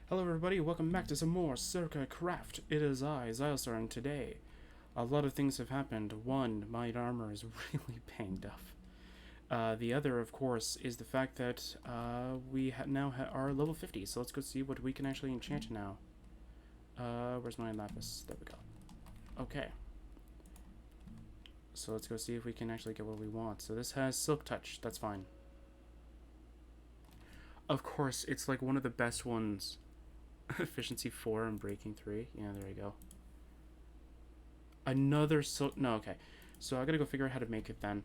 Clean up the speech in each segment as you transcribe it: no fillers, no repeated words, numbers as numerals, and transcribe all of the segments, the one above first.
Hello everybody, welcome back to some more Sercacraft. It is I, Xilestar, and today a lot of things have happened. One, my armor is really banged up. The other, of course, is the fact that we now are level 50, so let's go see what we can actually enchant now. Where's my lapis? There we go. Okay. So let's go see if we can actually get what we want. So this has Silk Touch, that's fine. Of course, it's like one of the best ones. Efficiency 4 and breaking 3. Yeah, there you go. Another no, okay. So I gotta go figure out how to make it then.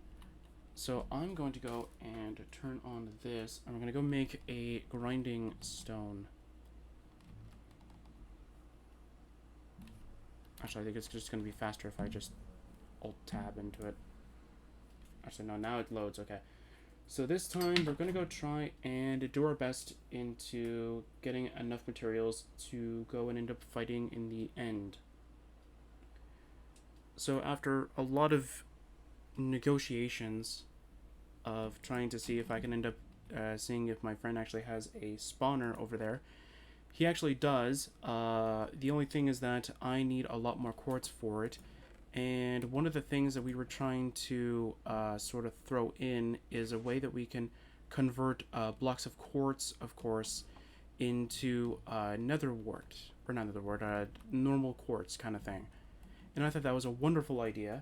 So I'm going to go and turn on this. I'm gonna go make a grinding stone. Actually, I think it's just gonna be faster if I just Alt-Tab into it. Actually, no, now it loads, okay. So this time, we're going to go try and do our best into getting enough materials to go and end up fighting in the end. So after a lot of negotiations of trying to see if I can end up seeing if my friend actually has a spawner over there, he actually does. The only thing is that I need a lot more quartz for it. And one of the things that we were trying to sort of throw in is a way that we can convert blocks of quartz, of course, into nether wart, or not nether wart, normal quartz kind of thing. And I thought that was a wonderful idea.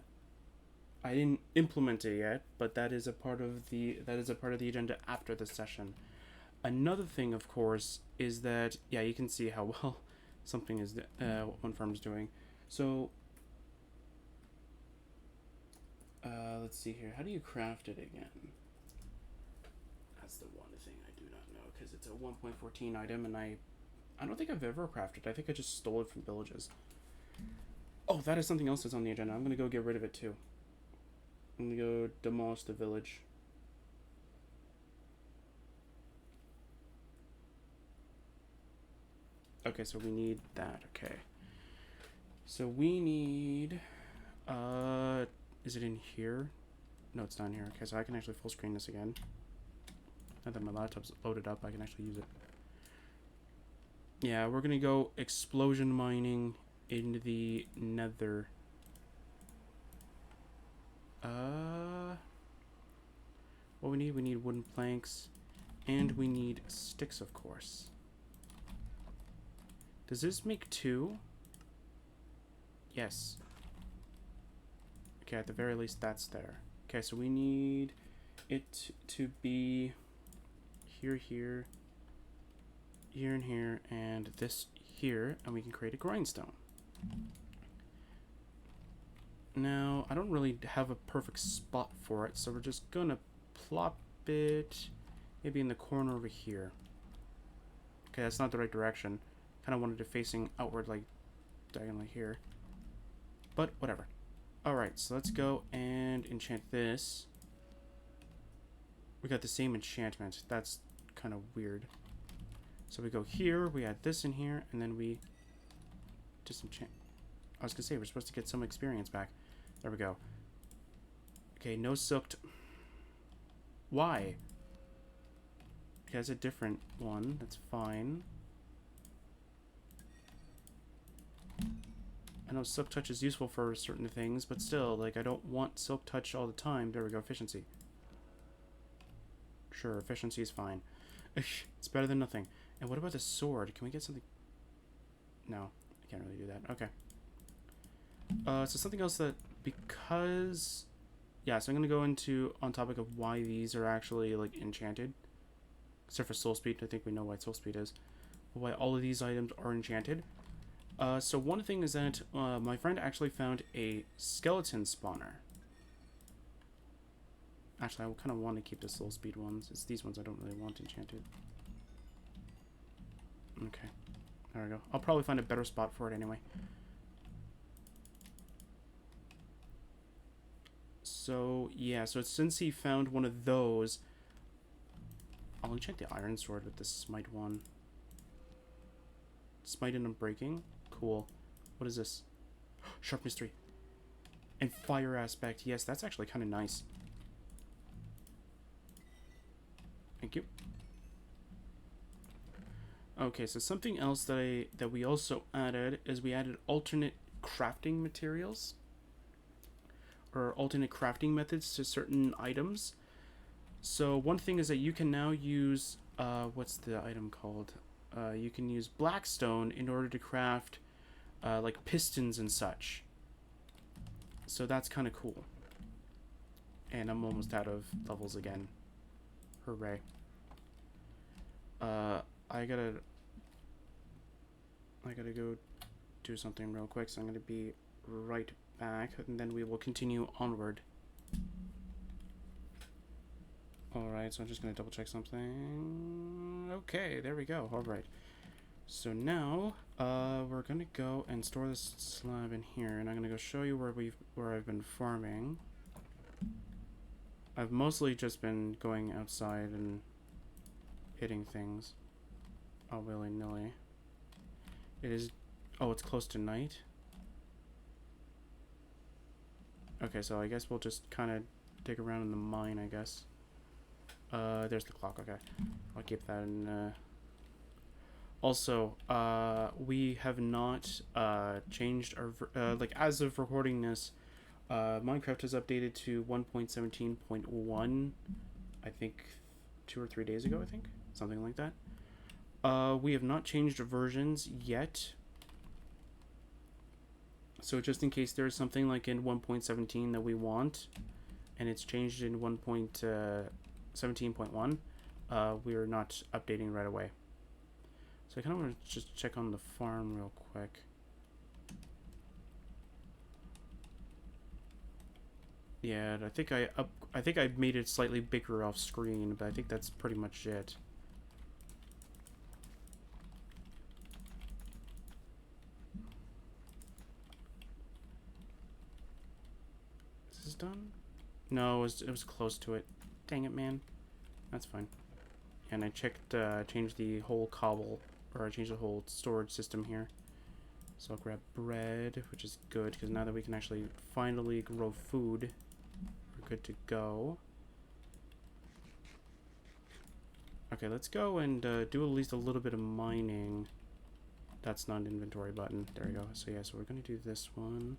I didn't implement it yet, but that is a part of the agenda after this session. Another thing, of course, is that yeah, you can see how well something is what one farm is doing. So. Let's see here. How do you craft it again? That's the one thing I do not know, because it's a 1.14 item, and I don't think I've ever crafted. I think I just stole it from villages. Oh, that is something else that's on the agenda. I'm gonna go get rid of it too. I'm gonna go demolish the village. Okay, so we need that. Okay. So we need is it in here? No, it's not in here. Okay, so I can actually full screen this again. Now that my laptop's loaded up, I can actually use it. Yeah, we're gonna go explosion mining in the nether. What we need wooden planks, and we need sticks, of course. Does this make 2? Yes. Okay, at the very least, that's there. Okay, so we need it to be here, here, here, and here, and this here, and we can create a grindstone. Now, I don't really have a perfect spot for it, so we're just gonna plop it maybe in the corner over here. Okay, that's not the right direction. Kind of wanted it facing outward, like diagonally here. But whatever. Alright, so let's go and enchant this. We got the same enchantment. That's kind of weird. So we go here, we add this in here, and then we disenchant. I was gonna say, we're supposed to get some experience back. There we go. Okay, no silked. Why? Okay, that's a different one. That's fine. I know Silk Touch is useful for certain things, but still, like, I don't want Silk Touch all the time. There we go, efficiency. Sure, efficiency is fine. It's better than nothing. And what about the sword? Can we get something? No, I can't really do that. Okay. So something else that, because... Yeah, so I'm going to go into, on topic of why these are actually, like, enchanted. Except for soul speed. I think we know why soul speed is. But why all of these items are enchanted. So one thing is that my friend actually found a skeleton spawner. Actually, I kind of want to keep the slow speed ones. It's these ones I don't really want enchanted. Okay. There we go. I'll probably find a better spot for it anyway. So, yeah. So since he found one of those, I'll enchant the iron sword with the smite one. Smite and unbreaking. Cool. What is this? Sharp mystery. And fire aspect. Yes, that's actually kind of nice. Thank you. Okay, so something else that we also added is we added alternate crafting materials or alternate crafting methods to certain items. So one thing is that you can now use what's the item called? You can use blackstone in order to craft like pistons and such. So that's kind of cool. And I'm almost out of levels again. Hooray. I gotta go do something real quick, so I'm gonna be right back, and then we will continue onward. Alright, so I'm just gonna double check something. Okay, there we go. Alright. So now, we're gonna go and store this slab in here, and I'm gonna go show you where I've been farming. I've mostly just been going outside and hitting things all willy-nilly. It is... Oh, it's close to night? Okay, so I guess we'll just kind of dig around in the mine, I guess. There's the clock, okay. I'll keep that in, Also, we have not, changed our... like, as of recording this, Minecraft has updated to 1.17.1, I think 2 or 3 days ago, I think? Something like that. We have not changed versions yet. So just in case there's something like in 1.17 that we want, and it's changed in 1.17.1, we're not updating right away. So I kind of want to just check on the farm real quick. Yeah, I think I made it slightly bigger off screen, but I think that's pretty much it. Is this done? No, it was close to it. Dang it, man. That's fine. And I checked, changed the whole cobble, or I changed the whole storage system here. So I'll grab bread, which is good, because now that we can actually finally grow food, we're good to go. Okay, let's go and do at least a little bit of mining. That's not an inventory button. There we go. So yeah, so we're going to do this one.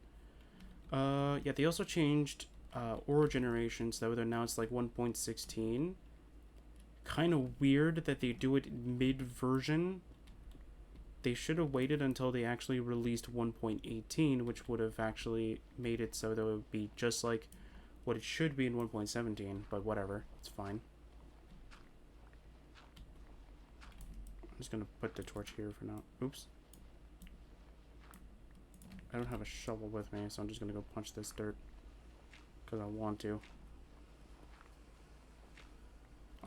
Yeah, they also changed ore generation, so that now it's like 1.16. Kind of weird that they do it mid-version. They should have waited until they actually released 1.18, which would have actually made it so that it would be just like what it should be in 1.17, but whatever, it's fine. I'm just gonna put the torch here for now. Oops. I don't have a shovel with me, so I'm just gonna go punch this dirt because I want to.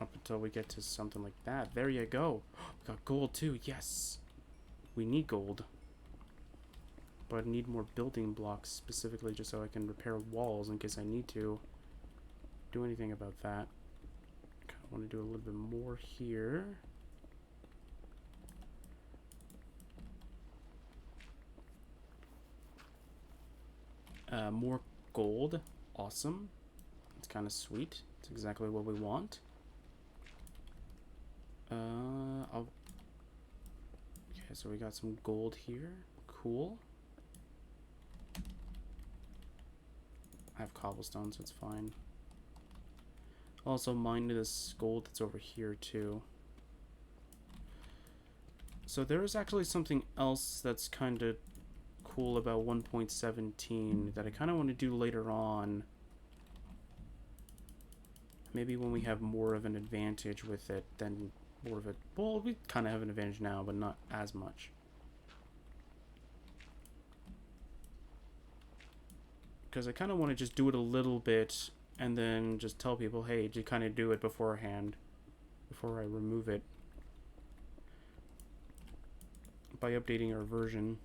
Up until we get to something like that. There you go. We got gold too. Yes. We need gold. But I need more building blocks specifically just so I can repair walls in case I need to do anything about that. Kind of want to do a little bit more here. More gold. Awesome. It's kind of sweet. It's exactly what we want. Okay, so we got some gold here. Cool. I have cobblestone, so it's fine. Also mine this gold that's over here too. So there is actually something else that's kind of cool about 1.17 that I kind of want to do later on. Maybe when we have more of an advantage with it than more of it. Well, we kind of have an advantage now, but not as much. Because I kind of want to just do it a little bit and then just tell people, hey, to kind of do it beforehand before I remove it by updating our version.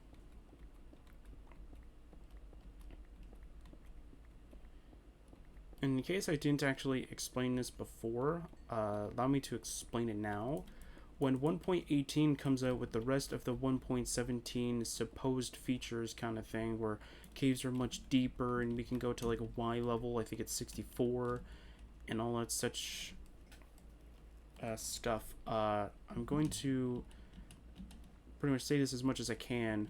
In case I didn't actually explain this before, allow me to explain it now. When 1.18 comes out with the rest of the 1.17 supposed features kind of thing, where caves are much deeper and we can go to like a Y level, I think it's 64, and all that such stuff, I'm going to pretty much say this as much as I can.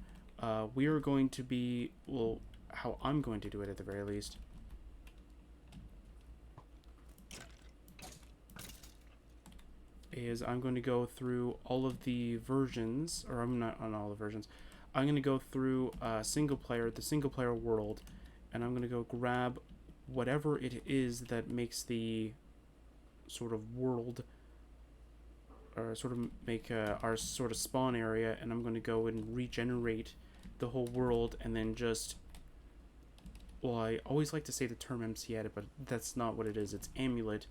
We are going to be, well, how I'm going to do it at the very least. Is I'm going to go through all of the versions, or I'm not on all the versions. I'm going to go through the single player world, and I'm going to go grab whatever it is that makes the sort of world, or sort of make our sort of spawn area, and I'm going to go and regenerate the whole world, and then just, well, I always like to say the term MC edit, but that's not what it is. It's amulet.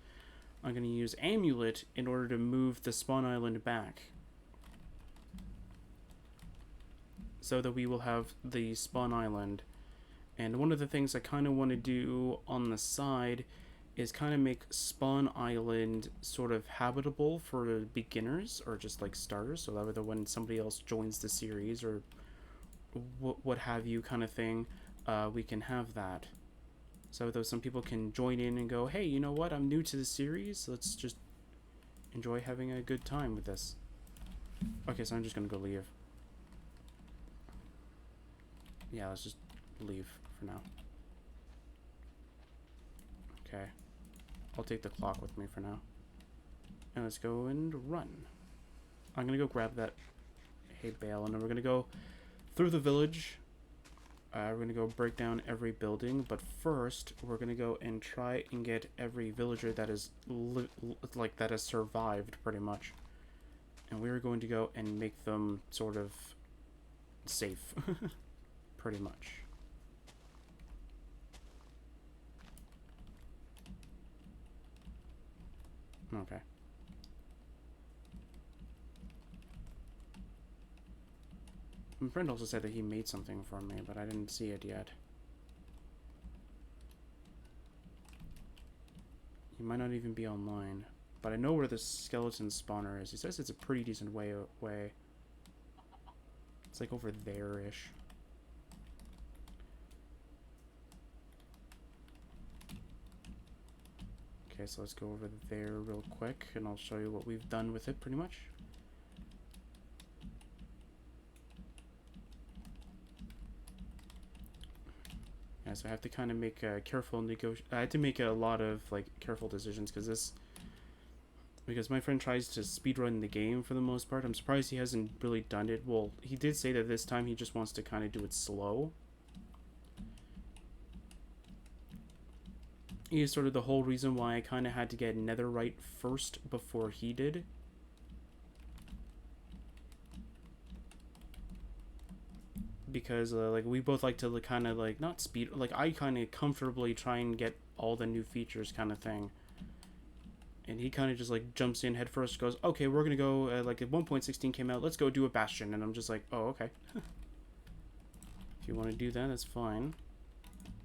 I'm going to use amulet in order to move the spawn island back, so that we will have the spawn island. And one of the things I kind of want to do on the side is kind of make spawn island sort of habitable for beginners, or just like starters, so that way when somebody else joins the series, or what have you kind of thing, we can have that. So though some people can join in and go, hey, you know what, I'm new to the series, let's just enjoy having a good time with this. Okay, so I'm just gonna go leave. Yeah, let's just leave for now. Okay. I'll take the clock with me for now. And let's go and run. I'm gonna go grab that hay bale, and then we're gonna go through the village. We're gonna go break down every building, but first we're gonna go and try and get every villager that is that has survived pretty much, and we're going to go and make them sort of safe, pretty much. Okay. My friend also said that he made something for me, but I didn't see it yet. He might not even be online. But I know where the skeleton spawner is. He says it's a pretty decent way away. It's like over there-ish. Okay, so let's go over there real quick, and I'll show you what we've done with it, pretty much. Yeah, so I have to kind of make a careful I had to make a lot of, like, careful decisions, because my friend tries to speedrun the game for the most part. I'm surprised he hasn't really done it. Well, he did say that this time he just wants to kind of do it slow. He's sort of the whole reason why I kind of had to get netherite first before he did. Because, like, we both like to kind of, like, not speed, like, I kind of comfortably try and get all the new features kind of thing. And he kind of just, like, jumps in head first, goes, okay, we're going to go, like, if 1.16 came out, let's go do a bastion. And I'm just like, oh, okay. If you want to do that, that's fine.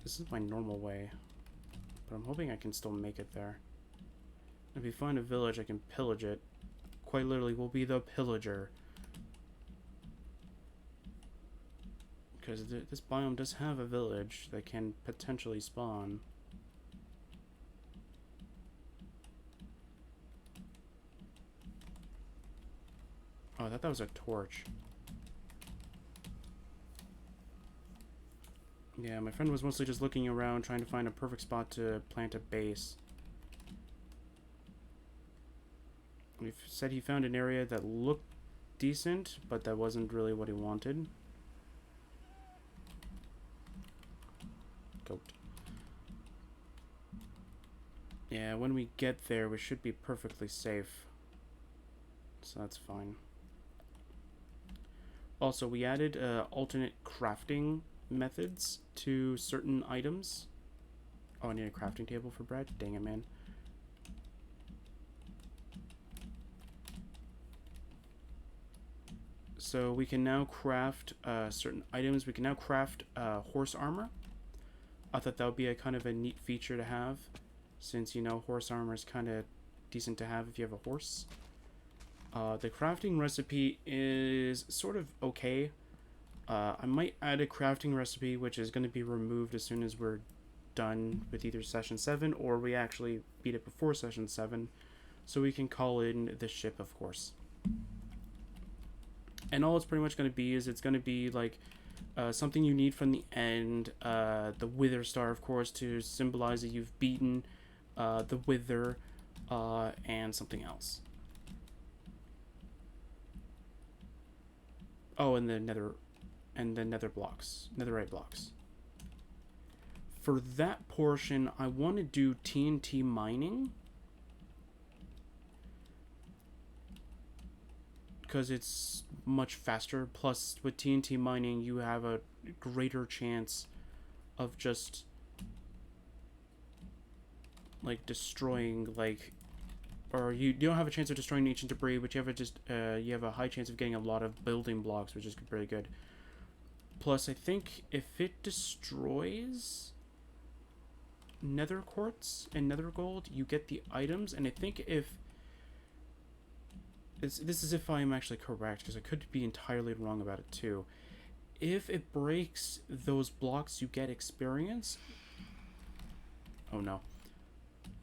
This is my normal way. But I'm hoping I can still make it there. If we find a village, I can pillage it. Quite literally, we'll be the pillager. Because this biome does have a village that can potentially spawn. Oh, I thought that was a torch. Yeah, my friend was mostly just looking around, trying to find a perfect spot to plant a base. He said he found an area that looked decent, but that wasn't really what he wanted. Goat. Yeah, when we get there, we should be perfectly safe. So that's fine. Also, we added alternate crafting methods to certain items. Oh, I need a crafting table for bread? Dang it, man. So we can now craft certain items. We can now craft horse armor. I thought that would be a kind of a neat feature to have, since, you know, horse armor is kind of decent to have if you have a horse. The crafting recipe is sort of okay. I might add a crafting recipe, which is going to be removed as soon as we're done with either session 7, or we actually beat it before session 7, so we can call in the ship, of course. And all it's pretty much going to be is it's going to be like something you need from the end. The Wither Star, of course, to symbolize that you've beaten the Wither, and something else. Oh, and the nether blocks, netherite blocks. For that portion, I want to do TNT mining, because it's much faster. Plus, with TNT mining, you have a greater chance of just like destroying, like, or you don't have a chance of destroying ancient debris, but you have a high chance of getting a lot of building blocks, which is pretty good. Plus, I think if it destroys nether quartz and nether gold, you get the items. And I think if this is if I am actually correct, because I could be entirely wrong about it too. If it breaks those blocks, you get experience. Oh no.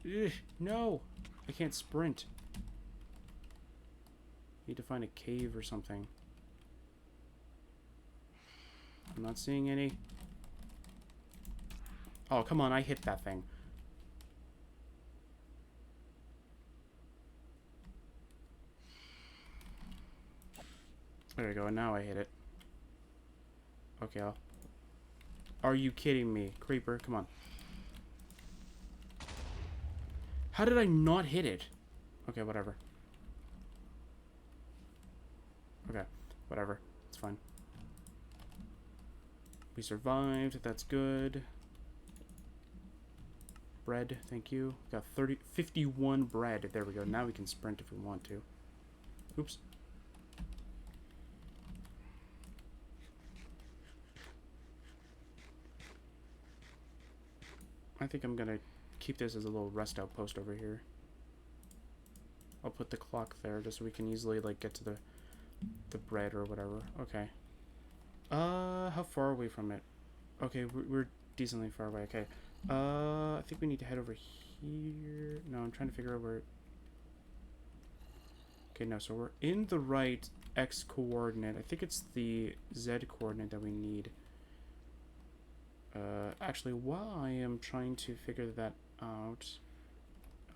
Ugh, no! I can't sprint. Need to find a cave or something. I'm not seeing any. Oh, come on, I hit that thing. There we go, and now I hit it. Okay, Are you kidding me? Creeper, come on. How did I not hit it? Okay, whatever. Okay, whatever. It's fine. We survived. That's good. Bread, thank you. Got 51 bread. There we go. Now we can sprint if we want to. Oops. I think I'm gonna keep this as a little rest outpost over here. I'll put the clock there just so we can easily like get to the bread or whatever. Okay. How far are we from it? Okay, we're decently far away. Okay. I think we need to head over here. No, I'm trying to figure out where. Okay, no, so we're in the right X coordinate. I think it's the Z coordinate that we need. Actually, while I am trying to figure that out,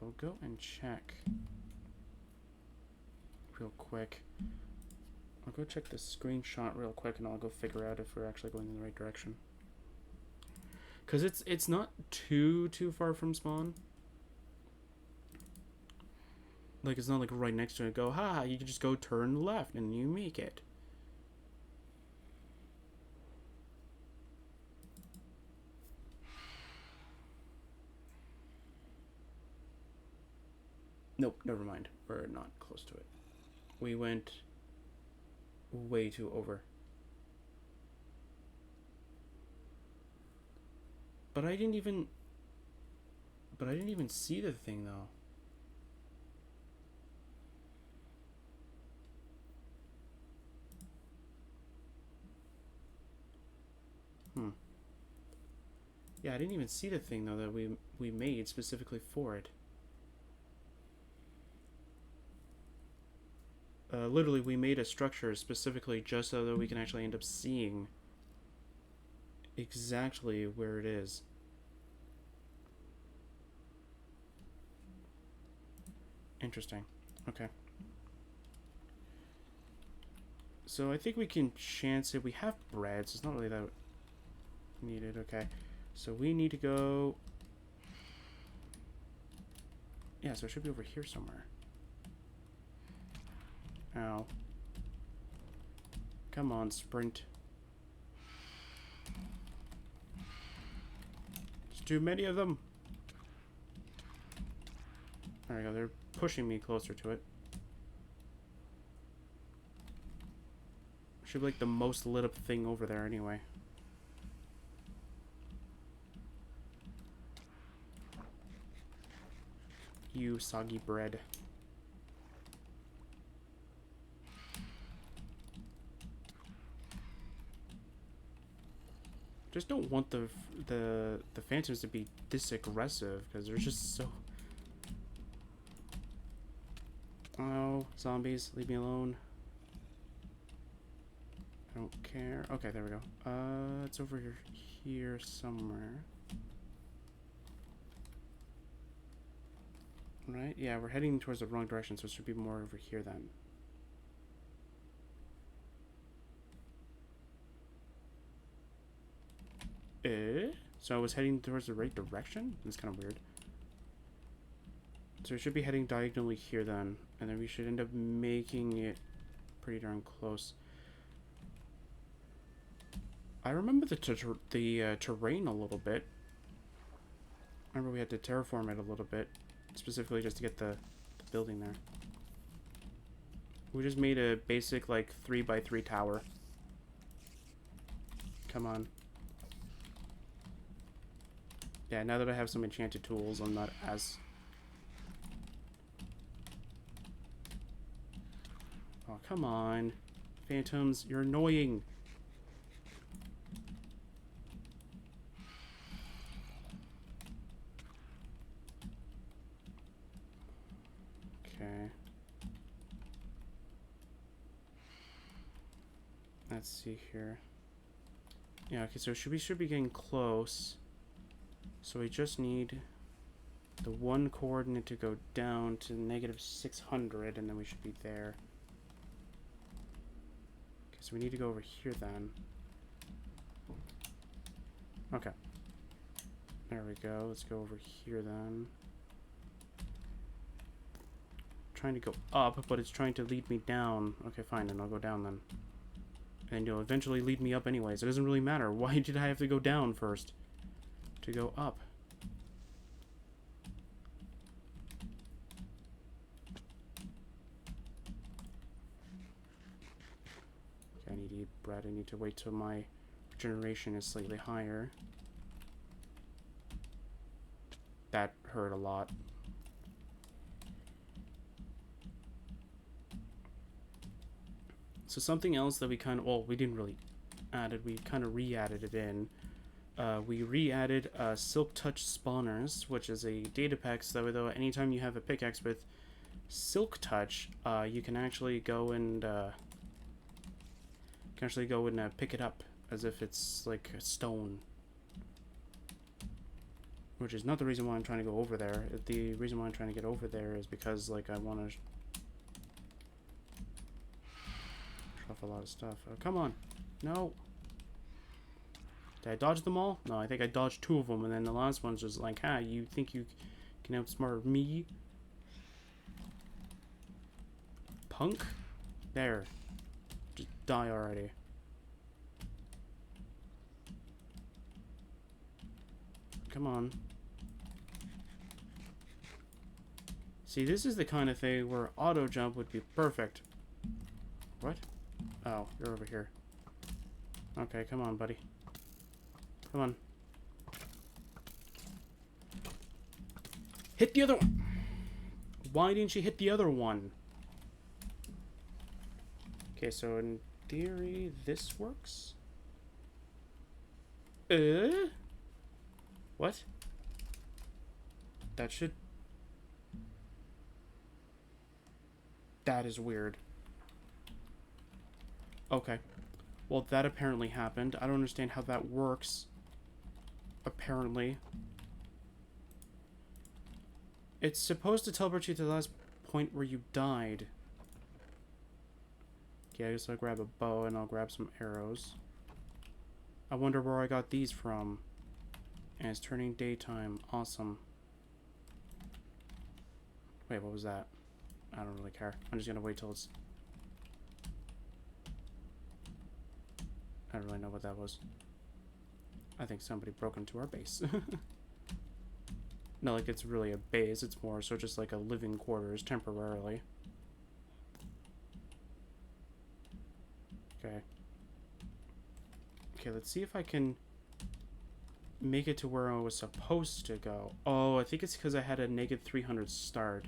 I'll go and check real quick. I'll go check the screenshot real quick, and I'll go figure out if we're actually going in the right direction. Because it's not too far from spawn. Like, it's not like right next to it. Go, ha! You can just go turn left, and you make it. Nope, never mind. We're not close to it. We went way too over. But I didn't even see the thing though. Yeah, I didn't even see the thing though that we made specifically for it. Literally, we made a structure specifically just so that we can actually end up seeing exactly where it is. Interesting. Okay. So I think we can chance it. We have bread, so it's not really that needed. Okay. So we need to go... Yeah, so it should be over here somewhere. Ow. Come on, sprint. There's too many of them. There we go, they're pushing me closer to it. Should be like the most lit up thing over there anyway. You soggy bread. Just don't want the phantoms to be this aggressive because they're just so. Oh, zombies, leave me alone. I don't care. Okay, there we go. It's over here somewhere. Right? Yeah, we're heading towards the wrong direction, so it should be more over here then. So I was heading towards the right direction? That's kind of weird. So we should be heading diagonally here then, and then we should end up making it pretty darn close. I remember the terrain a little bit. I remember we had to terraform it a little bit, specifically just to get the building there. We just made a basic, like, 3x3 tower. Come on. Yeah, now that I have some enchanted tools, I'm not as... Oh, come on. Phantoms, you're annoying. Okay. Let's see here. Yeah, okay, so we should be getting close. So we just need the one coordinate to go down to -600, and then we should be there. Okay, so we need to go over here then. Okay. There we go. Let's go over here then. Trying to go up, but it's trying to lead me down. Okay, fine, then I'll go down then. And you'll eventually lead me up anyways. It doesn't really matter. Why did I have to go down first? To go up. Okay, I need to eat bread. I need to wait till my regeneration is slightly higher. That hurt a lot. So something else that we kind of, well, we didn't really add it. We kind of re-added it in. We re-added Silk Touch spawners, which is a data pack, so though anytime you have a pickaxe with Silk Touch, you can actually go and pick it up as if it's like a stone. Which is not the reason why I'm trying to go over there. The reason why I'm trying to get over there is because, like, I want to off a lot of stuff. Oh, come on. No. Did I dodge them all? No, I think I dodged 2 of them, and then the last one's just like, ha, you think you can outsmart me? Punk? There. Just die already. Come on. See, this is the kind of thing where auto jump would be perfect. What? Oh, you're over here. Okay, come on, buddy. Come on. Hit the other one! Why didn't you hit the other one? Okay, so in theory, this works? What? That should... That is weird. Okay. Well, that apparently happened. I don't understand how that works. Apparently. It's supposed to teleport you to the last point where you died. Okay, I guess I'll grab a bow and I'll grab some arrows. I wonder where I got these from. And it's turning daytime. Awesome. Wait, what was that? I don't really care. I'm just gonna wait till it's... I don't really know what that was. I think somebody broke into our base. Not like it's really a base, it's more so just like a living quarters temporarily. Okay. Okay, let's see if I can make it to where I was supposed to go. Oh, I think it's because I had a -300 start.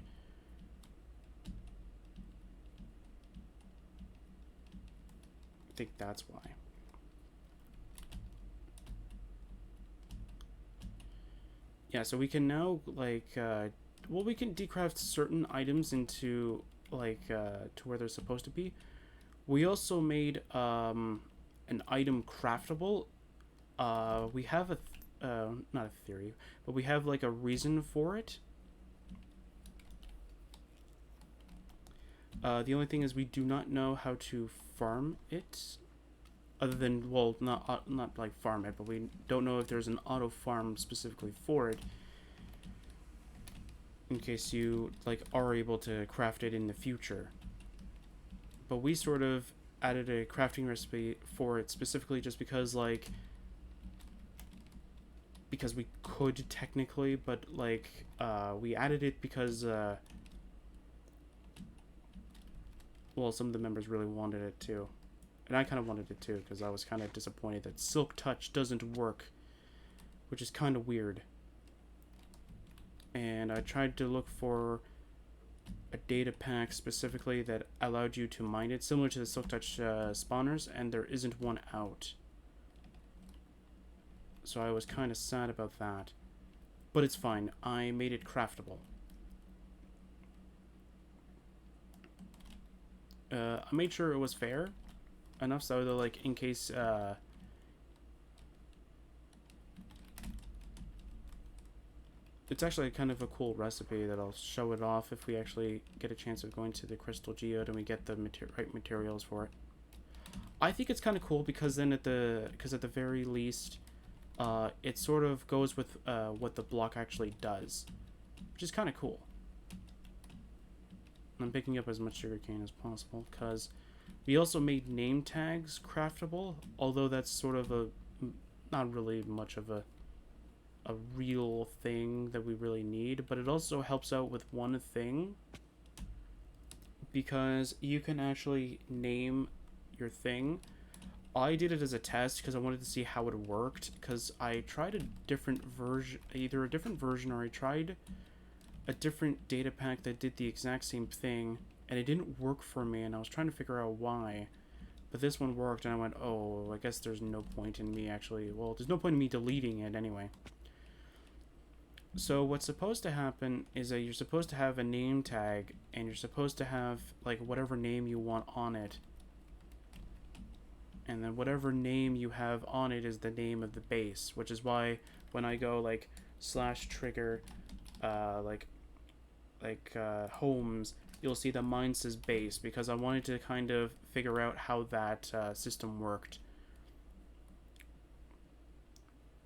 I think that's why. Yeah, so we can now, like, well, we can decraft certain items into, like, to where they're supposed to be. We also made, an item craftable, we have not a theory, but we have like a reason for it. The only thing is we do not know how to farm it, other than, well, not like farm it, but we don't know if there's an auto farm specifically for it, in case you like are able to craft it in the future. But we sort of added a crafting recipe for it specifically just because we could technically, but like we added it because well, some of the members really wanted it too. And I kind of wanted it too, because I was kind of disappointed that Silk Touch doesn't work, which is kind of weird. And I tried to look for a data pack specifically that allowed you to mine it, similar to the Silk Touch spawners, and there isn't one out. So I was kind of sad about that. But it's fine. I made it craftable. I made sure it was fair enough so that, like, in case it's actually kind of a cool recipe that I'll show it off if we actually get a chance of going to the Crystal Geode and we get the right materials for it. I think it's kind of cool because then at the very least it sort of goes with what the block actually does, which is kind of cool. I'm picking up as much sugarcane as possible because we also made name tags craftable, although that's sort of not really much of a real thing that we really need, but it also helps out with one thing, because you can actually name your thing. I did it as a test because I wanted to see how it worked, because I tried a different version, either a different version or I tried a different data pack that did the exact same thing, and it didn't work for me, and I was trying to figure out why. But this one worked, and I went, oh, I guess there's no point in me actually, well, there's no point in me deleting it anyway. So what's supposed to happen is that you're supposed to have a name tag, and you're supposed to have, like, whatever name you want on it. And then whatever name you have on it is the name of the base, which is why when I go, like, /trigger, homes, you'll see that mine says base, because I wanted to kind of figure out how that system worked.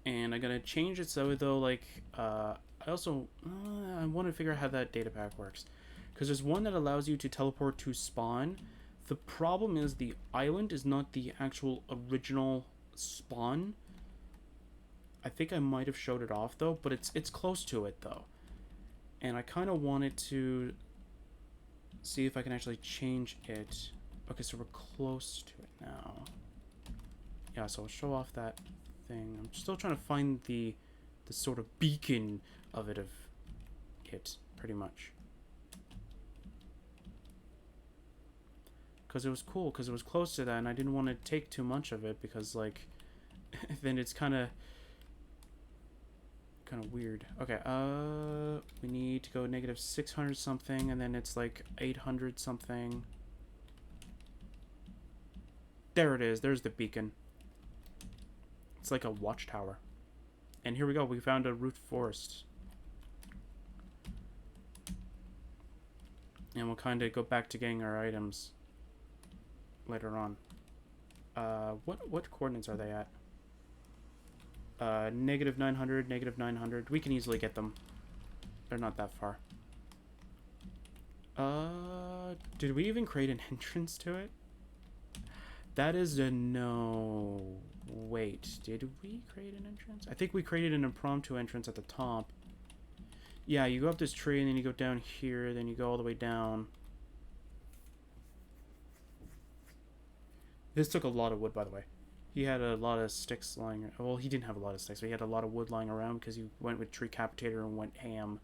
And I'm gonna change it so though, like, I also I want to figure out how that data pack works, because there's one that allows you to teleport to spawn. The problem is the island is not the actual original spawn. I think I might have showed it off though, but it's close to it though. And I kind of wanted to see if I can actually change it. Okay, so we're close to it now. Yeah, so I'll show off that thing. I'm still trying to find the sort of beacon of it, pretty much. Because it was cool, because it was close to that, and I didn't want to take too much of it, because, like, then it's kind of weird. Okay, we need to go negative 600 something, and then it's like 800 something. There it is. There's the beacon. It's like a watchtower. And here we go. We found a root forest. And we'll kind of go back to getting our items later on. What coordinates are they at? Negative 900, negative 900. We can easily get them. They're not that far. Did we even create an entrance to it? That is a no. Wait, did we create an entrance? I think we created an impromptu entrance at the top. Yeah, you go up this tree and then you go down here, then you go all the way down. This took a lot of wood, by the way. He had a lot of sticks lying. Well, he didn't have a lot of sticks, but he had a lot of wood lying around because he went with Tree Capitator and went ham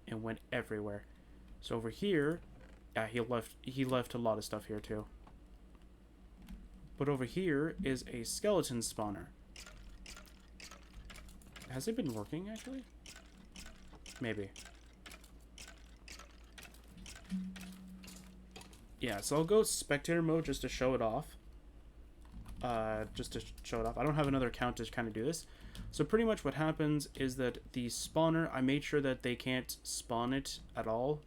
and went everywhere. So over here, yeah, he left a lot of stuff here too. But over here is a skeleton spawner. Has it been working actually? Maybe. Yeah, so I'll go spectator mode just to show it off. just to show it off. I don't have another account to kind of do this. So pretty much what happens is that the spawner, I made sure that they can't spawn it at all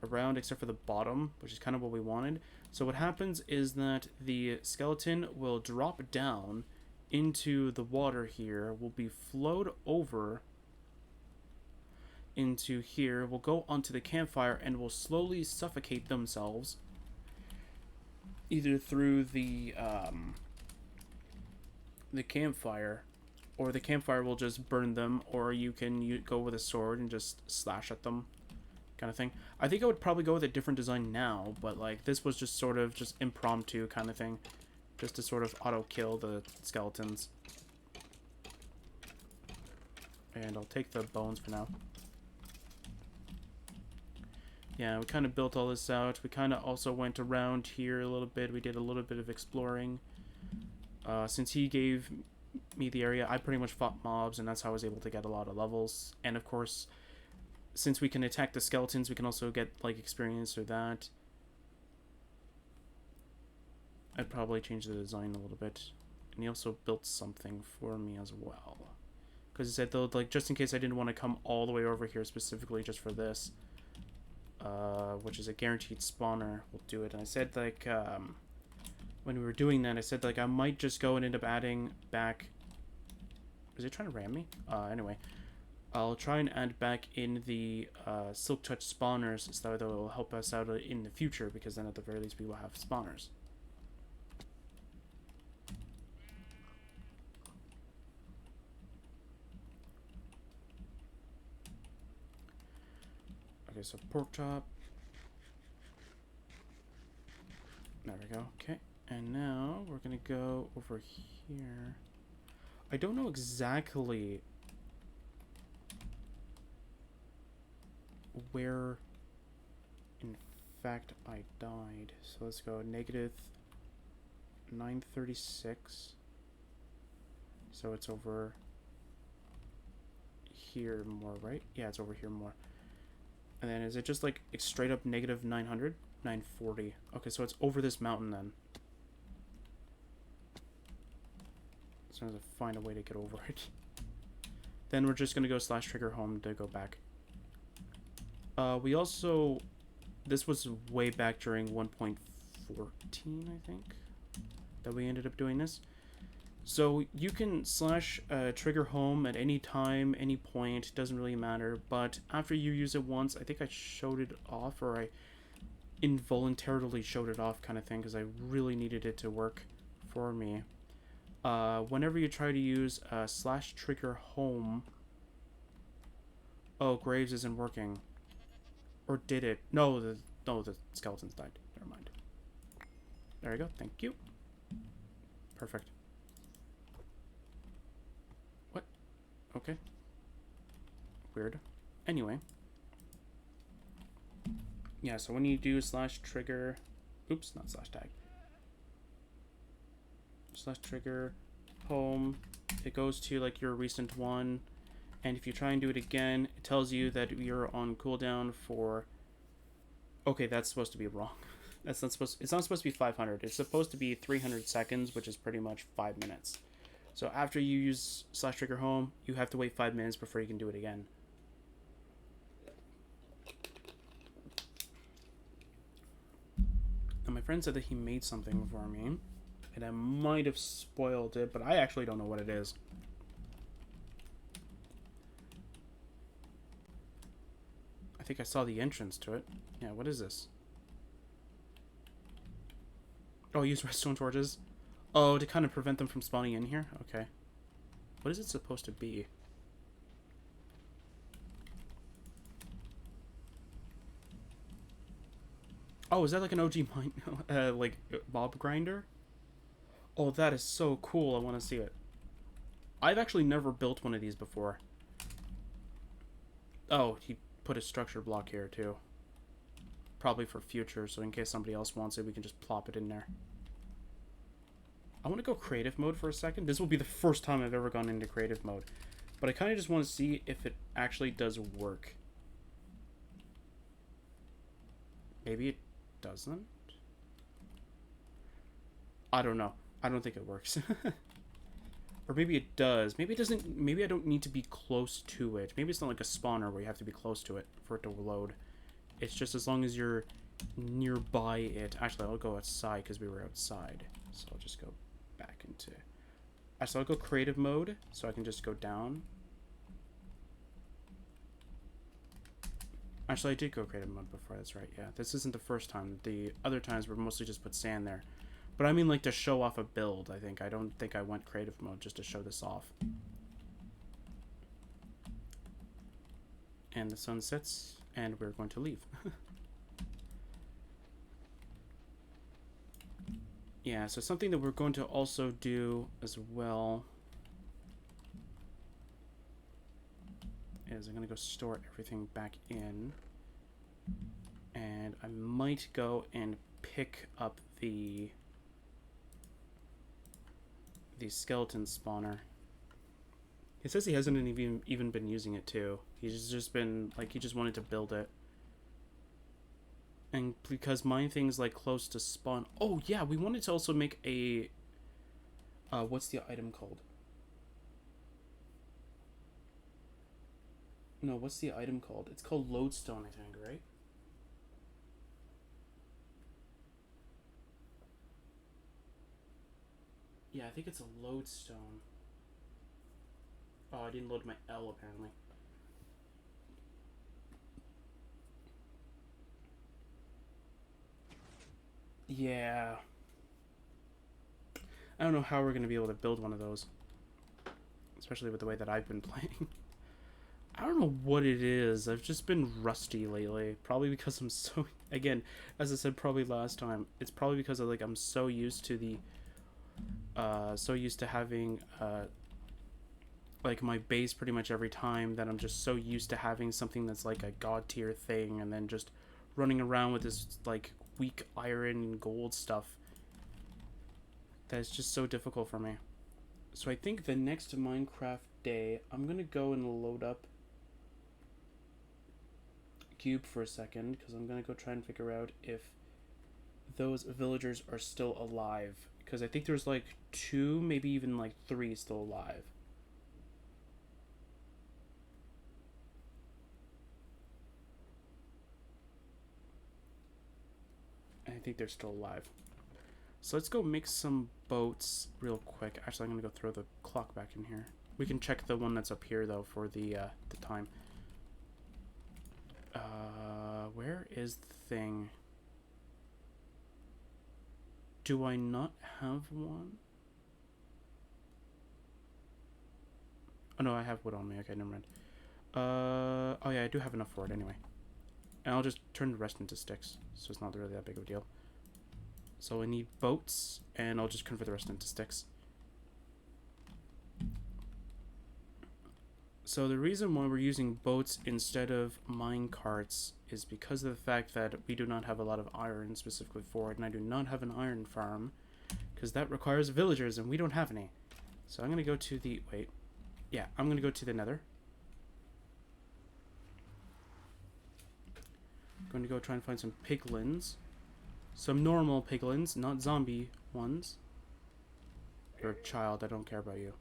around except for the bottom, which is kind of what we wanted. So what happens is that the skeleton will drop down into the water here, will be flowed over into here, will go onto the campfire, and will slowly suffocate themselves either through the campfire, or the campfire will just burn them, or you can go with a sword and just slash at them, kind of thing. I think I would probably go with a different design now, but like this was just sort of just impromptu kind of thing, just to sort of auto kill the skeletons. And I'll take the bones for now. Yeah, we kind of built all this out. We kind of also went around here a little bit. We did a little bit of exploring. Since he gave me the area, I pretty much fought mobs, and that's how I was able to get a lot of levels. And of course, since we can attack the skeletons, we can also get like experience or that. I'd probably change the design a little bit. And he also built something for me as well. Because he said, though, like, just in case I didn't want to come all the way over here specifically just for this, which is a guaranteed spawner, we'll do it. And I said, like, when we were doing that, I said, like, I might just go and end up adding back... Was it trying to ram me? Anyway, I'll try and add back in the Silk Touch spawners so that it will help us out in the future, because then at the very least we will have spawners. Okay, so pork chop. There we go. Okay, and now we're gonna go over here. I don't know exactly where, in fact, I died. So let's go negative 936. So it's over here more, right? Yeah, it's over here more. And then is it just like straight up negative 900? 940. Okay, so it's over this mountain then. So I have to find a way to get over it. Then we're just going to go slash trigger home to go back. We also... This was way back during 1.14, I think, that we ended up doing this. So you can slash trigger home at any time, any point, doesn't really matter. But after you use it once, I think I showed it off, or I involuntarily showed it off kind of thing, because I really needed it to work for me. Whenever you try to use slash trigger home... Oh, Graves isn't working. Or did it? No, the skeletons died. Never mind. There we go. Thank you. Perfect. What? Okay. Weird. Anyway. Yeah, so when you do slash trigger... Oops, not slash tag. Slash trigger home, it goes to like your recent one, and if you try and do it again, it tells you that you're on cooldown for... Okay, that's supposed to be wrong. That's not supposed... It's not supposed to be 500. It's supposed to be 300 seconds, which is pretty much 5 minutes. So after you use slash trigger home, you have to wait 5 minutes before you can do it again. And my friend said that he made something for me, and I might have spoiled it, but I actually don't know what it is. I think I saw the entrance to it. Yeah, what is this? Oh, use redstone torches. Oh, to kind of prevent them from spawning in here? Okay. What is it supposed to be? Oh, is that like an OG mine, like mob grinder? Oh, that is so cool. I want to see it. I've actually never built one of these before. Oh, he put a structure block here too. Probably for future, so in case somebody else wants it, we can just plop it in there. I want to go creative mode for a second. This will be the first time I've ever gone into creative mode. But I kind of just want to see if it actually does work. Maybe it doesn't? I don't know. I don't think it works. Or maybe it does. Maybe it doesn't. Maybe I don't need to be close to it. Maybe it's not like a spawner where you have to be close to it for it to load. It's just as long as you're nearby it. Actually, I'll go outside because we were outside. So I'll just go back into... Actually, I'll go creative mode so I can just go down. Actually, I did go creative mode before. That's right. Yeah, this isn't the first time. The other times were mostly just put sand there. But I mean, like, to show off a build, I think. I don't think I went creative mode just to show this off. And the sun sets, and we're going to leave. Yeah, so something that we're going to also do as well is I'm going to go store everything back in. And I might go and pick up the skeleton spawner. He says he hasn't even been using it too. He's just been like, he just wanted to build it. And because my thing's like close to spawn. Oh yeah, we wanted to also make a what's the item called? No, what's the item called? It's called lodestone, I think, right? Yeah, I think it's a lodestone. Oh, I didn't load my L apparently. Yeah. I don't know how we're going to be able to build one of those. Especially with the way that I've been playing. I don't know what it is. I've just been rusty lately. Probably because I'm so... Again, as I said probably last time, it's probably because of, like, I'm so used to the... so used to having... like, my base pretty much every time that I'm just so used to having something that's, like, a god tier thing. And then just running around with this, like... weak iron and gold stuff that's just so difficult for me. So I think the next Minecraft day I'm gonna go and load up Cube for a second because I'm gonna go try and figure out if those villagers are still alive, because I think there's like 2, maybe even like 3 still alive. I think they're still alive. So let's go make some boats real quick. Actually, I'm gonna go throw the clock back in here. We can check the one that's up here though for the time. Where is the thing? Do I not have one? Oh no, I have wood on me. Okay, never mind. Oh yeah, I do have enough for it anyway. And I'll just turn the rest into sticks, so it's not really that big of a deal. So I need boats, and I'll just convert the rest into sticks. So the reason why we're using boats instead of mine carts is because of the fact that we do not have a lot of iron specifically for it, and I do not have an iron farm, because that requires villagers, and we don't have any. So I'm going to go to the... Wait. Yeah, I'm going to go to the nether. I'm going to go try and find some piglins. Some normal piglins, not zombie ones. You're a child, I don't care about you.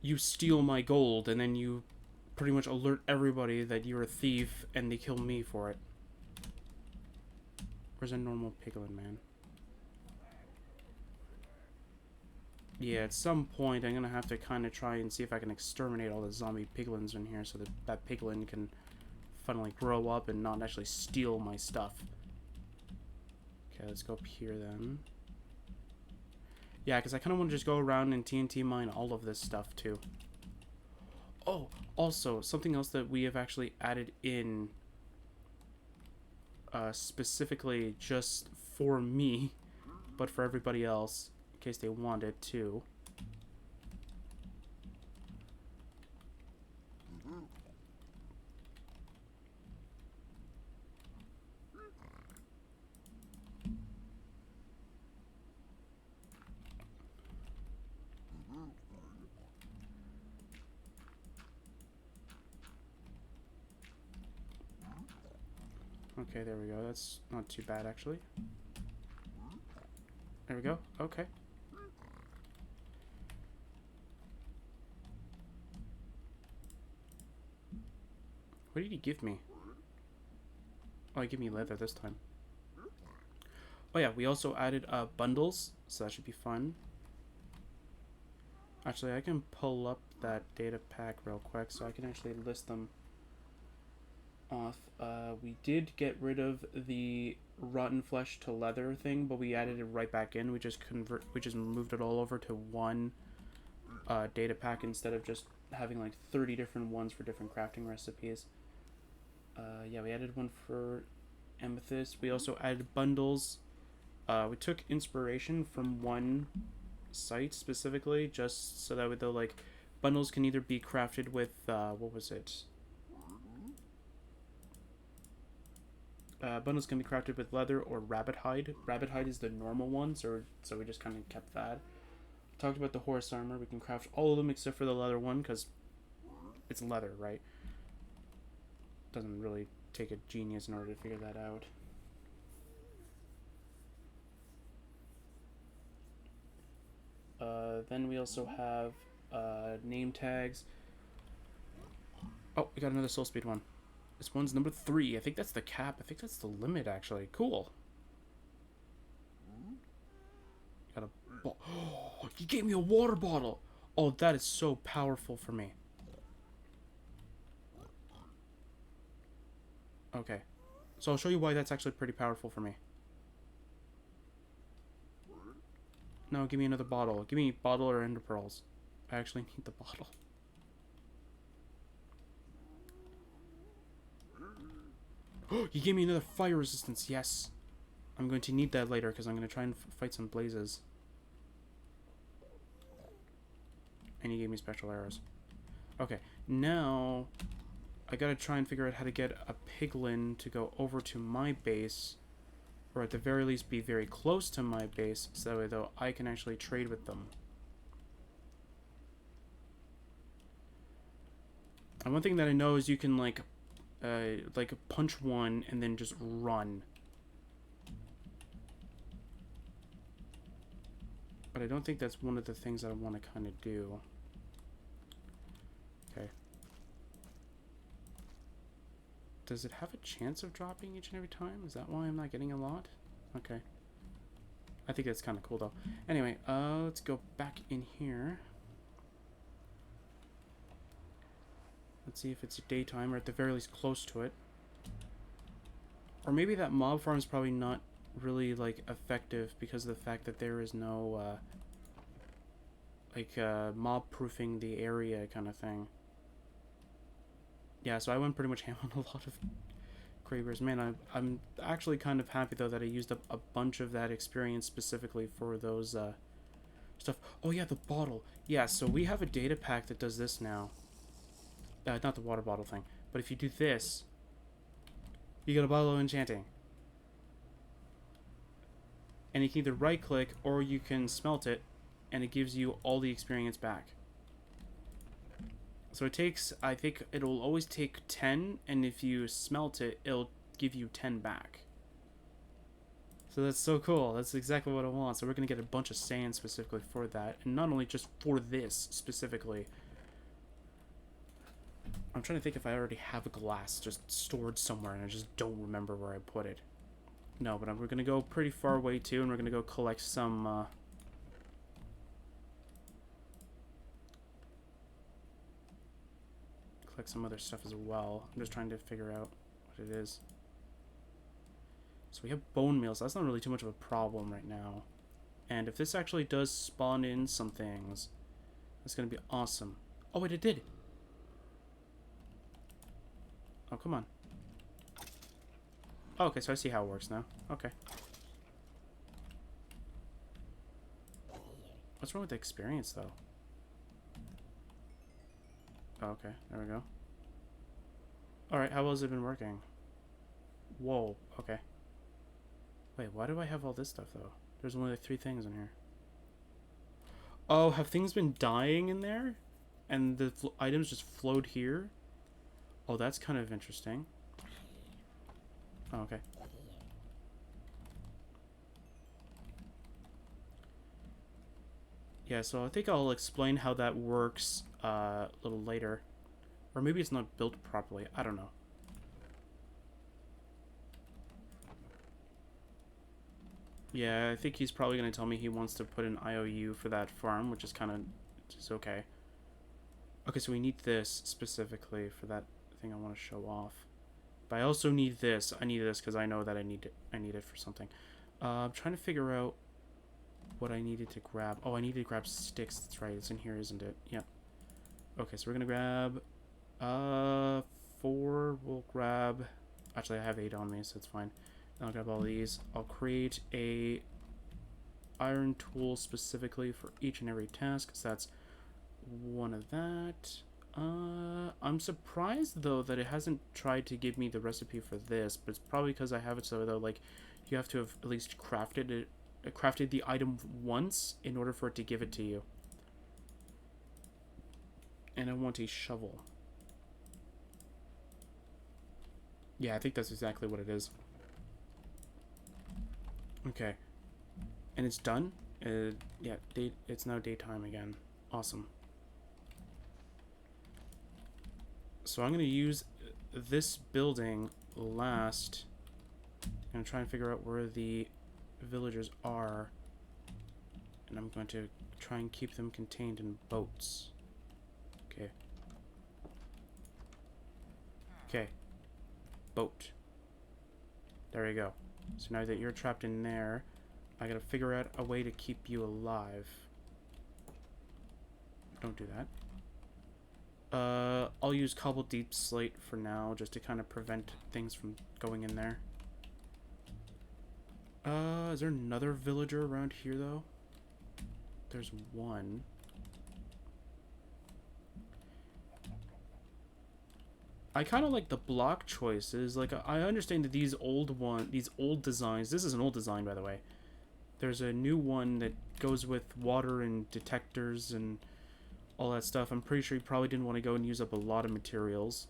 You steal my gold, and then you pretty much alert everybody that you're a thief, and they kill me for it. Where's a normal piglin, man? Yeah, at some point I'm gonna have to kind of try and see if I can exterminate all the zombie piglins in here so that that piglin can finally grow up and not actually steal my stuff. Okay, let's go up here then. Yeah, because I kind of want to just go around and TNT mine all of this stuff too. Oh, also, something else that we have actually added in specifically just for me, but for everybody else, in case they want it too. Okay, there we go. That's not too bad, actually. There we go. Okay. What did he give me? Oh, he gave me leather this time. Oh yeah, we also added bundles, so that should be fun. Actually, I can pull up that data pack real quick so I can actually list them off. We did get rid of the rotten flesh to leather thing, but we added it right back in. We just moved it all over to one data pack instead of just having like 30 different ones for different crafting recipes. Yeah, we added one for amethyst. We also added bundles. We took inspiration from one site specifically, just so that though like bundles can either be crafted with what was it? Bundles can be crafted with leather or rabbit hide. Rabbit hide is the normal one, so we just kind of kept that. Talked about the horse armor. We can craft all of them except for the leather one because it's leather, right? Doesn't really take a genius in order to figure that out. Then we also have name tags. Oh, we got another soul speed one. This one's number 3. I think that's the cap. I think that's the limit, actually. Cool. Got a... Oh, he gave me a water bottle. Oh, that is so powerful for me. Okay. So I'll show you why that's actually pretty powerful for me. No, give me another bottle. Give me bottle or ender pearls. I actually need the bottle. Oh, you gave me another fire resistance. Yes. I'm going to need that later because I'm going to try and fight some blazes. And he gave me special arrows. Okay, now I gotta try and figure out how to get a piglin to go over to my base, or at the very least be very close to my base, so that way though I can actually trade with them. And one thing that I know is you can like punch one and then just run. But I don't think that's one of the things that I want to kind of do. Okay. Does it have a chance of dropping each and every time? Is that why I'm not getting a lot? Okay. I think that's kind of cool though. Anyway, let's go back in here. Let's see if it's daytime, or at the very least close to it. Or maybe that mob farm is probably not really like effective because of the fact that there is no mob proofing the area kind of thing. Yeah, so I went pretty much ham on a lot of Cravers. Man, I'm actually kind of happy though that I used up a bunch of that experience specifically for those stuff. Oh yeah, the bottle. Yeah, so we have a data pack that does this now. Not the water bottle thing, but if you do this, you get a bottle of enchanting. And you can either right click or you can smelt it, and it gives you all the experience back. So it takes, I think it'll always take 10, and if you smelt it, it'll give you 10 back. So that's so cool. That's exactly what I want. So we're going to get a bunch of sand specifically for that, and not only just for this specifically. I'm trying to think if I already have a glass just stored somewhere and I just don't remember where I put it. No, but we're going to go pretty far away too, and we're going to go collect some other stuff as well. I'm just trying to figure out what it is. So we have bone meal, so that's not really too much of a problem right now. And if this actually does spawn in some things, that's going to be awesome. Oh wait, it did! Oh, come on. Oh, okay, so I see how it works now. Okay. What's wrong with the experience, though? Oh, okay, there we go. Alright, how well has it been working? Whoa, okay. Wait, why do I have all this stuff, though? There's only like 3 things in here. Oh, have things been dying in there? And the items just flowed here? Oh, that's kind of interesting. Oh, okay. Yeah, so I think I'll explain how that works a little later. Or maybe it's not built properly. I don't know. Yeah, I think he's probably going to tell me he wants to put an IOU for that farm, which is kind of just okay. Okay, so we need this specifically for that thing I want to show off. But I also need this. I need this because I know that I need it. I need it for something. I'm trying to figure out what I needed to grab. Oh, I needed to grab sticks. That's right. It's in here, isn't it? Yep. Okay, so we're gonna grab 4. We'll grab. Actually, I have 8 on me, so it's fine. I'll grab all these. I'll create a iron tool specifically for each and every task, because that's one of that. I'm surprised though that it hasn't tried to give me the recipe for this, but it's probably because I have it so though like you have to have at least crafted the item once in order for it to give it to you. And I want a shovel. Yeah, I think that's exactly what it is. Okay. And it's done? Yeah, it's now daytime again. Awesome. So I'm going to use this building last. I'm going to try and figure out where the villagers are. And I'm going to try and keep them contained in boats. Okay. Okay. Boat. There you go. So now that you're trapped in there, I gotta figure out a way to keep you alive. Don't do that. I'll use cobbled deep slate for now, just to kind of prevent things from going in there. Is there another villager around here, though? There's one. I kind of like the block choices. Like, I understand that these old designs... This is an old design, by the way. There's a new one that goes with water and detectors and all that stuff. I'm pretty sure you probably didn't want to go and use up a lot of materials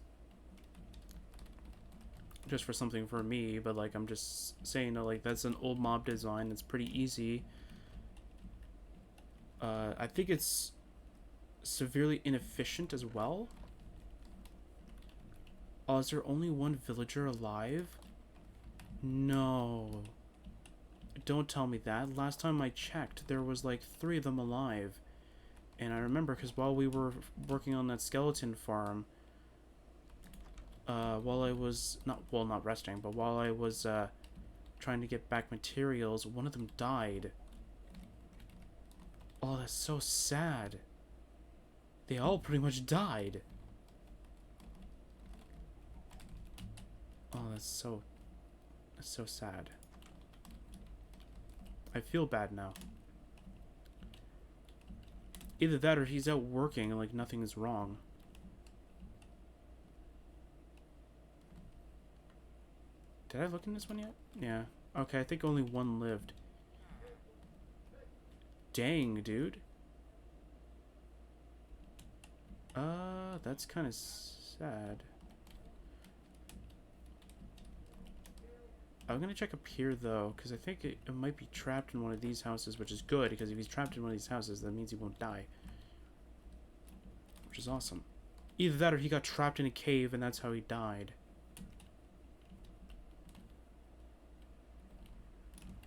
just for something for me, but like I'm just saying that like that's an old mob design. It's pretty easy. I think it's severely inefficient as well. Oh, is there only one villager alive? No. Don't tell me that. Last time I checked, there was like 3 of them alive. And I remember because while we were working on that skeleton farm, while I was not resting, but while I was trying to get back materials, one of them died. Oh, that's so sad. They all pretty much died. Oh, that's so sad. I feel bad now. Either that or he's out working and like nothing is wrong. Did I look in this one yet? Yeah. Okay, I think only one lived. Dang, dude. That's kind of sad. I'm gonna check up here though, because I think it might be trapped in one of these houses, which is good, because if he's trapped in one of these houses, that means he won't die. Which is awesome. Either that or he got trapped in a cave and that's how he died.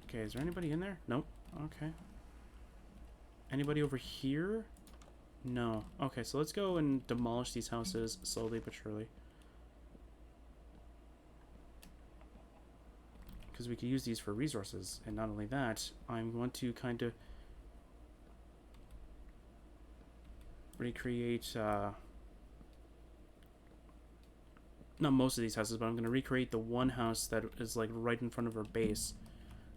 Okay, is there anybody in there? Nope. Okay. Anybody over here? No. Okay, so let's go and demolish these houses slowly but surely. Because we could use these for resources. And not only that, I'm going to kind of recreate, not most of these houses, but I'm going to recreate the one house that is like right in front of our base.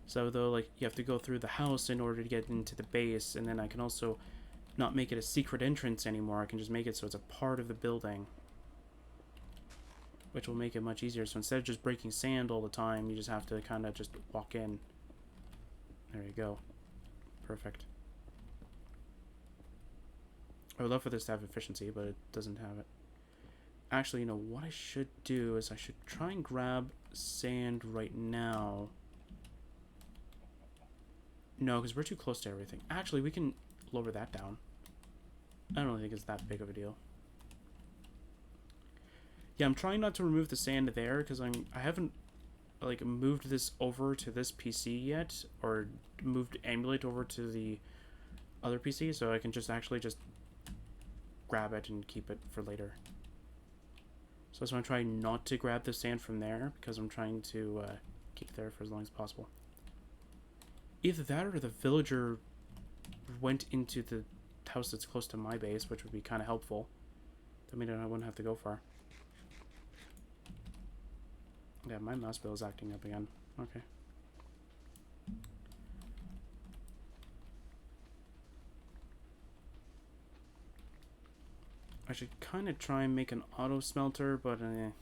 So though, like, you have to go through the house in order to get into the base, and then I can also not make it a secret entrance anymore. I can just make it so it's a part of the building, which will make it much easier. So instead of just breaking sand all the time, you just have to kind of just walk in. There you go. Perfect. I would love for this to have efficiency, but it doesn't have it. Actually, you know, what I should do is I should try and grab sand right now. No, because we're too close to everything. Actually, we can lower that down. I don't really think it's that big of a deal. Yeah, I'm trying not to remove the sand there because I haven't like moved this over to this PC yet, or moved Emulate over to the other PC, so I can just actually just grab it and keep it for later. So that's why I'm trying not to grab the sand from there, because I'm trying to keep it there for as long as possible. Either that or the villager went into the house that's close to my base, which would be kind of helpful. That means I wouldn't have to go far. Yeah, my mouse wheel is acting up again. Okay. I should kind of try and make an auto smelter, but there's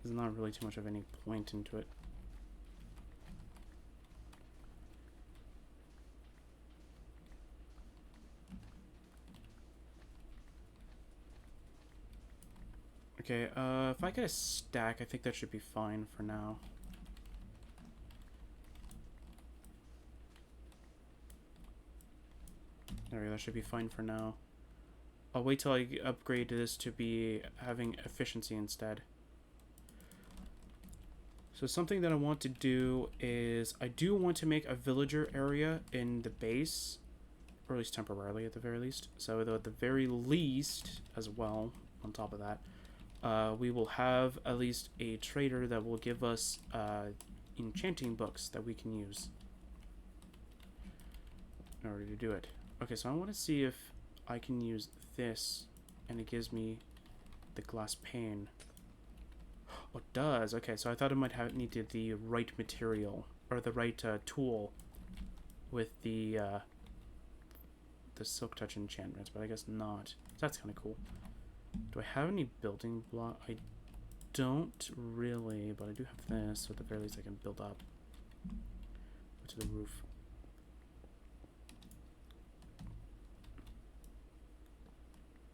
not really too much of any point into it. Okay, if I get a stack, I think that should be fine for now. There we go, that should be fine for now. I'll wait till I upgrade this to be having efficiency instead. So something that I want to do is, I do want to make a villager area in the base, or at least temporarily at the very least. So at the very least, as well, on top of that, we will have at least a trader that will give us enchanting books that we can use in order to do it. Okay, so I want to see if I can use this and it gives me the glass pane. Oh, it does. Okay, so I thought it might have needed the right material or the right tool with the silk touch enchantments, but I guess not. That's kind of cool. Do I have any building block? I don't really, but I do have this, so at the very least I can build up to the roof.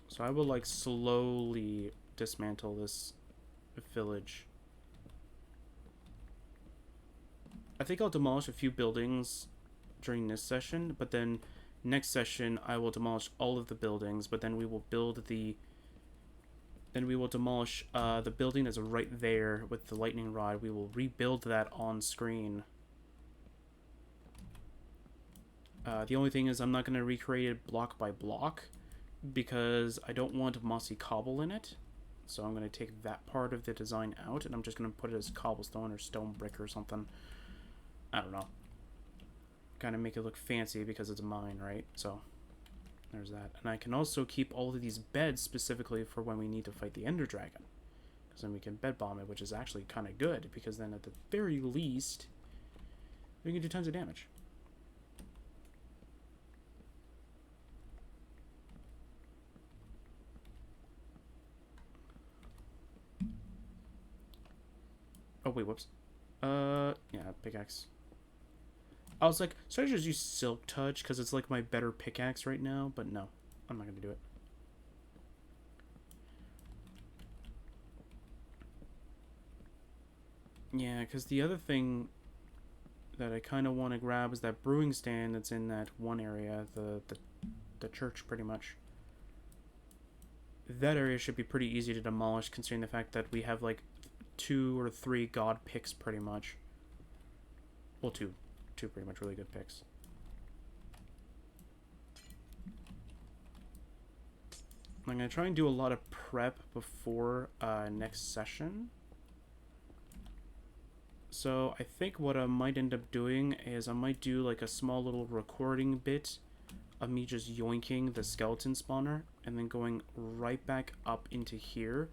So I will like slowly dismantle this village. I think I'll demolish a few buildings during this session, but then next session I will demolish all of the buildings, but then we will build the demolish the building that's right there with the lightning rod. We will rebuild that on screen. The only thing is I'm not going to recreate it block by block because I don't want mossy cobble in it. So I'm going to take that part of the design out and I'm just going to put it as cobblestone or stone brick or something. I don't know. Kind of make it look fancy because it's mine, right? So there's that. And I can also keep all of these beds specifically for when we need to fight the Ender Dragon. Because then we can bed bomb it, which is actually kind of good. Because then at the very least, we can do tons of damage. Oh, wait, whoops. Yeah, pickaxe. I was like, should I just use Silk Touch because it's like my better pickaxe right now? But no, I'm not going to do it. Yeah, because the other thing that I kind of want to grab is that brewing stand that's in that one area, the church pretty much. That area should be pretty easy to demolish considering the fact that we have like 2 or 3 god picks pretty much. Well, two pretty much really good picks. I'm going to try and do a lot of prep before next session. So I think what I might end up doing is I might do like a small little recording bit of me just yoinking the skeleton spawner and then going right back up into here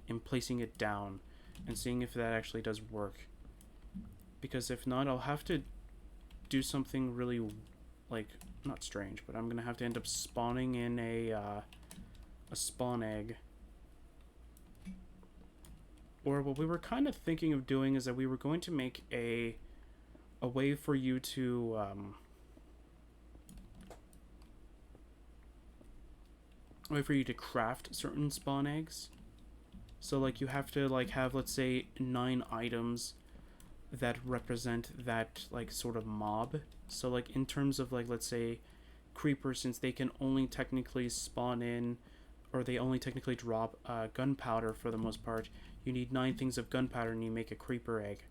and placing it down and seeing if that actually does work. Because if not, I'll have to do something really, like, not strange, but I'm gonna have to end up spawning in a spawn egg. Or what we were kind of thinking of doing is that we were going to make a way for you to craft certain spawn eggs. So like you have to like have, let's say, 9 items that represent that like sort of mob. So like in terms of like, let's say, creepers, since they can only technically spawn in, or they only technically drop gunpowder for the most part, you need 9 things of gunpowder and you make a creeper egg.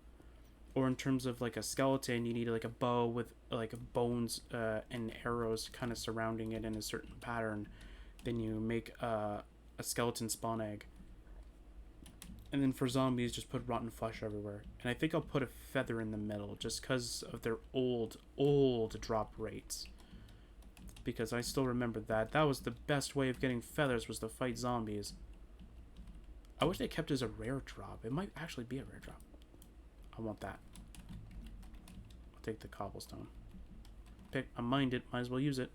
Or in terms of like a skeleton, you need like a bow with like bones and arrows kind of surrounding it in a certain pattern. Then you make a skeleton spawn egg. And then for zombies, just put rotten flesh everywhere. And I think I'll put a feather in the middle just because of their old drop rates. Because I still remember that. That was the best way of getting feathers, was to fight zombies. I wish they kept it as a rare drop. It might actually be a rare drop. I want that. I'll take the cobblestone. I mined it, might as well use it.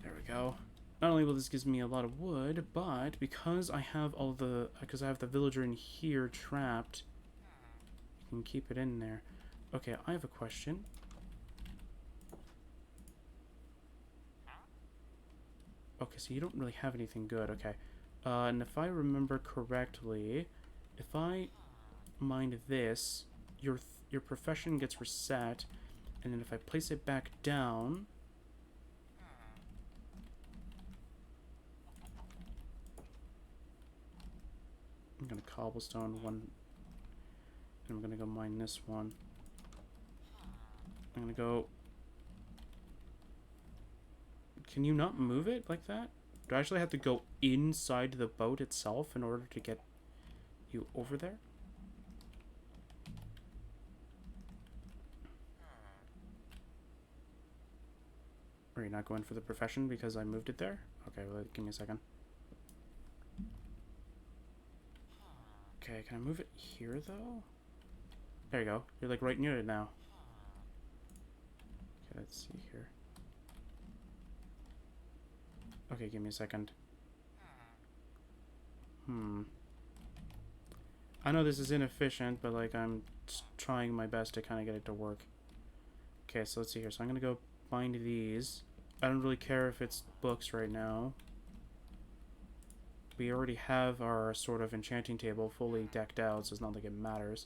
There we go. Not only will this give me a lot of wood, but because I have the villager in here trapped, you can keep it in there. Okay, I have a question. Okay, so you don't really have anything good. Okay, and if I remember correctly, if I mine this, your profession gets reset, and then if I place it back down. I'm gonna cobblestone one, and I'm gonna go mine this one. I'm gonna go. Can you not move it like that? Do I actually have to go inside the boat itself in order to get you over there? Are you not going for the profession because I moved it there? Okay, well, give me a second. Okay, can I move it here, though? There you go. You're, like, right near it now. Okay, let's see here. Okay, give me a second. I know this is inefficient, but, like, I'm trying my best to kind of get it to work. Okay, so let's see here. So I'm going to go find these. I don't really care if it's books right now. We already have our sort of enchanting table fully decked out, so it's not like it matters.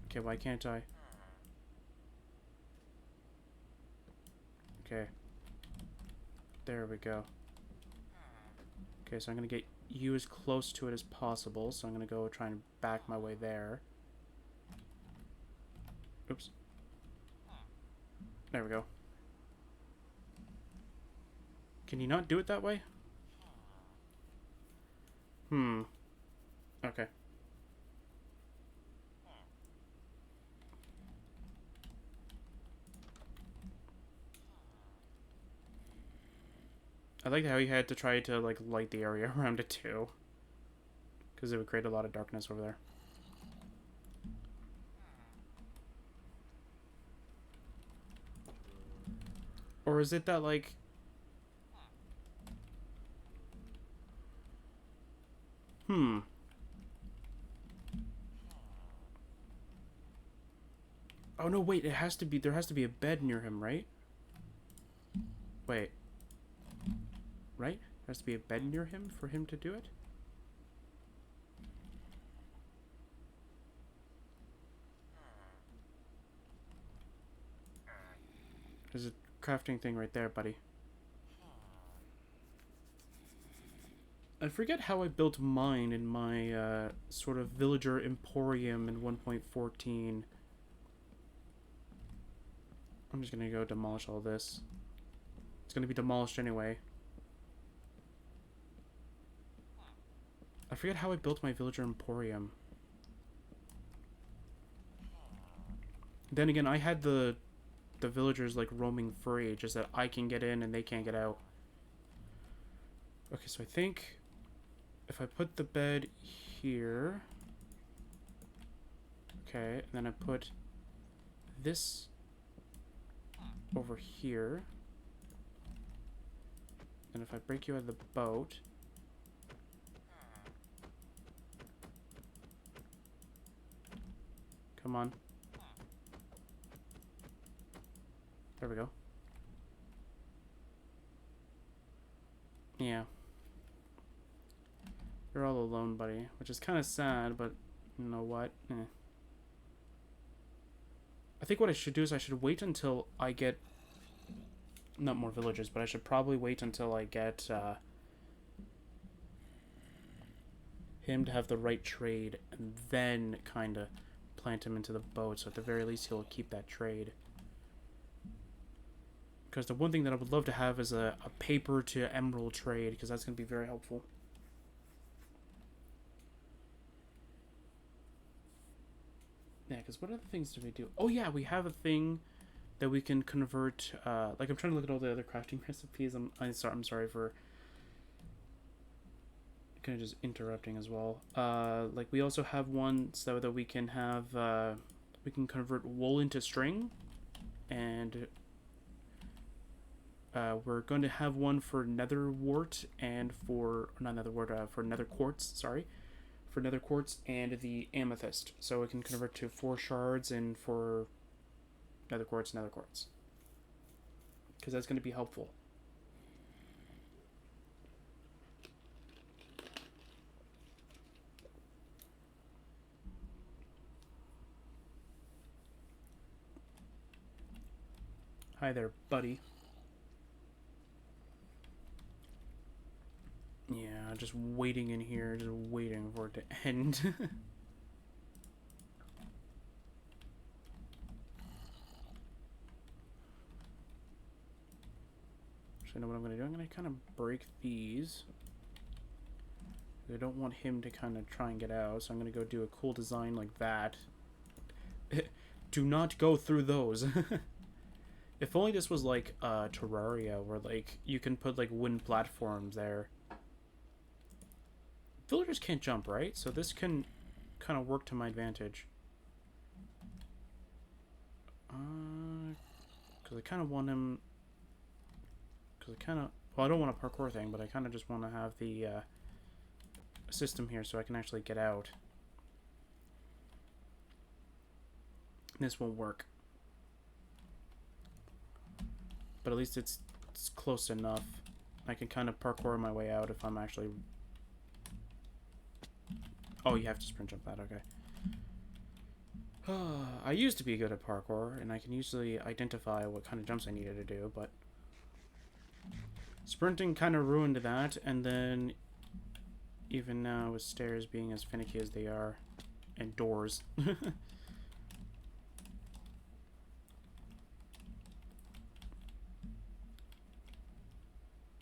Okay, why can't I? Okay. There we go. Okay, so I'm going to get you as close to it as possible, so I'm going to go try and back my way there. Oops. There we go. Can you not do it that way? Okay. I like how you had to try to, like, light the area around it, too. Because it would create a lot of darkness over there. Or is it that, like... Oh, no, wait, there has to be a bed near him, right? Wait. Right? There has to be a bed near him for him to do it? There's a crafting thing right there, buddy. I forget how I built mine in my sort of villager emporium in 1.14. I'm just gonna go demolish all this. It's gonna be demolished anyway. I forget how I built my villager emporium. Then again, I had the villagers like roaming free, just that I can get in and they can't get out. Okay, so I think if I put the bed here, okay, and then I put this over here, and if I break you out of the boat, come on, there we go. Yeah, you're all alone, buddy, which is kind of sad, but you know what? I think what I should do is I should wait until I get, not more villagers, but I should probably wait until I get him to have the right trade, and then kind of plant him into the boat, so at the very least he'll keep that trade. Because the one thing that I would love to have is a paper to emerald trade, because that's going to be very helpful. Yeah, because what other things do we do? Oh yeah, we have a thing that we can convert. Like, I'm trying to look at all the other crafting recipes. I'm sorry for kind of just interrupting as well. Like, we also have one so that we can have we can convert wool into string, and we're going to have one for nether wart and for not nether wart, for nether quartz. Sorry, for nether quartz and the amethyst. So it can convert to 4 shards, and for nether quartz, because that's going to be helpful. Hi there, buddy. Yeah, just waiting in here, just waiting for it to end. Actually, I know what I'm going to do. I'm going to kind of break these. I don't want him to kind of try and get out, so I'm going to go do a cool design like that. Do not go through those. If only this was like Terraria, where like you can put like wooden platforms there. Villagers can't jump, right? So this can kind of work to my advantage. Because I kind of want him... Because I kind of... Well, I don't want a parkour thing, but I kind of just want to have the system here so I can actually get out. This won't work. But at least it's close enough. I can kind of parkour my way out if I'm actually... Oh, you have to sprint jump that, okay. I used to be good at parkour, and I can usually identify what kind of jumps I needed to do, but... Sprinting kind of ruined that, and then... Even now, with stairs being as finicky as they are, and doors.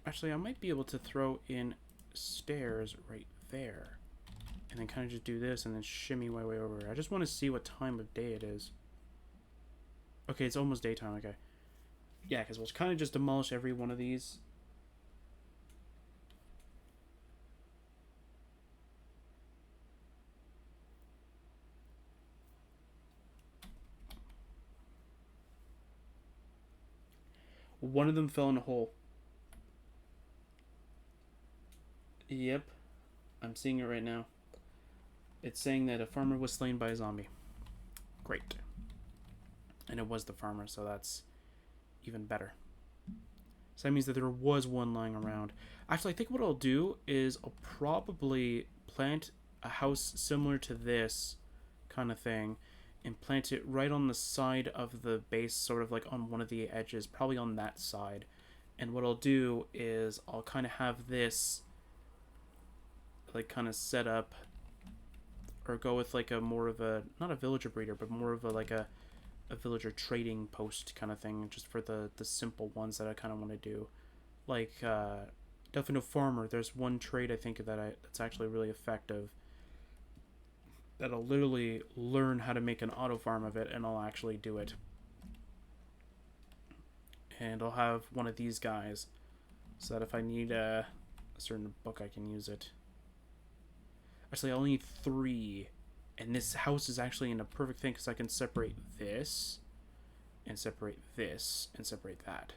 Actually, I might be able to throw in stairs right there. And then kind of just do this and then shimmy my way over. I just want to see what time of day it is. Okay, it's almost daytime, okay. Yeah, because we'll kind of just demolish every one of these. One of them fell in a hole. Yep. I'm seeing it right now. It's saying that a farmer was slain by a zombie. Great. And it was the farmer, so that's even better. So that means that there was one lying around. Actually, I think what I'll do is I'll probably plant a house similar to this kind of thing and plant it right on the side of the base, sort of like on one of the edges, probably on that side. And what I'll do is I'll kind of have this like kind of set up, or go with like a more of a, not a villager breeder, but more of a like a villager trading post kind of thing, just for the simple ones that I kind of want to do. Like Delphino Farmer, there's one trade I think that's actually really effective, that I'll literally learn how to make an auto farm of it, and I'll actually do it. And I'll have one of these guys, so that if I need a certain book, I can use it. Actually, I'll need 3. And this house is actually in a perfect thing, because I can separate this, and separate this, and separate that.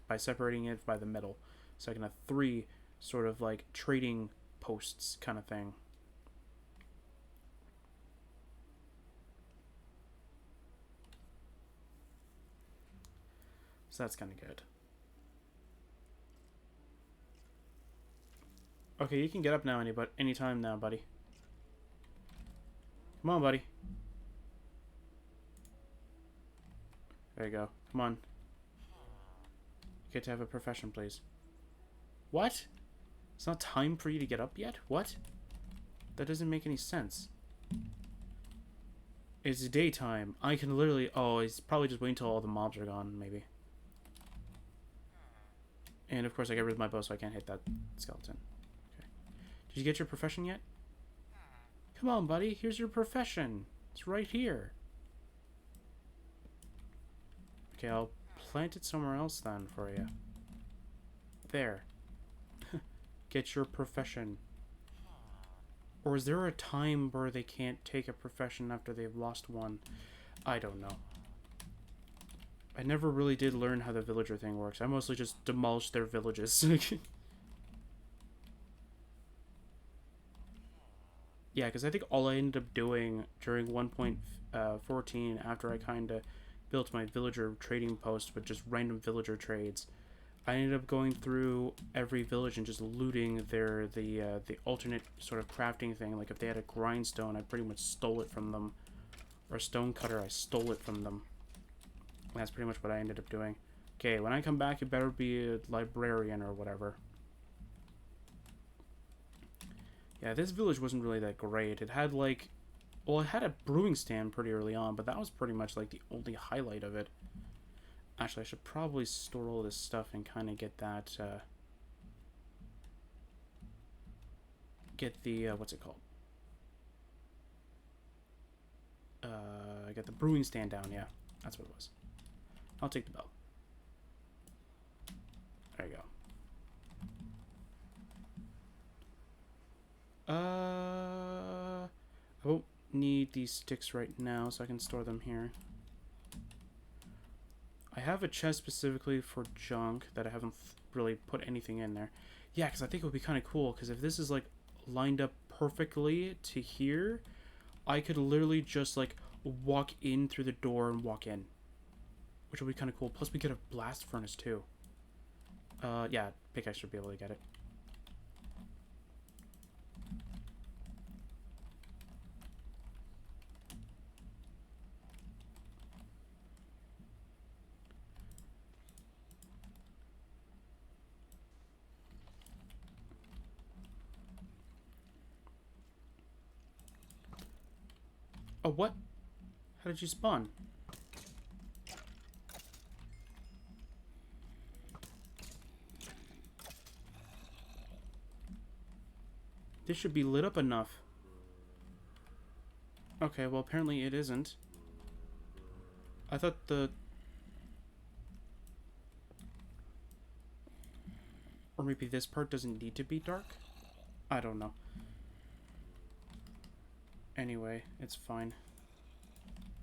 By separating it by the middle. So I can have 3 sort of like trading posts kind of thing. So that's kind of good. Okay, you can get up now anytime now, buddy. Come on, buddy. There you go. Come on. You get to have a profession, please. What? It's not time for you to get up yet? What? That doesn't make any sense. It's daytime. I can literally... Oh, he's probably just waiting until all the mobs are gone, maybe. And of course I get rid of my bow so I can't hit that skeleton. Okay. Did you get your profession yet? Come on, buddy. Here's your profession. It's right here. Okay, I'll plant it somewhere else then for you. There. Get your profession. Or is there a time where they can't take a profession after they've lost one? I don't know. I never really did learn how the villager thing works. I mostly just demolished their villages. Yeah, because I think all I ended up doing during 1.14, after I kind of built my villager trading post with just random villager trades, I ended up going through every village and just looting the alternate sort of crafting thing. Like if they had a grindstone, I pretty much stole it from them. Or a stone cutter, I stole it from them. And that's pretty much what I ended up doing. Okay, when I come back, you better be a librarian or whatever. Yeah, this village wasn't really that great. It had like... Well, it had a brewing stand pretty early on, but that was pretty much like the only highlight of it. Actually, I should probably store all this stuff and kind of get that, get the, what's it called? I got the brewing stand down, yeah. That's what it was. I'll take the bell. There you go. I won't need these sticks right now, so I can store them here. I have a chest specifically for junk that I haven't really put anything in there. Yeah, because I think it would be kind of cool, because if this is, like, lined up perfectly to here, I could literally just, like, walk in through the door and walk in. Which would be kind of cool. Plus, we get a blast furnace, too. Yeah, pickaxe should be able to get it. Oh, what? How did you spawn? This should be lit up enough. Okay, well, apparently it isn't. I thought the... Or maybe this part doesn't need to be dark? I don't know. Anyway, it's fine.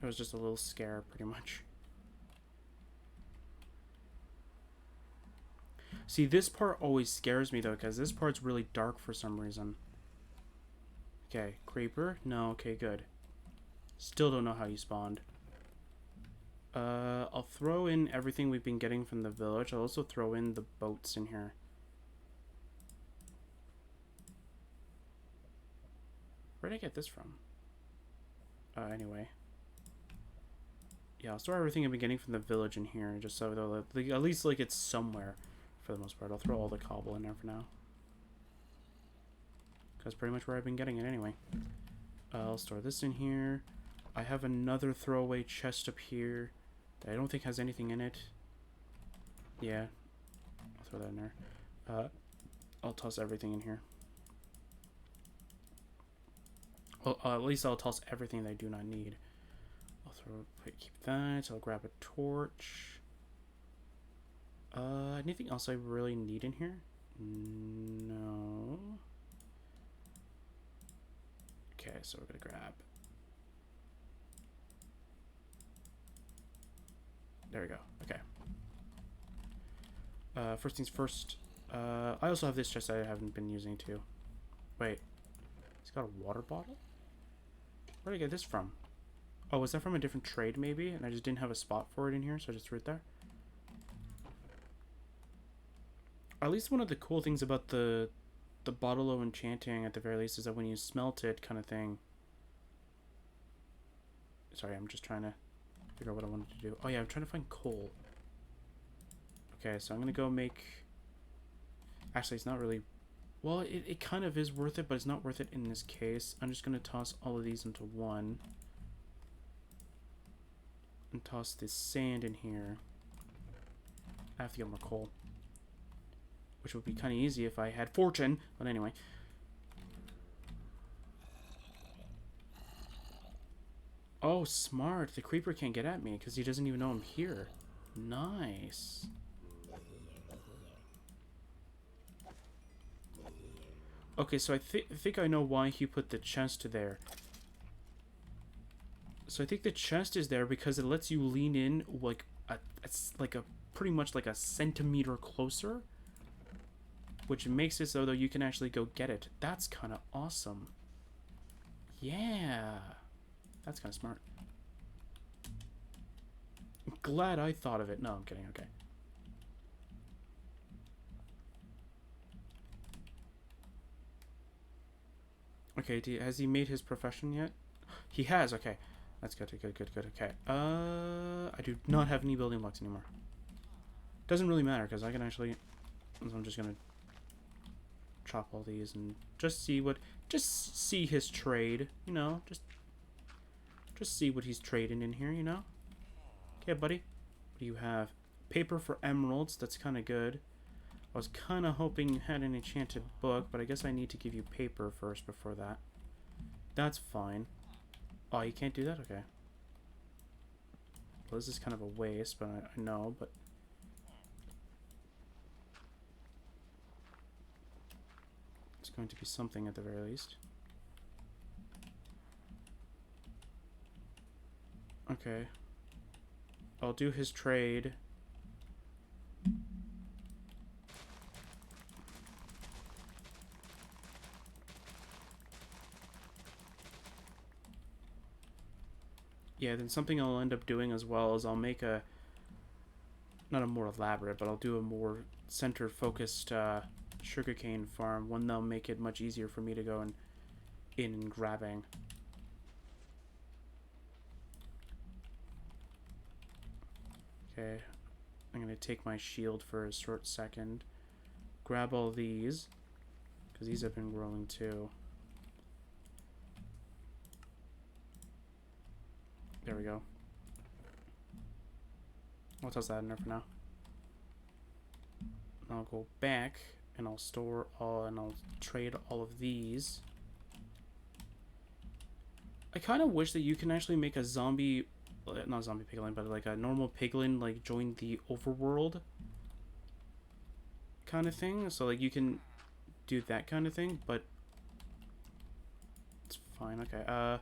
It was just a little scare, pretty much. See, this part always scares me, though, because this part's really dark for some reason. Okay, creeper? No, okay, good. Still don't know how you spawned. I'll throw in everything we've been getting from the village. I'll also throw in the boats in here. Where did I get this from? Anyway. Yeah, I'll store everything I've been getting from the village in here, just so that, at least, like, it's somewhere for the most part. I'll throw all the cobble in there for now. That's pretty much where I've been getting it anyway. I'll store this in here. I have another throwaway chest up here that I don't think has anything in it. Yeah. I'll throw that in there. I'll toss everything in here. Well, at least I'll toss everything that I do not need. I'll keep that. I'll grab a torch. Anything else I really need in here? No. Okay, so we're gonna grab. There we go. Okay. First things first. I also have this chest that I haven't been using too. Wait. It's got a water bottle? Where did I get this from? Oh, was that from a different trade maybe? And I just didn't have a spot for it in here, so I just threw it there. At least one of the cool things about the bottle of enchanting at the very least is that when you smelt it kind of thing. Sorry, I'm just trying to figure out what I wanted to do. Oh yeah, I'm trying to find coal. Okay, so I'm gonna go make... Actually, it's not really Well, it kind of is worth it, but it's not worth it in this case. I'm just going to toss all of these into one. And toss this sand in here. I have to get more coal. Which would be kind of easy if I had fortune. But anyway. Oh, smart. The creeper can't get at me because he doesn't even know I'm here. Nice. Okay, so I think I know why he put the chest there. So I think the chest is there because it lets you lean in like a pretty much like a centimeter closer, which makes it so that you can actually go get it. That's kind of awesome. Yeah, that's kind of smart. I'm glad I thought of it. No, I'm kidding. Okay. Okay, has he made his profession yet? He has, okay. That's good, good. Okay. I do not have any building blocks anymore. Doesn't really matter, because I can actually... I'm just gonna chop all these and just see his trade, you know? Just see what he's trading in here, you know? Okay, buddy. What do you have? Paper for emeralds, that's kind of good. I was kind of hoping you had an enchanted book, but I guess I need to give you paper first before that. That's fine. Oh, you can't do that? Okay. Well, this is kind of a waste, but I know, but... It's going to be something at the very least. Okay. I'll do his trade. Yeah, then something I'll end up doing as well is I'll make a... Not a more elaborate, but I'll do a more center-focused sugarcane farm. One that'll make it much easier for me to go in and grabbing. Okay. I'm going to take my shield for a short second. Grab all these. Because these have been growing too. There we go. I'll toss that in there for now. I'll go back and I'll store all and I'll trade all of these. I kind of wish that you can actually make a zombie, not zombie piglin, but like a normal piglin, like join the overworld kind of thing. So like you can do that kind of thing, but it's fine. Okay.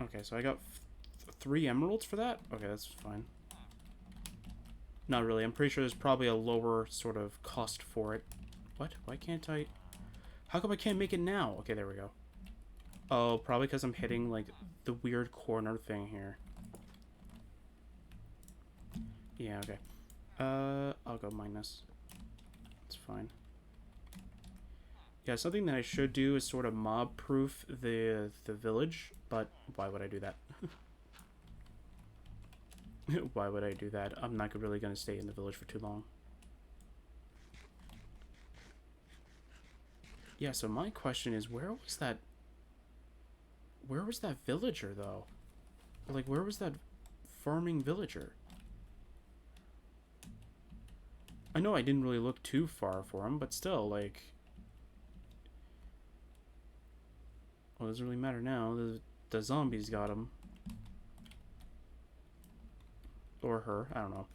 Okay, so I got 3 emeralds for that? Okay, that's fine. Not really. I'm pretty sure there's probably a lower sort of cost for it. What? Why can't I... How come I can't make it now? Okay, there we go. Oh, probably because I'm hitting, like, the weird corner thing here. Yeah, okay. I'll go minus. It's fine. Yeah, something that I should do is sort of mob-proof the village, but why would I do that? Why would I do that? I'm not really going to stay in the village for too long. Yeah, so my question is, where was that villager, though? Like, where was that farming villager? I know I didn't really look too far for him, but still, like... Well, it doesn't really matter now. The zombies got him. Or her. I don't know.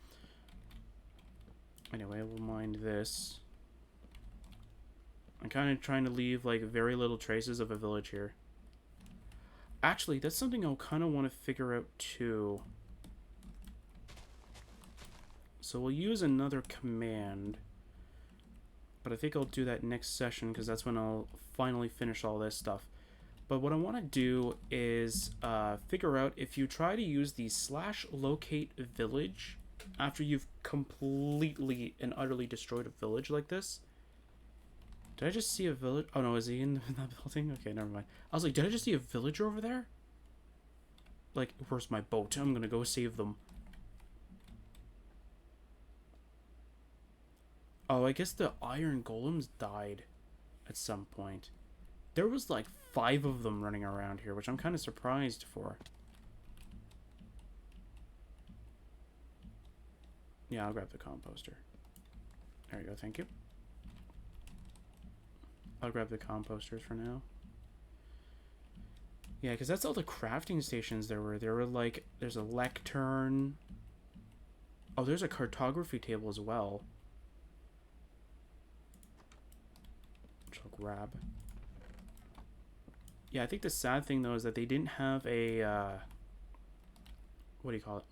Anyway, we'll mind this. I'm kind of trying to leave, like, very little traces of a village here. Actually, that's something I'll kind of want to figure out, too. So we'll use another command. But I think I'll do that next session, because that's when I'll finally finish all this stuff. But what I want to do is figure out if you try to use the /locate village after you've completely and utterly destroyed a village like this. Did I just see a village? Oh no, is he in that building? Okay, never mind. I was like, did I just see a villager over there? Like, where's my boat? I'm gonna go save them. Oh, I guess the iron golems died at some point. There was like 5 of them running around here, which I'm kind of surprised for. Yeah, I'll grab the composter. There you go, thank you. I'll grab the composters for now. Yeah, because that's all the crafting stations there were. There were like, there's a lectern. Oh, there's a cartography table as well. Which I'll grab. Yeah, I think the sad thing though is that they didn't have a, what do you call it?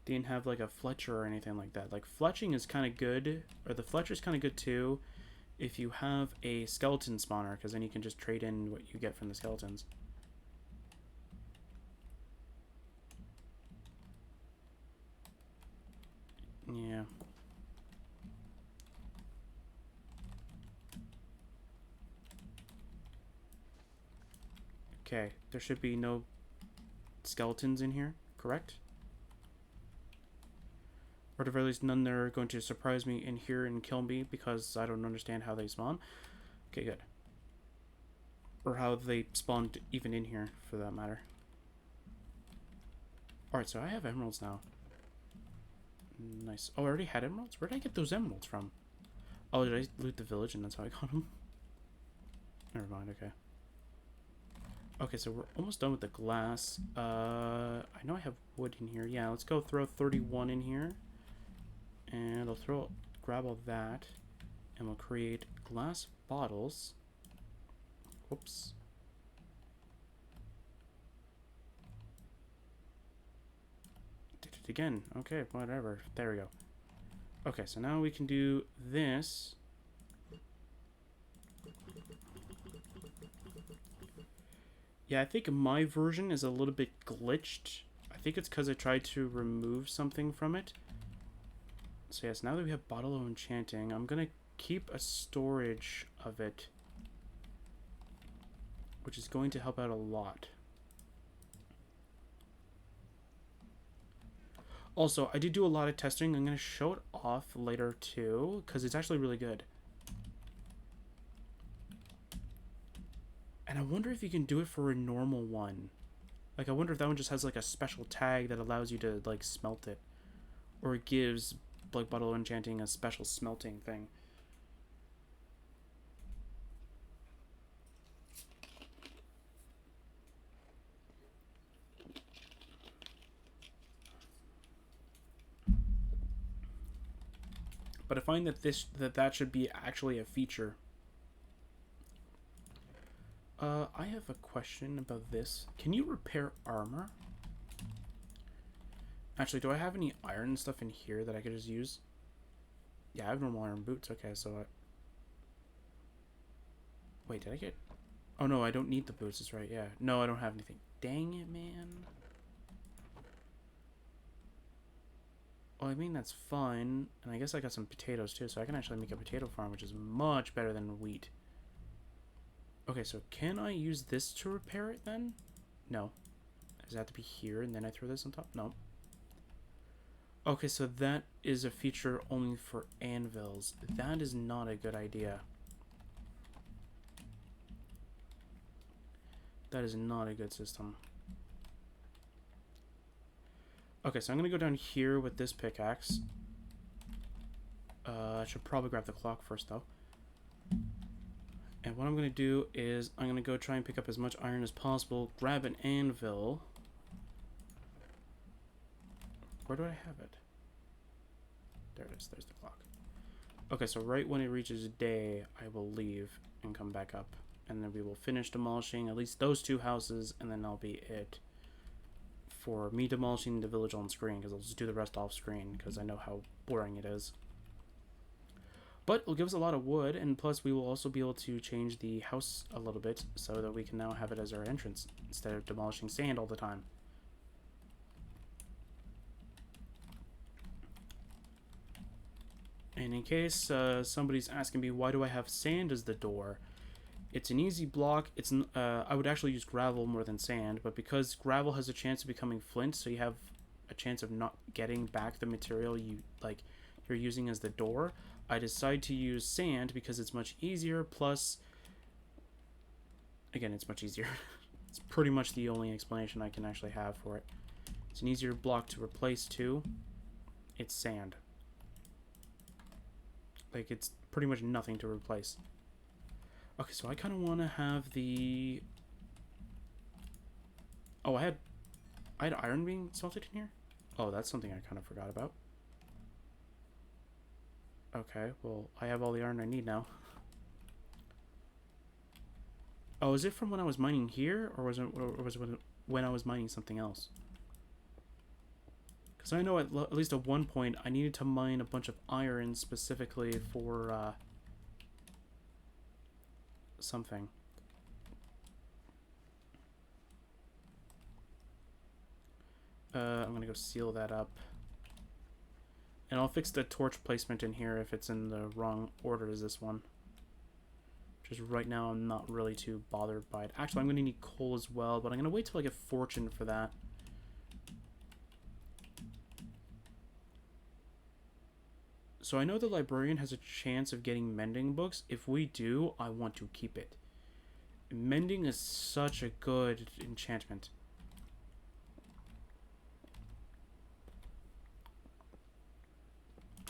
They didn't have like a Fletcher or anything like that. Like fletching is kind of good, or the Fletcher's kind of good too, if you have a skeleton spawner, because then you can just trade in what you get from the skeletons. Yeah. Okay, there should be no skeletons in here, correct? Or at the very least, none that are going to surprise me in here and kill me because I don't understand how they spawn. Okay, good. Or how they spawned even in here, for that matter. Alright, so I have emeralds now. Nice. Oh, I already had emeralds? Where did I get those emeralds from? Oh, did I loot the village and that's how I got them? Never mind, okay. Okay, so we're almost done with the glass. I know I have wood in here. Yeah, let's go throw 31 in here. And I'll grab all that. And we'll create glass bottles. Whoops. Did it again. Okay, whatever. There we go. Okay, so now we can do this. Yeah, I think my version is a little bit glitched. I think it's because I tried to remove something from it. So yes, now that we have Bottle of Enchanting, I'm going to keep a storage of it, which is going to help out a lot. Also, I did do a lot of testing. I'm going to show it off later too, because it's actually really good. And I wonder if you can do it for a normal one. Like, I wonder if that one just has, like, a special tag that allows you to, like, smelt it. Or it gives, like, Bottle of Enchanting a special smelting thing. But I find that that should be actually a feature. I have a question about this. Can you repair armor? Actually, do I have any iron stuff in here that I could just use? Yeah, I have normal iron boots. Okay, so wait, did I get... Oh, no, I don't need the boots. That's right, yeah. No, I don't have anything. Dang it, man. Well, I mean, that's fine. And I guess I got some potatoes, too, so I can actually make a potato farm, which is much better than wheat. Okay, so can I use this to repair it then? No. Does it have to be here and then I throw this on top? No. Okay, so that is a feature only for anvils. That is not a good idea. That is not a good system. Okay, so I'm going to go down here with this pickaxe. I should probably grab the clock first, though. And what I'm going to do is I'm going to go try and pick up as much iron as possible, grab an anvil. Where do I have it? There it is. There's the clock. Okay, so right when it reaches day, I will leave and come back up. And then we will finish demolishing at least those 2 houses, and then that'll be it for me demolishing the village on screen, because I'll just do the rest off screen, because I know how boring it is. But it'll give us a lot of wood, and plus we will also be able to change the house a little bit so that we can now have it as our entrance instead of demolishing sand all the time. And in case somebody's asking me why do I have sand as the door, it's an easy block. It's I would actually use gravel more than sand, but because gravel has a chance of becoming flint, so you have a chance of not getting back the material you're using as the door, I decide to use sand because it's much easier. Plus, again, it's much easier. It's pretty much the only explanation I can actually have for it. It's an easier block to replace too. It's sand. Like, it's pretty much nothing to replace. Okay, so I kind of want to have the... Oh, I had iron being salted in here? Oh, that's something I kind of forgot about. Okay, well, I have all the iron I need now. Oh, is it from when I was mining here? Or was it when I was mining something else? Because I know at least at one point I needed to mine a bunch of iron specifically for something. I'm gonna go seal that up. And I'll fix the torch placement in here if it's in the wrong order as this one. Just right now I'm not really too bothered by it. Actually, I'm gonna need coal as well, but I'm gonna wait till I get fortune for that. So I know the librarian has a chance of getting mending books. If we do, I want to keep it. Mending is such a good enchantment.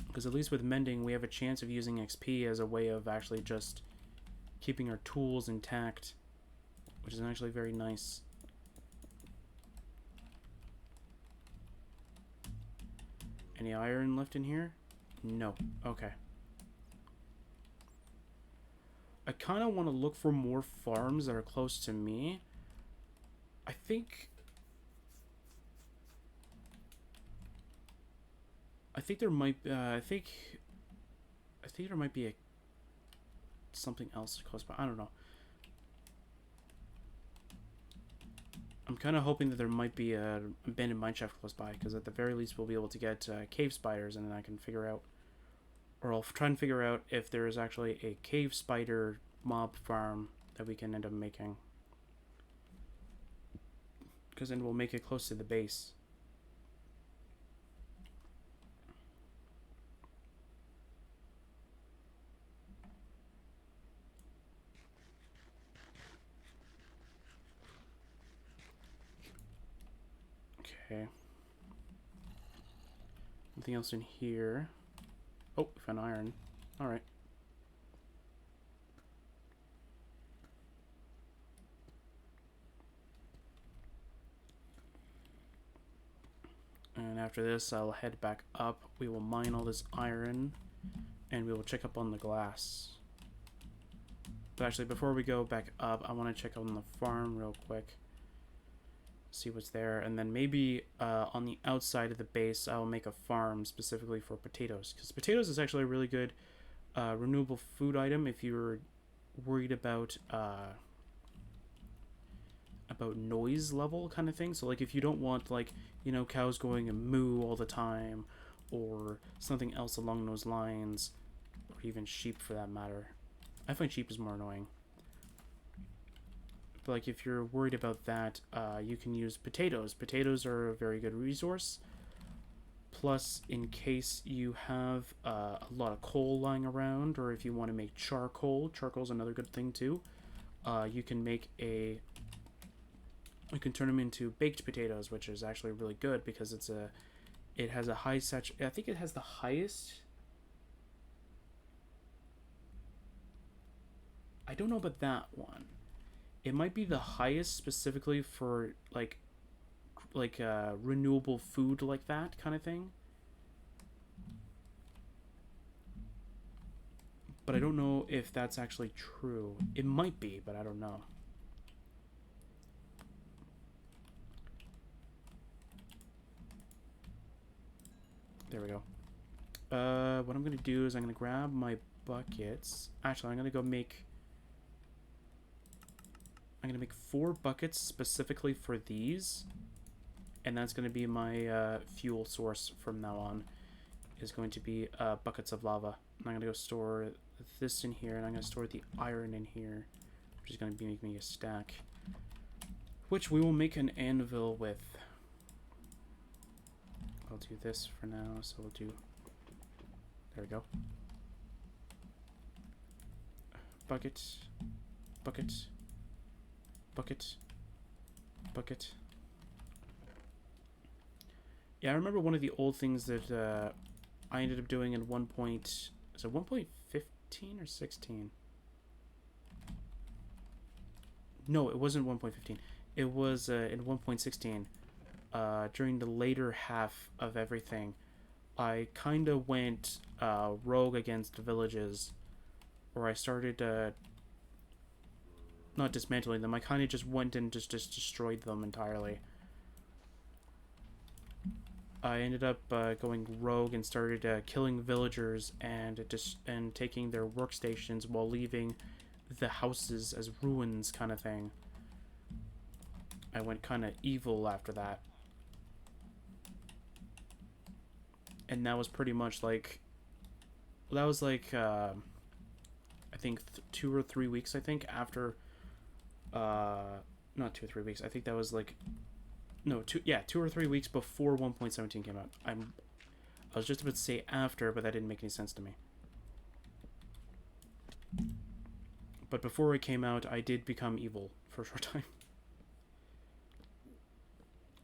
Because at least with mending, we have a chance of using XP as a way of actually just keeping our tools intact, which is actually very nice. Any iron left in here? No. Okay. I kind of want to look for more farms that are close to me. I think there might I think there might be something else close by. I don't know. I'm kind of hoping that there might be a abandoned mineshaft close by, because at the very least we'll be able to get cave spiders, and then I can figure out, or I'll try and figure out if there is actually a cave spider mob farm that we can end up making, because then we'll make it close to the base. Okay. Nothing else in here. Oh, we found iron. Alright. And after this, I'll head back up. We will mine all this iron, and we will check up on the glass. But actually, before we go back up, I want to check on the farm real quick. See what's there, and then maybe on the outside of the base I'll make a farm specifically for potatoes, because potatoes is actually a really good renewable food item if you're worried about noise level kind of thing. So like if you don't want, like, you know, cows going and moo all the time, or something else along those lines, or even sheep for that matter. I find sheep is more annoying. But like if you're worried about that, you can use potatoes. Potatoes are a very good resource. Plus, in case you have a lot of coal lying around, or if you want to make charcoal, charcoal's another good thing too. You can make you can turn them into baked potatoes, which is actually really good because it has a high I think it has the highest. I don't know about that one. It might be the highest specifically for like renewable food like that kind of thing. But I don't know if that's actually true. It might be, but I don't know. There we go. What I'm going to do is I'm going to grab my buckets. Actually, I'm going to go make... I'm going to make 4 buckets specifically for these. And that's going to be my fuel source from now on. Is going to be buckets of lava. And I'm going to go store this in here. And I'm going to store the iron in here. Which is going to be making me a stack. Which we will make an anvil with. I'll do this for now. So we'll do... There we go. Bucket. Bucket. Bucket. Bucket. Yeah, I remember one of the old things that I ended up doing in 1 point... Is it 1.15 or 16? No, it wasn't 1.15. It was in 1.16. During the later half of everything, I kind of went rogue against villages, where I started not dismantling them. I kind of just went and just destroyed them entirely. I ended up going rogue and started killing villagers and taking their workstations while leaving the houses as ruins, kind of thing. I went kind of evil after that. And that was pretty much like... That was like, I think 2 or 3 weeks, I think, after... not 2 or 3 weeks. I think that was like... No, 2 or 3 weeks before 1.17 came out. I was just about to say after, but that didn't make any sense to me. But before it came out, I did become evil for a short time.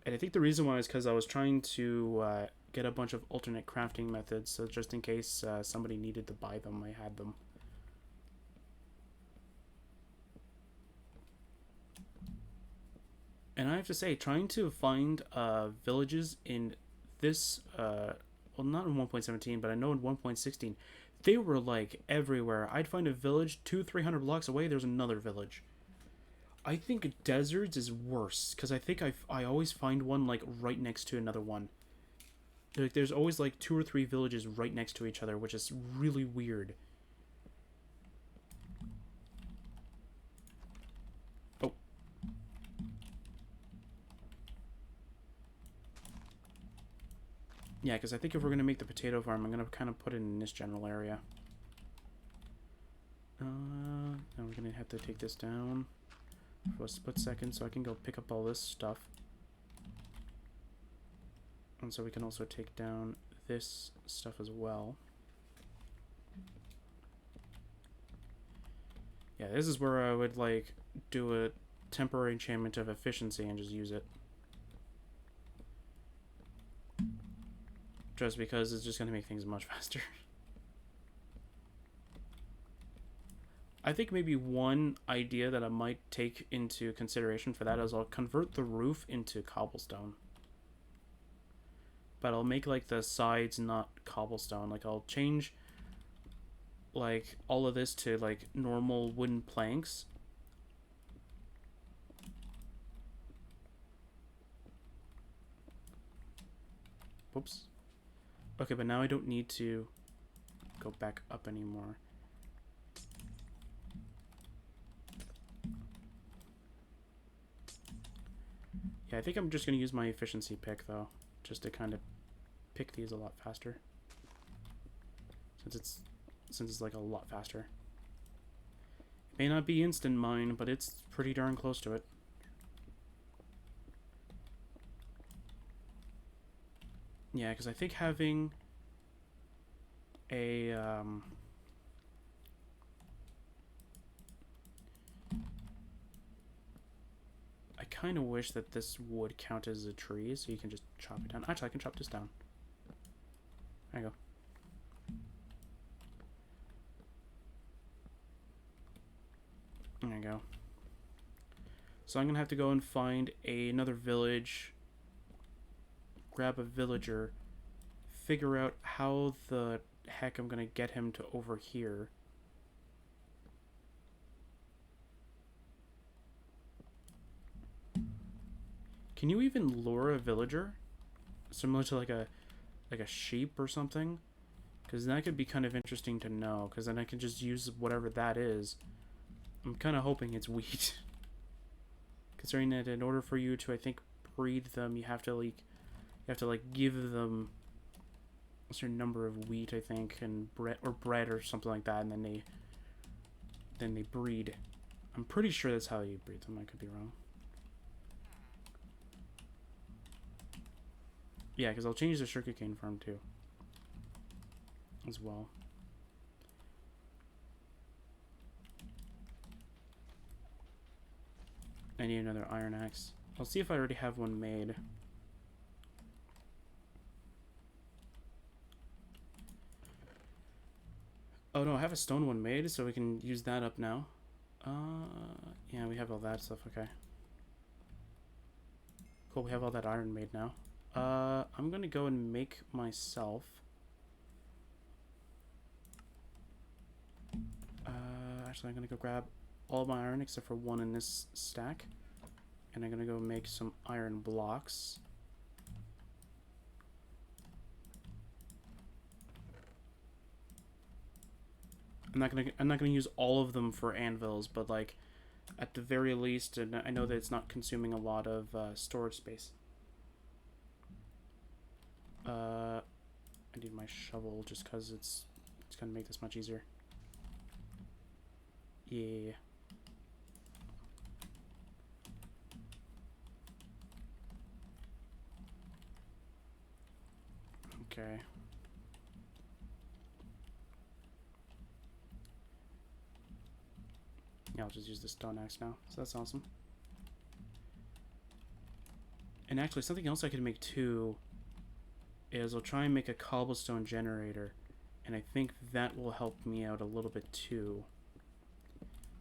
And I think the reason why is because I was trying to get a bunch of alternate crafting methods, so just in case somebody needed to buy them, I had them. And I have to say, trying to find villages in this, well, not in 1.17, but I know in 1.16, they were like everywhere. I'd find a village 200-300 blocks away, there's another village. I think deserts is worse, because I think I always find one like right next to another one. Like, there's always like 2 or 3 villages right next to each other, which is really weird. Oh. Yeah, because I think if we're going to make the potato farm, I'm going to kind of put it in this general area. Now we're going to have to take this down for a split second so I can go pick up all this stuff. And so we can also take down this stuff as well. Yeah, this is where I would like do a temporary enchantment of efficiency and just use it. Just because it's just going to make things much faster. I think maybe one idea that I might take into consideration for that is I'll convert the roof into cobblestone. But I'll make like the sides not cobblestone. Like I'll change like all of this to like normal wooden planks. Whoops. Okay, but now I don't need to go back up anymore. Yeah, I think I'm just going to use my efficiency pick, though, just to kind of pick these a lot faster. Since it's like a lot faster. It may not be instant mine, but it's pretty darn close to it. Yeah, because I think having a I kind of wish that this would count as a tree, so you can just chop it down. Actually, I can chop this down. There you go. There you go. So I'm going to have to go and find another village, grab a villager, figure out how the heck I'm going to get him to over here. Can you even lure a villager? Similar to like a sheep or something? Because that could be kind of interesting to know, because then I can just use whatever that is. I'm kind of hoping it's wheat. Considering that in order for you to, I think, breed them, you have to give them a certain number of wheat, I think, and bread or something like that, and then they breed. I'm pretty sure that's how you breed them. I could be wrong. Yeah, because I'll change the sugarcane farm too. As well. I need another iron axe. I'll see if I already have one made. Oh no, I have a stone one made, so we can use that up now. Yeah, we have all that stuff, okay. Cool, we have all that iron made now. I'm gonna go and make myself... actually, I'm gonna go grab all my iron except for one in this stack. And I'm gonna go make some iron blocks. I'm not gonna use all of them for anvils, but like at the very least, and I know that it's not consuming a lot of storage space. I need my shovel just because it's gonna make this much easier. Yeah. Okay. Yeah, I'll just use the stone axe now. So that's awesome. And actually, something else I could make too is I'll try and make a cobblestone generator. And I think that will help me out a little bit too.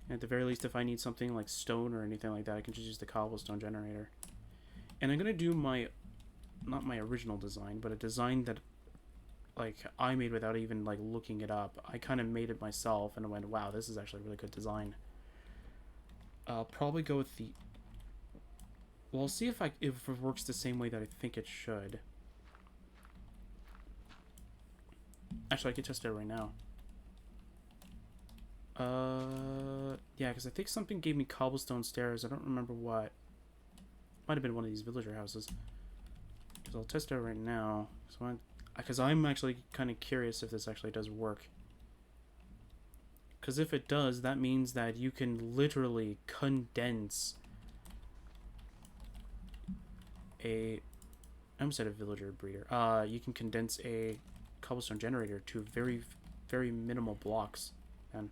And at the very least, if I need something like stone or anything like that, I can just use the cobblestone generator. And I'm going to do my, not my original design, but a design that like I made without even like looking it up. I kind of made it myself and I went, wow, this is actually a really good design. I'll probably go with the... Well, I'll see if it works the same way that I think it should. Actually, I can test it right now. Yeah, because I think something gave me cobblestone stairs. I don't remember what. Might have been one of these villager houses. Because I'll test it right now. Because I'm actually kind of curious if this actually does work. Because if it does, that means that you can literally condense a... I almost said a villager breeder. You can condense a cobblestone generator to very, very minimal blocks. And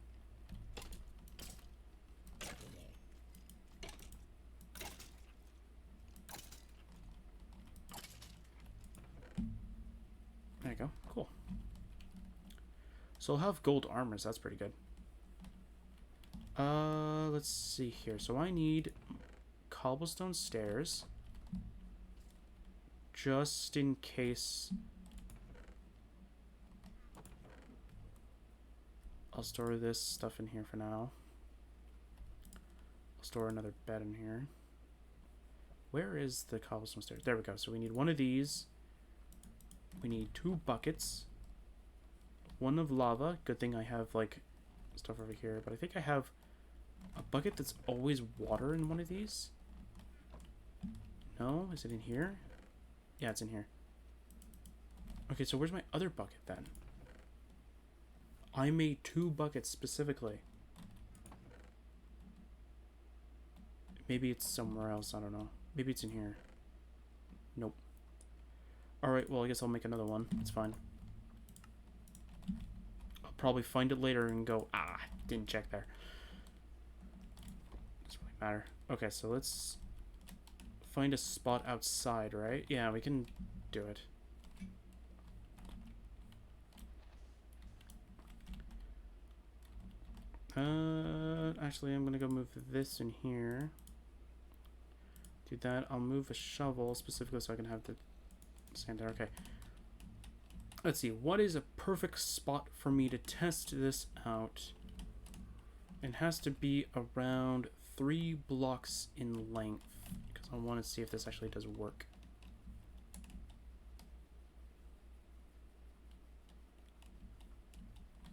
there you go. Cool. So I'll have gold armor, so that's pretty good. Let's see here. So I need cobblestone stairs. Just in case. I'll store this stuff in here for now. I'll store another bed in here. Where is the cobblestone stairs? There we go. So we need one of these. We need 2 buckets. One of lava. Good thing I have like stuff over here. But I think I have a bucket that's always water in one of these. No? Is it in here? Yeah, it's in here. Okay, so where's my other bucket then? I made 2 buckets specifically. Maybe it's somewhere else. I don't know. Maybe it's in here. Nope. Alright, well, I guess I'll make another one. It's fine. I'll probably find it later and go, ah, didn't check there. Doesn't really matter. Okay, so let's find a spot outside, right? Yeah, we can do it. Actually, I'm gonna go move this in here. Do that. I'll move a shovel specifically so I can have the sand there. Okay. Let's see. What is a perfect spot for me to test this out? It has to be around 3 blocks in length because I want to see if this actually does work.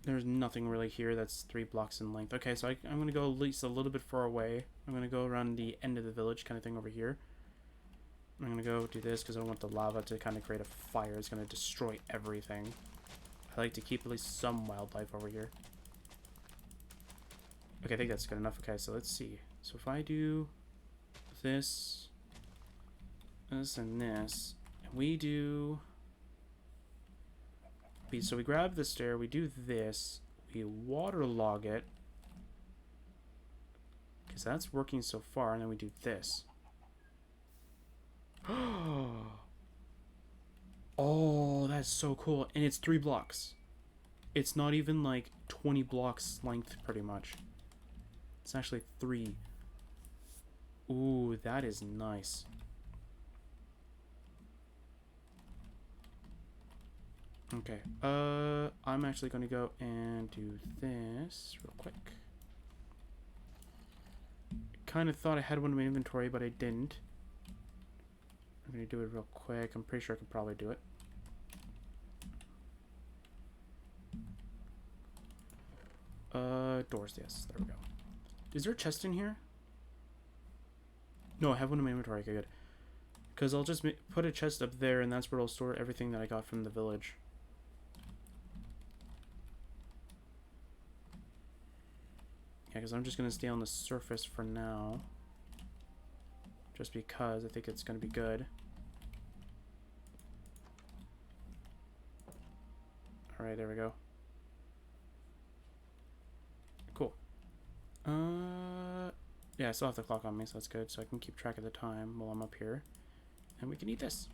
There's nothing really here that's 3 blocks in length. Okay, so I'm going to go at least a little bit far away. I'm going to go around the end of the village kind of thing over here. I'm going to go do this because I don't want the lava to kind of create a fire. It's going to destroy everything. I like to keep at least some wildlife over here. Okay, I think that's good enough. Okay, so let's see. So if I do this, and this, and we do... So we grab the stair, we do this, we waterlog it, because that's working so far, and then we do this. Oh, that's so cool. And it's 3 blocks. It's not even like 20 blocks length, pretty much. It's actually 3. Ooh, that is nice. Okay, I'm actually going to go and do this real quick. Kind of thought I had one in my inventory, but I didn't. I'm going to do it real quick. I'm pretty sure I could probably do it. Doors, yes. There we go. Is there a chest in here? No, I have one in my inventory. Okay, good. Because I'll just put a chest up there, and that's where I'll store everything that I got from the village. Yeah, because I'm just going to stay on the surface for now. Just because I think it's going to be good. Alright, there we go. Cool. Yeah, I still have the clock on me, so that's good. So I can keep track of the time while I'm up here. And we can eat this.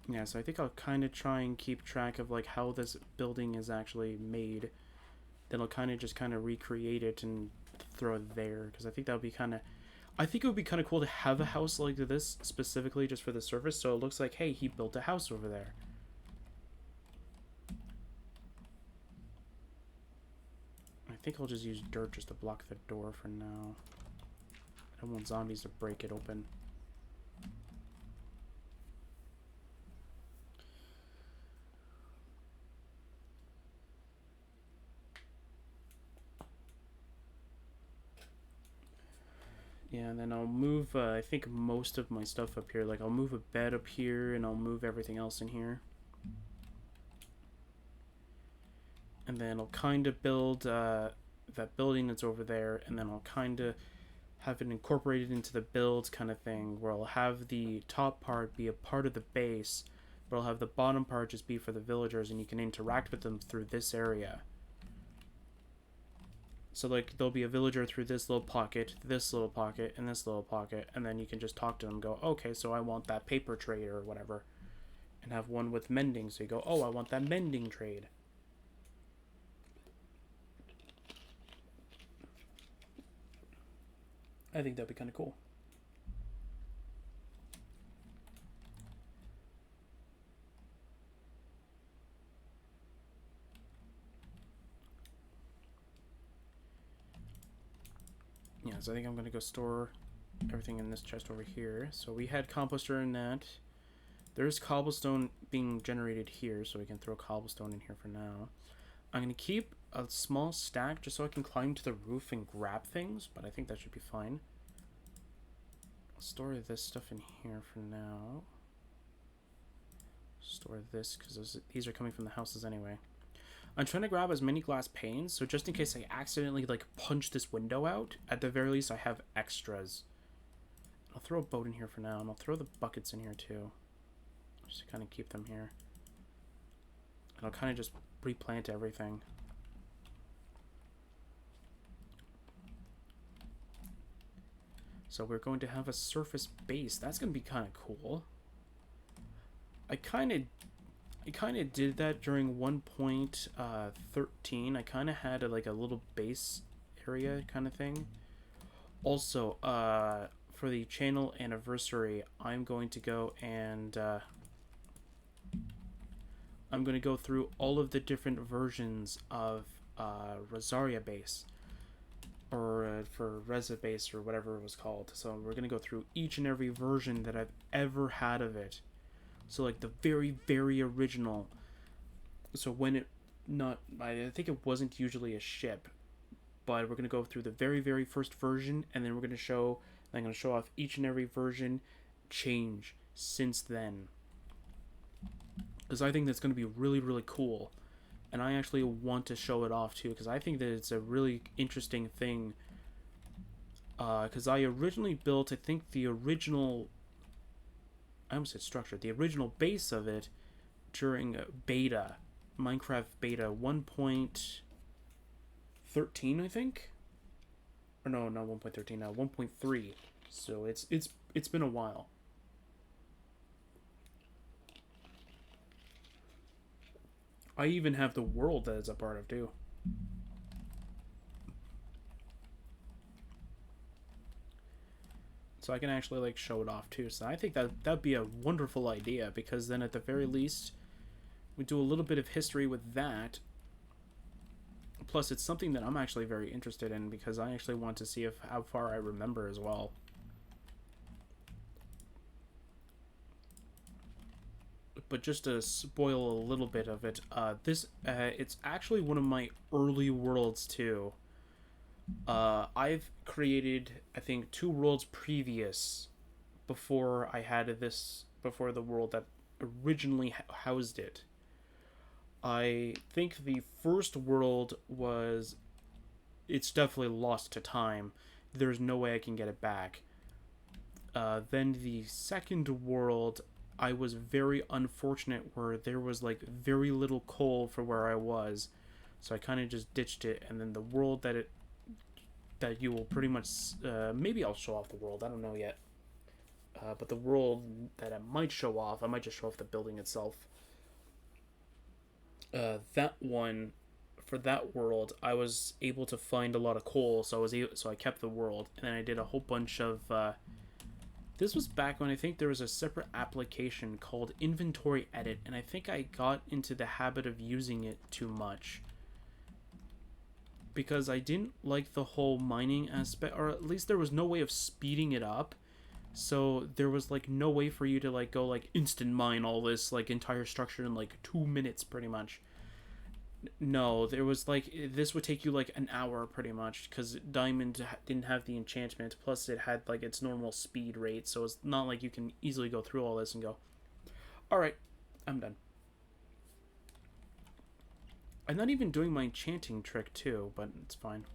Yeah, so I think I'll kind of try and keep track of like how this building is actually made. Then I'll kind of recreate it and throw it there, because I think that would be kind of... I think it would be kind of cool to have a house like this specifically just for the surface, so it looks like, hey, he built a house over there. I think I'll just use dirt just to block the door for now. I don't want zombies to break it open. Yeah, and then I'll move, I think, most of my stuff up here. Like, I'll move a bed up here, and I'll move everything else in here. And then I'll kind of build that building that's over there, and then I'll kind of have it incorporated into the build kind of thing, where I'll have the top part be a part of the base, but I'll have the bottom part just be for the villagers, and you can interact with them through this area. So, like, there'll be a villager through this little pocket, and this little pocket, and then you can just talk to them and go, okay, so I want that paper trade or whatever. And have one with mending, so you go, oh, I want that mending trade. I think that'd be kind of cool. Yeah, so I think I'm going to go store everything in this chest over here. So we had composter in that. There's cobblestone being generated here, so we can throw cobblestone in here for now. I'm going to keep a small stack just so I can climb to the roof and grab things, but I think that should be fine. I'll store this stuff in here for now. Store this, because these are coming from the houses anyway. I'm trying to grab as many glass panes, so just in case I accidentally, like, punch this window out, at the very least I have extras. I'll throw a boat in here for now, and I'll throw the buckets in here too. Just to kind of keep them here. And I'll kind of just replant everything. So we're going to have a surface base. That's going to be kind of cool. I kind of did that during 1.13. I kind of had a little base area kind of thing. Also, for the channel anniversary, I'm going to go and I'm going to go through all of the different versions of Rosaria base, or for Reza base, or whatever it was called. So we're going to go through each and every version that I've ever had of it. So like the very, very original. So when it I think it wasn't usually a ship, but we're going to go through the very, very first version, and then I'm going to show off each and every version change since then. Because I think that's going to be really, really cool. and I actually want to show it off too, because I think that it's a really interesting thing. Because I originally built, I think the original, I almost said structure, the original base of it during beta, Minecraft beta 1.13, I think, or no, not 1.13, 1.3. So it's been a while. I even have the world that it's a part of too. So I can actually like show it off too. So I think that'd be a wonderful idea, because then at the very least we do a little bit of history with that. Plus it's something that I'm actually very interested in, because I actually want to see how far I remember as well. But just to spoil a little bit of it, it's actually one of my early worlds too. I've created, I think, 2 worlds previous before the world that originally housed it. I think the first world it's definitely lost to time. There's no way I can get it back. Then the second world, I was very unfortunate where there was like very little coal for where I was, so I kind of just ditched it. And then the world that you will pretty much maybe I'll show off the world, I don't know yet, but the world that I might show off, I might just show off the building itself. That one, for that world, I was able to find a lot of coal, so I kept the world, and then I did a whole bunch of this was back when I think there was a separate application called Inventory Edit, and I think I got into the habit of using it too much, because I didn't like the whole mining aspect, or at least there was no way of speeding it up. So there was like no way for you to like go like instant mine all this like entire structure in like 2 minutes pretty much. No, there was like, this would take you like an hour pretty much, because Diamond didn't have the enchantment, plus it had like its normal speed rate, so it's not like you can easily go through all this and go, alright, I'm done. I'm not even doing my enchanting trick too, but it's fine.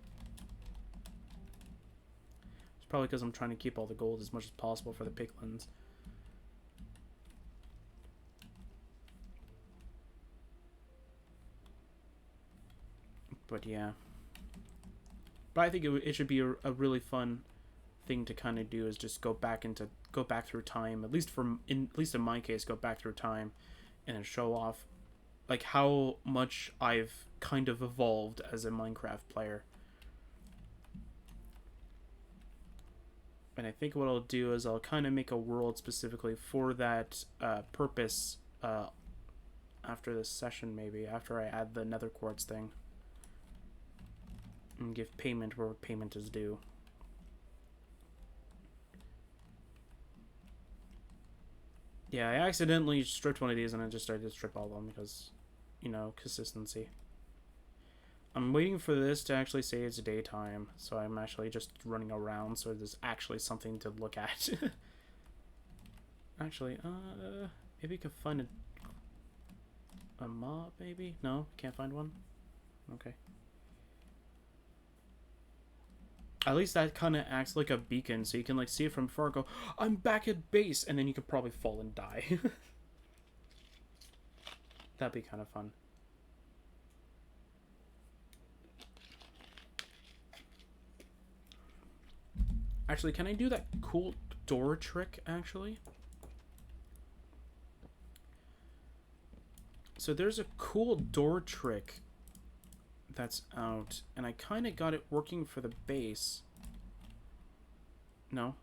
It's probably because I'm trying to keep all the gold as much as possible for the piglins. But yeah. But I think it should be a really fun thing to kind of do, is just go back through time, at least in my case, go back through time and show off like how much I've kind of evolved as a Minecraft player. And I think what I'll do is I'll kind of make a world specifically for that purpose after this session, maybe after I add the nether quartz thing, and give payment where payment is due. Yeah, I accidentally stripped one of these, and I just started to strip all of them because, you know, consistency. I'm waiting for this to actually say it's daytime, so I'm actually just running around so there's actually something to look at. Actually, maybe you could find a mob, maybe? No? Can't find one? Okay. At least that kind of acts like a beacon, so you can like see it from far and go, I'm back at base, and then you could probably fall and die. That'd be kind of fun. Actually, can I do that cool door trick, actually? So there's a cool door trick that's out, and I kind of got it working for the base. No?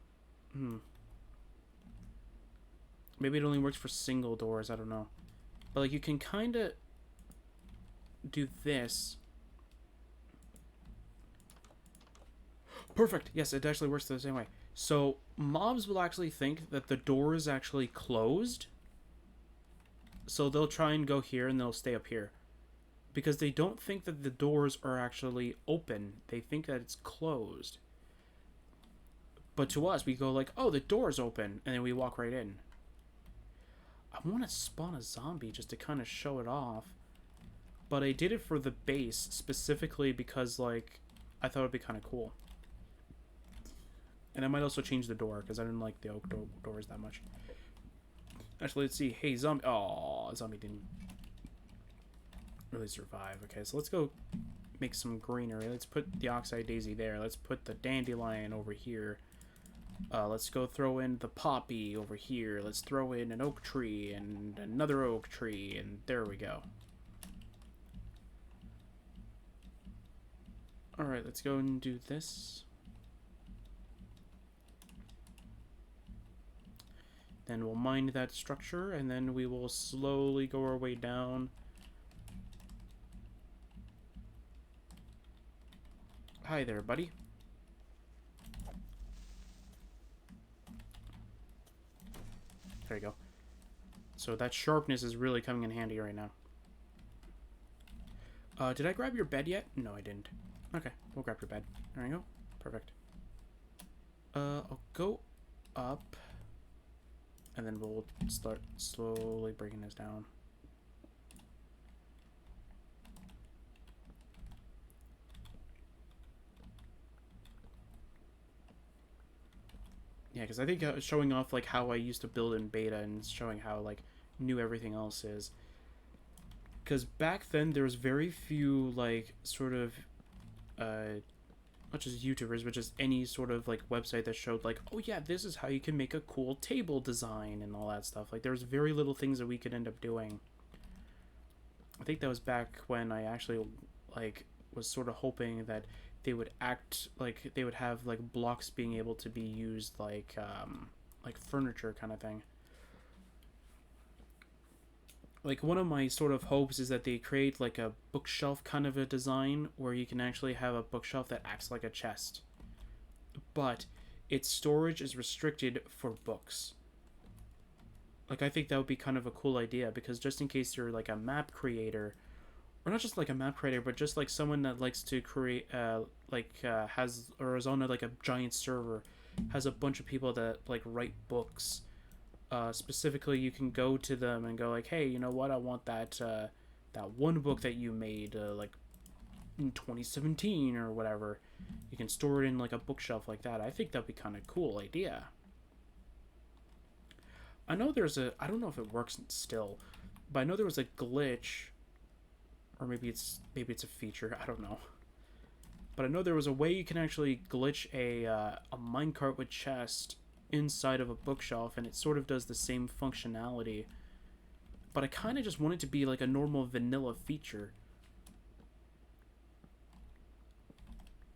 Maybe it only works for single doors, I don't know. But like, you can kind of do this. Perfect! Yes, it actually works the same way. So mobs will actually think that the door is actually closed, so they'll try and go here and they'll stay up here, because they don't think that the doors are actually open. They think that it's closed. But to us, we go like, oh, the door's open, and then we walk right in. I want to spawn a zombie just to kind of show it off, but I did it for the base specifically because, like, I thought it'd be kind of cool. And I might also change the door because I didn't like the oak doors that much. Actually, let's see. Hey, zombie. Oh, zombie didn't really survive. Okay, so let's go make some greenery. Let's put the oxeye daisy there. Let's put the dandelion over here. Let's go throw in the poppy over here. Let's throw in an oak tree and another oak tree, and there we go. Alright, let's go and do this. Then we'll mine that structure, and then we will slowly go our way down. Hi there, buddy. There you go. So that sharpness is really coming in handy right now. Did I grab your bed yet? No, I didn't. Okay, we'll grab your bed. There you go. Perfect. I'll go up. And then we'll start slowly breaking this down. Yeah, because I think showing off like how I used to build in beta and showing how like new everything else is. Because back then there was very few like sort of not just YouTubers, but just any sort of like website that showed like, oh yeah, this is how you can make a cool table design and all that stuff. Like there was very little things that we could end up doing. I think that was back when I actually like was sort of hoping that they would act like they would have like blocks being able to be used like furniture kind of thing. Like one of my sort of hopes is that they create like a bookshelf kind of a design where you can actually have a bookshelf that acts like a chest, but its storage is restricted for books. Like I think that would be kind of a cool idea, because just in case you're like a map creator, or not just like a map creator, but just like someone that likes to create has or is on like a giant server, has a bunch of people that like write books. Specifically, you can go to them and go like, hey, you know what, I want that that one book that you made like in 2017 or whatever. You can store it in like a bookshelf like that. I think that'd be kind of cool idea. I know there's a, I don't know if it works still, but I know there was a glitch, or maybe it's a feature, I don't know. But I know there was a way you can actually glitch a minecart with chest inside of a bookshelf, and it sort of does the same functionality, but I kind of just want it to be like a normal vanilla feature.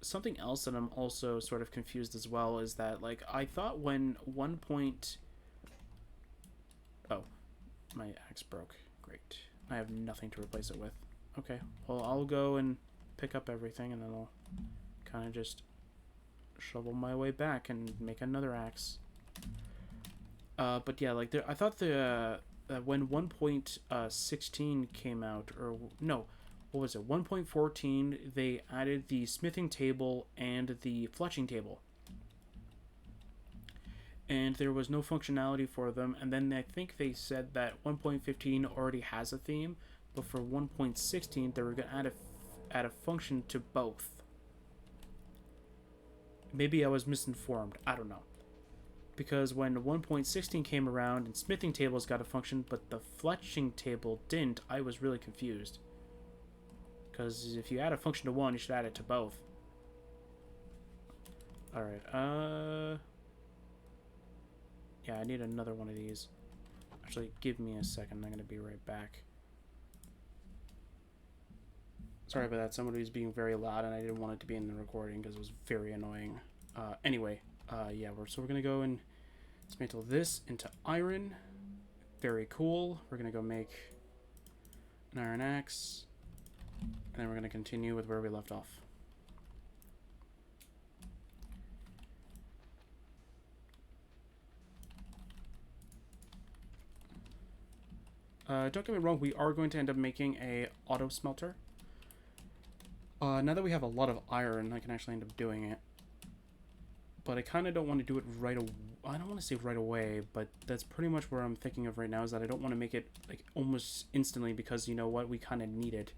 Something else that I'm also sort of confused as well is that like I thought when oh, my axe broke. Great. I have nothing to replace it with. Okay, well I'll go and pick up everything, and then I'll kind of just shovel my way back and make another axe. But yeah, like I thought when 1.16 came out, or no, what was it? 1.14, they added the smithing table and the fletching table, and there was no functionality for them. And then I think they said that 1.15 already has a theme, but for 1.16 they were gonna add a function to both. Maybe I was misinformed. I don't know. Because when 1.16 came around and smithing tables got a function, but the fletching table didn't, I was really confused. Because if you add a function to one, you should add it to both. Alright, yeah, I need another one of these. Actually, give me a second. I'm going to be right back. Sorry about that. Somebody was being very loud, and I didn't want it to be in the recording because it was very annoying. Anyway, yeah, we're going to go and dismantle this into iron. Very cool. We're going to go make an iron axe. And then we're going to continue with where we left off. Don't get me wrong, we are going to end up making a auto smelter. Now that we have a lot of iron, I can actually end up doing it. But I kind of don't want to do it right away. I don't want to say right away, but that's pretty much where I'm thinking of right now, is that I don't want to make it like almost instantly, because you know what, we kind of need it.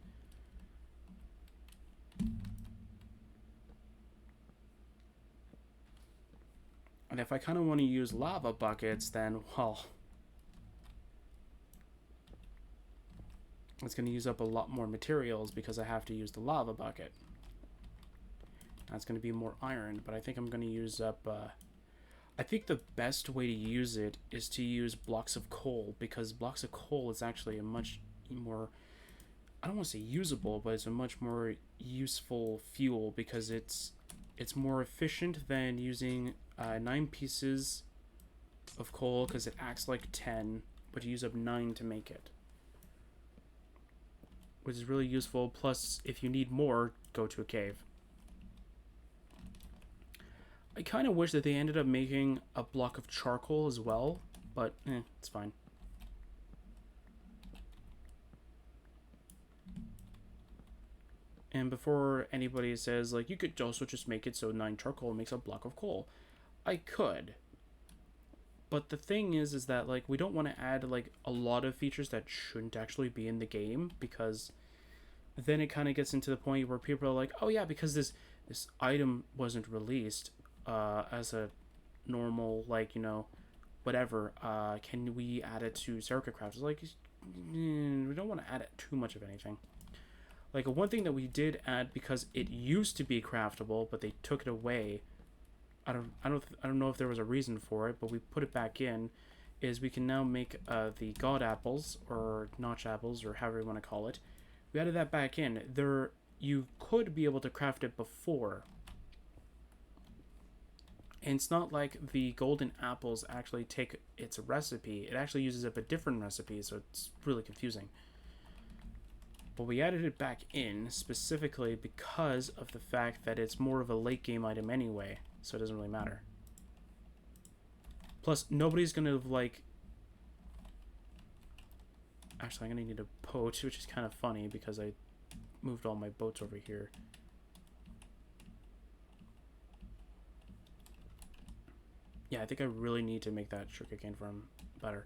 And if I kind of want to use lava buckets, then, well, it's going to use up a lot more materials because I have to use the lava bucket. That's going to be more iron, but I think I'm going to use up... I think the best way to use it is to use blocks of coal, because blocks of coal is actually a much more... I don't want to say usable, but it's a much more useful fuel because it's more efficient than using 9 pieces of coal, because it acts like 10, but you use up 9 to make it, which is really useful. Plus, if you need more, go to a cave. I kind of wish that they ended up making a block of charcoal as well, but it's fine. And before anybody says, like, you could also just make it so 9 charcoal makes a block of coal. I could. But the thing is that, like, we don't want to add, like, a lot of features that shouldn't actually be in the game, because then it kind of gets into the point where people are like, oh yeah, because this item wasn't released as a normal, like, you know, whatever, can we add it to Sercacraft? It's like, we don't want to add it too much of anything. Like, one thing that we did add, because it used to be craftable, but they took it away. I don't know if there was a reason for it, but we put it back in. Is we can now make the god apples, or notch apples, or however you want to call it. We added that back in. You could be able to craft it before, and it's not like the golden apples actually take its recipe. It actually uses up a different recipe, so it's really confusing. But we added it back in specifically because of the fact that it's more of a late game item anyway, so it doesn't really matter. Plus, nobody's gonna, like... Actually, I'm gonna need a boat, which is kind of funny because I moved all my boats over here. Yeah, I think I really need to make that sugarcane farm better.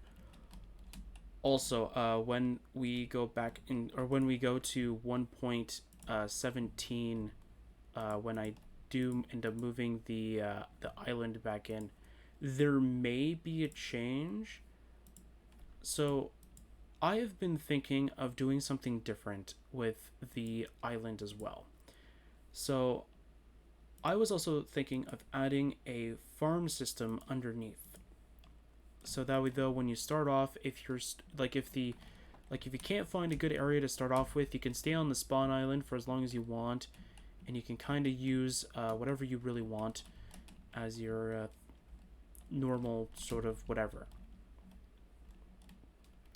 Also, when we go back in, or when we go to 1.17, when I do end up moving the island back in, there may be a change. So, I have been thinking of doing something different with the island as well. So, I was also thinking of adding a farm system underneath. So that way, though, when you start off, if you're if you can't find a good area to start off with, you can stay on the spawn island for as long as you want, and you can kind of use whatever you really want as your normal sort of whatever.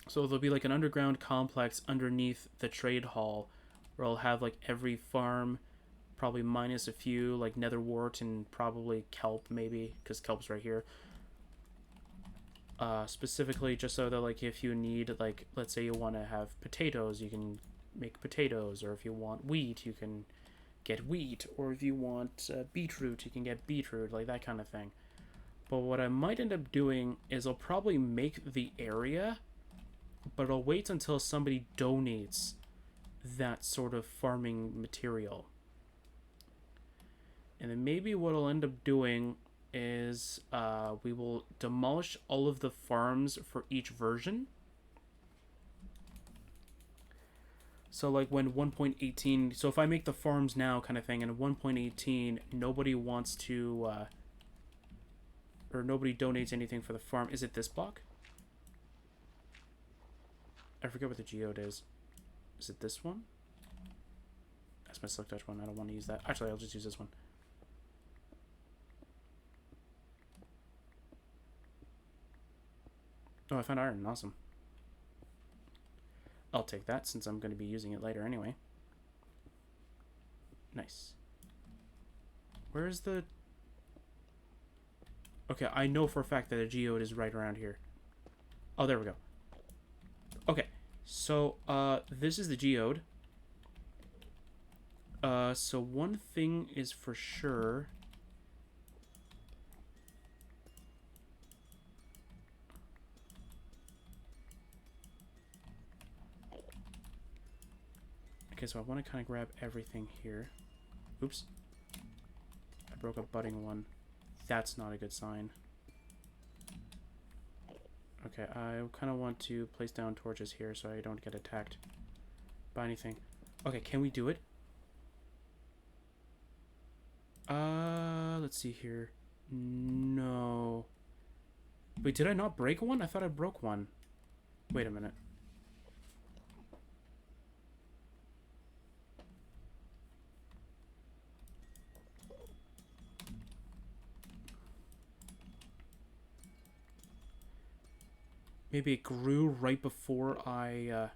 So there'll be like an underground complex underneath the trade hall, where I'll have like every farm, probably minus a few like netherwort and probably kelp, maybe, because kelp's right here. Specifically just so that, like, if you need, like, let's say you want to have potatoes, you can make potatoes, or if you want wheat, you can get wheat, or if you want beetroot, you can get beetroot, like that kind of thing. But what I might end up doing is I'll probably make the area, but I'll wait until somebody donates that sort of farming material. And then maybe what I'll end up doing is we will demolish all of the farms for each version. So like when 1.18, so if I make the farms now kind of thing, and 1.18 nobody wants to or nobody donates anything for the farm. Is it this block? I forget what the geode is. Is it this one? That's my silk touch one. I don't want to use that. Actually, I'll just use this one. Oh, I found iron. Awesome. I'll take that since I'm going to be using it later anyway. Nice. Where's the... Okay, I know for a fact that a geode is right around here. Oh, there we go. Okay, so this is the geode. So one thing is for sure... Okay, so I want to kind of grab everything here. Oops. I broke a budding one. That's not a good sign. Okay, I kind of want to place down torches here so I don't get attacked by anything. Okay, can we do it? Let's see here. No. Wait, did I not break one? I thought I broke one. Wait a minute. Maybe it grew right before I,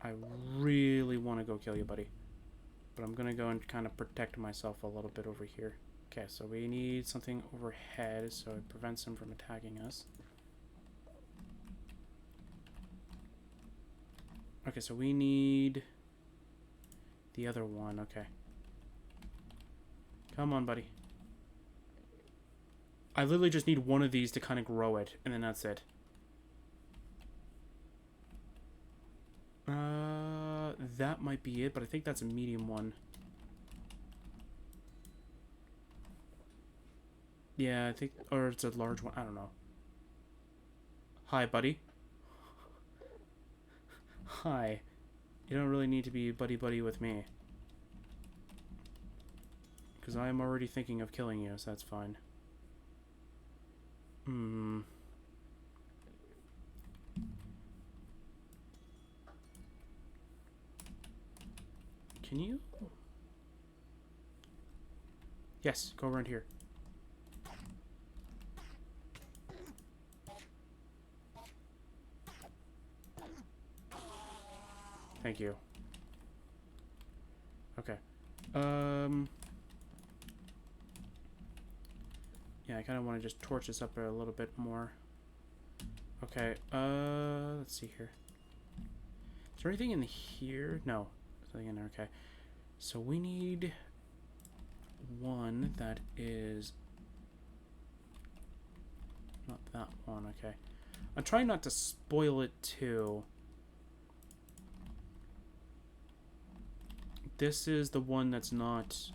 I really want to go kill you, buddy. But I'm going to go and kind of protect myself a little bit over here. Okay, so we need something overhead so it prevents him from attacking us. Okay, so we need the other one. Okay. Come on, buddy. I literally just need one of these to kind of grow it, and then that's it. That might be it, but I think that's a medium one. Yeah, I think, or it's a large one. I don't know. Hi, buddy. Hi. You don't really need to be buddy-buddy with me. Because I am already thinking of killing you, so that's fine. Can you? Yes, go around here. Thank you. Okay. Yeah, I kind of want to just torch this up a little bit more. Okay, let's see here. Is there anything in here? No. There's nothing in there, okay. So we need one that is... not that one, okay. I'm trying not to spoil it too. This is the one that's not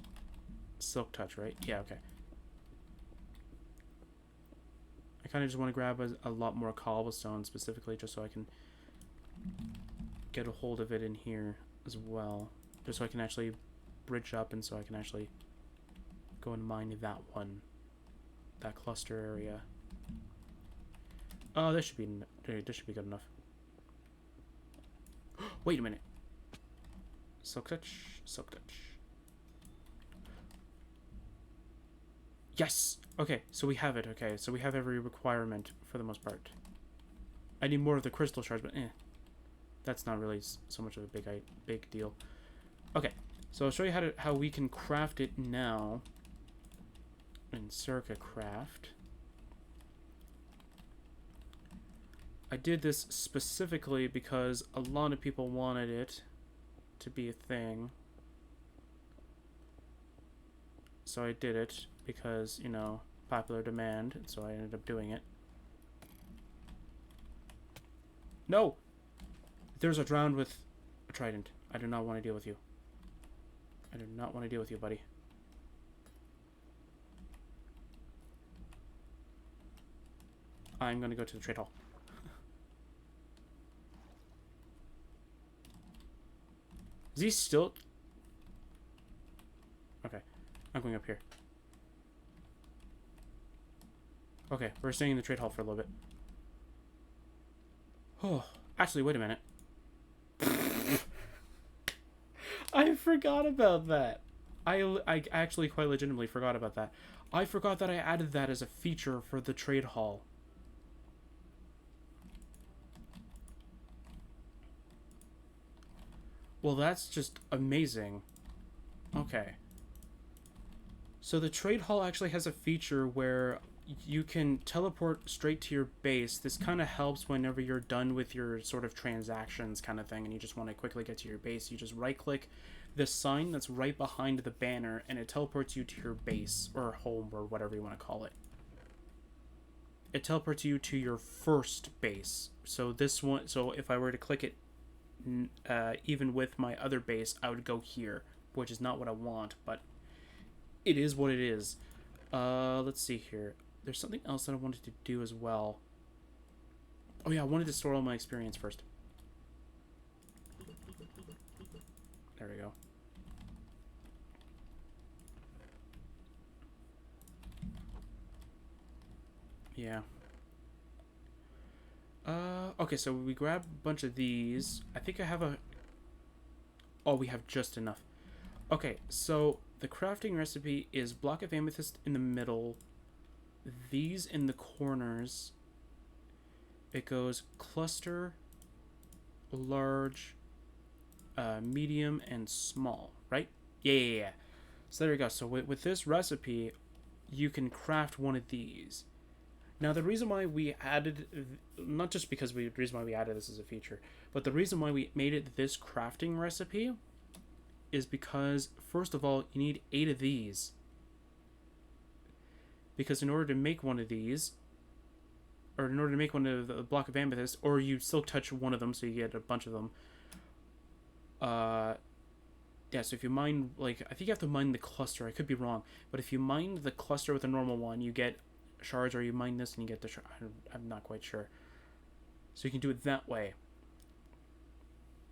Silk Touch, right? Yeah, okay. I kind of just want to grab a lot more cobblestone specifically just so I can get a hold of it in here as well. Just so I can actually bridge up and so I can actually go and mine that one. That cluster area. Oh, this should be good enough. Wait a minute. Silk Touch. Silk Touch. Yes! Okay, so we have it. Okay, so we have every requirement for the most part. I need more of the crystal shards, but that's not really so much of a big deal. Okay, so I'll show you how we can craft it now in Sercacraft. I did this specifically because a lot of people wanted it to be a thing. So I did it because, you know, popular demand, and so I ended up doing it. No! There's a drowned with a trident. I do not want to deal with you. I do not want to deal with you, buddy. I'm going to go to the trade hall. Is he still... okay. I'm going up here. Okay, we're staying in the trade hall for a little bit. Oh, actually, wait a minute. I forgot about that. I actually quite legitimately forgot about that. I forgot that I added that as a feature for the trade hall. Well, that's just amazing. Okay. So the trade hall actually has a feature where you can teleport straight to your base. This kind of helps whenever you're done with your sort of transactions kind of thing and you just want to quickly get to your base. You just right-click the sign that's right behind the banner and it teleports you to your base or home or whatever you want to call it. it teleports you to your first base. So this one, so if I were to click it, even with my other base, I would go here, which is not what I want, but it is what it is. Let's see here. There's something else that I wanted to do as well. Oh yeah, I wanted to store all my experience first. There we go. Yeah. Okay, so we grab a bunch of these. I think I have a... Oh, we have just enough. Okay, so the crafting recipe is block of amethyst in the middle, these in the corners. It goes cluster, large, medium, and small, right? Yeah. So there you go. So with this recipe, you can craft one of these. Now, the reason why we added, not just because the reason why we added this as a feature, but the reason why we made it this crafting recipe is because, first of all, you need 8 of these. Because in order to make one of these, or in order to make one of the block of amethyst, or you still touch one of them, so you get a bunch of them. Yeah, so if you mine, like, I think you have to mine the cluster. I could be wrong, but if you mine the cluster with a normal one, you get shards, or you mine this and you get the shard. I'm not quite sure. So you can do it that way.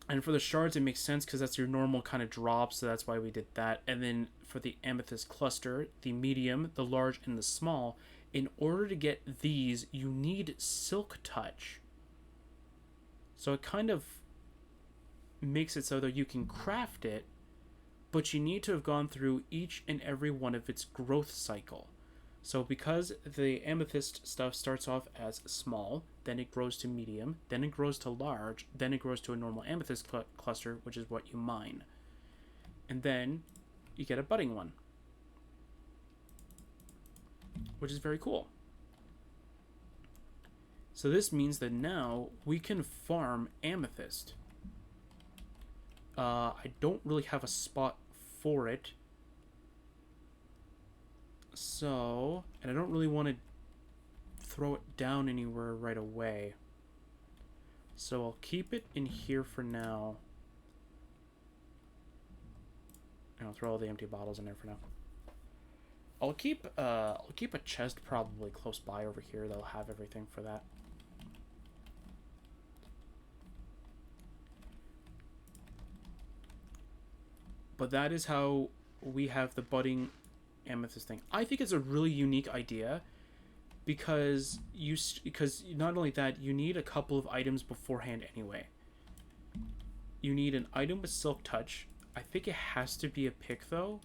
And for the shards, it makes sense because that's your normal kind of drop, so that's why we did that. And then for the amethyst cluster, the medium, the large, and the small, in order to get these, you need silk touch. So it kind of makes it so that you can craft it, but you need to have gone through each and every one of its growth cycle. So because the amethyst stuff starts off as small, then it grows to medium, then it grows to large, then it grows to a normal amethyst cluster, which is what you mine. And then you get a budding one, which is very cool. So this means that now we can farm amethyst. I don't really have a spot for it. So, and I don't really want to throw it down anywhere right away. So I'll keep it in here for now. And I'll throw all the empty bottles in there for now. I'll keep a chest probably close by over here that'll have everything for that. But that is how we have the budding amethyst thing. I think it's a really unique idea because not only that, you need a couple of items beforehand anyway. You need an item with silk touch. I think it has to be a pick though.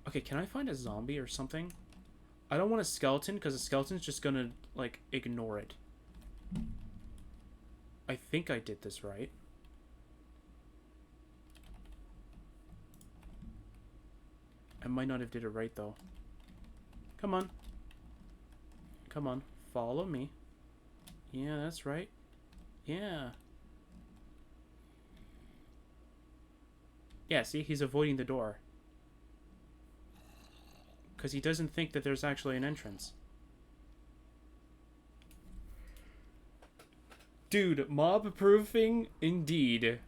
Okay, can I find a zombie or something? I don't want a skeleton because a skeleton's just gonna like ignore it. I think I did this right. I might not have did it right though. Come on. Come on. Follow me. Yeah, that's right. Yeah. Yeah, see? He's avoiding the door. Because he doesn't think that there's actually an entrance. Dude, mob-proofing indeed.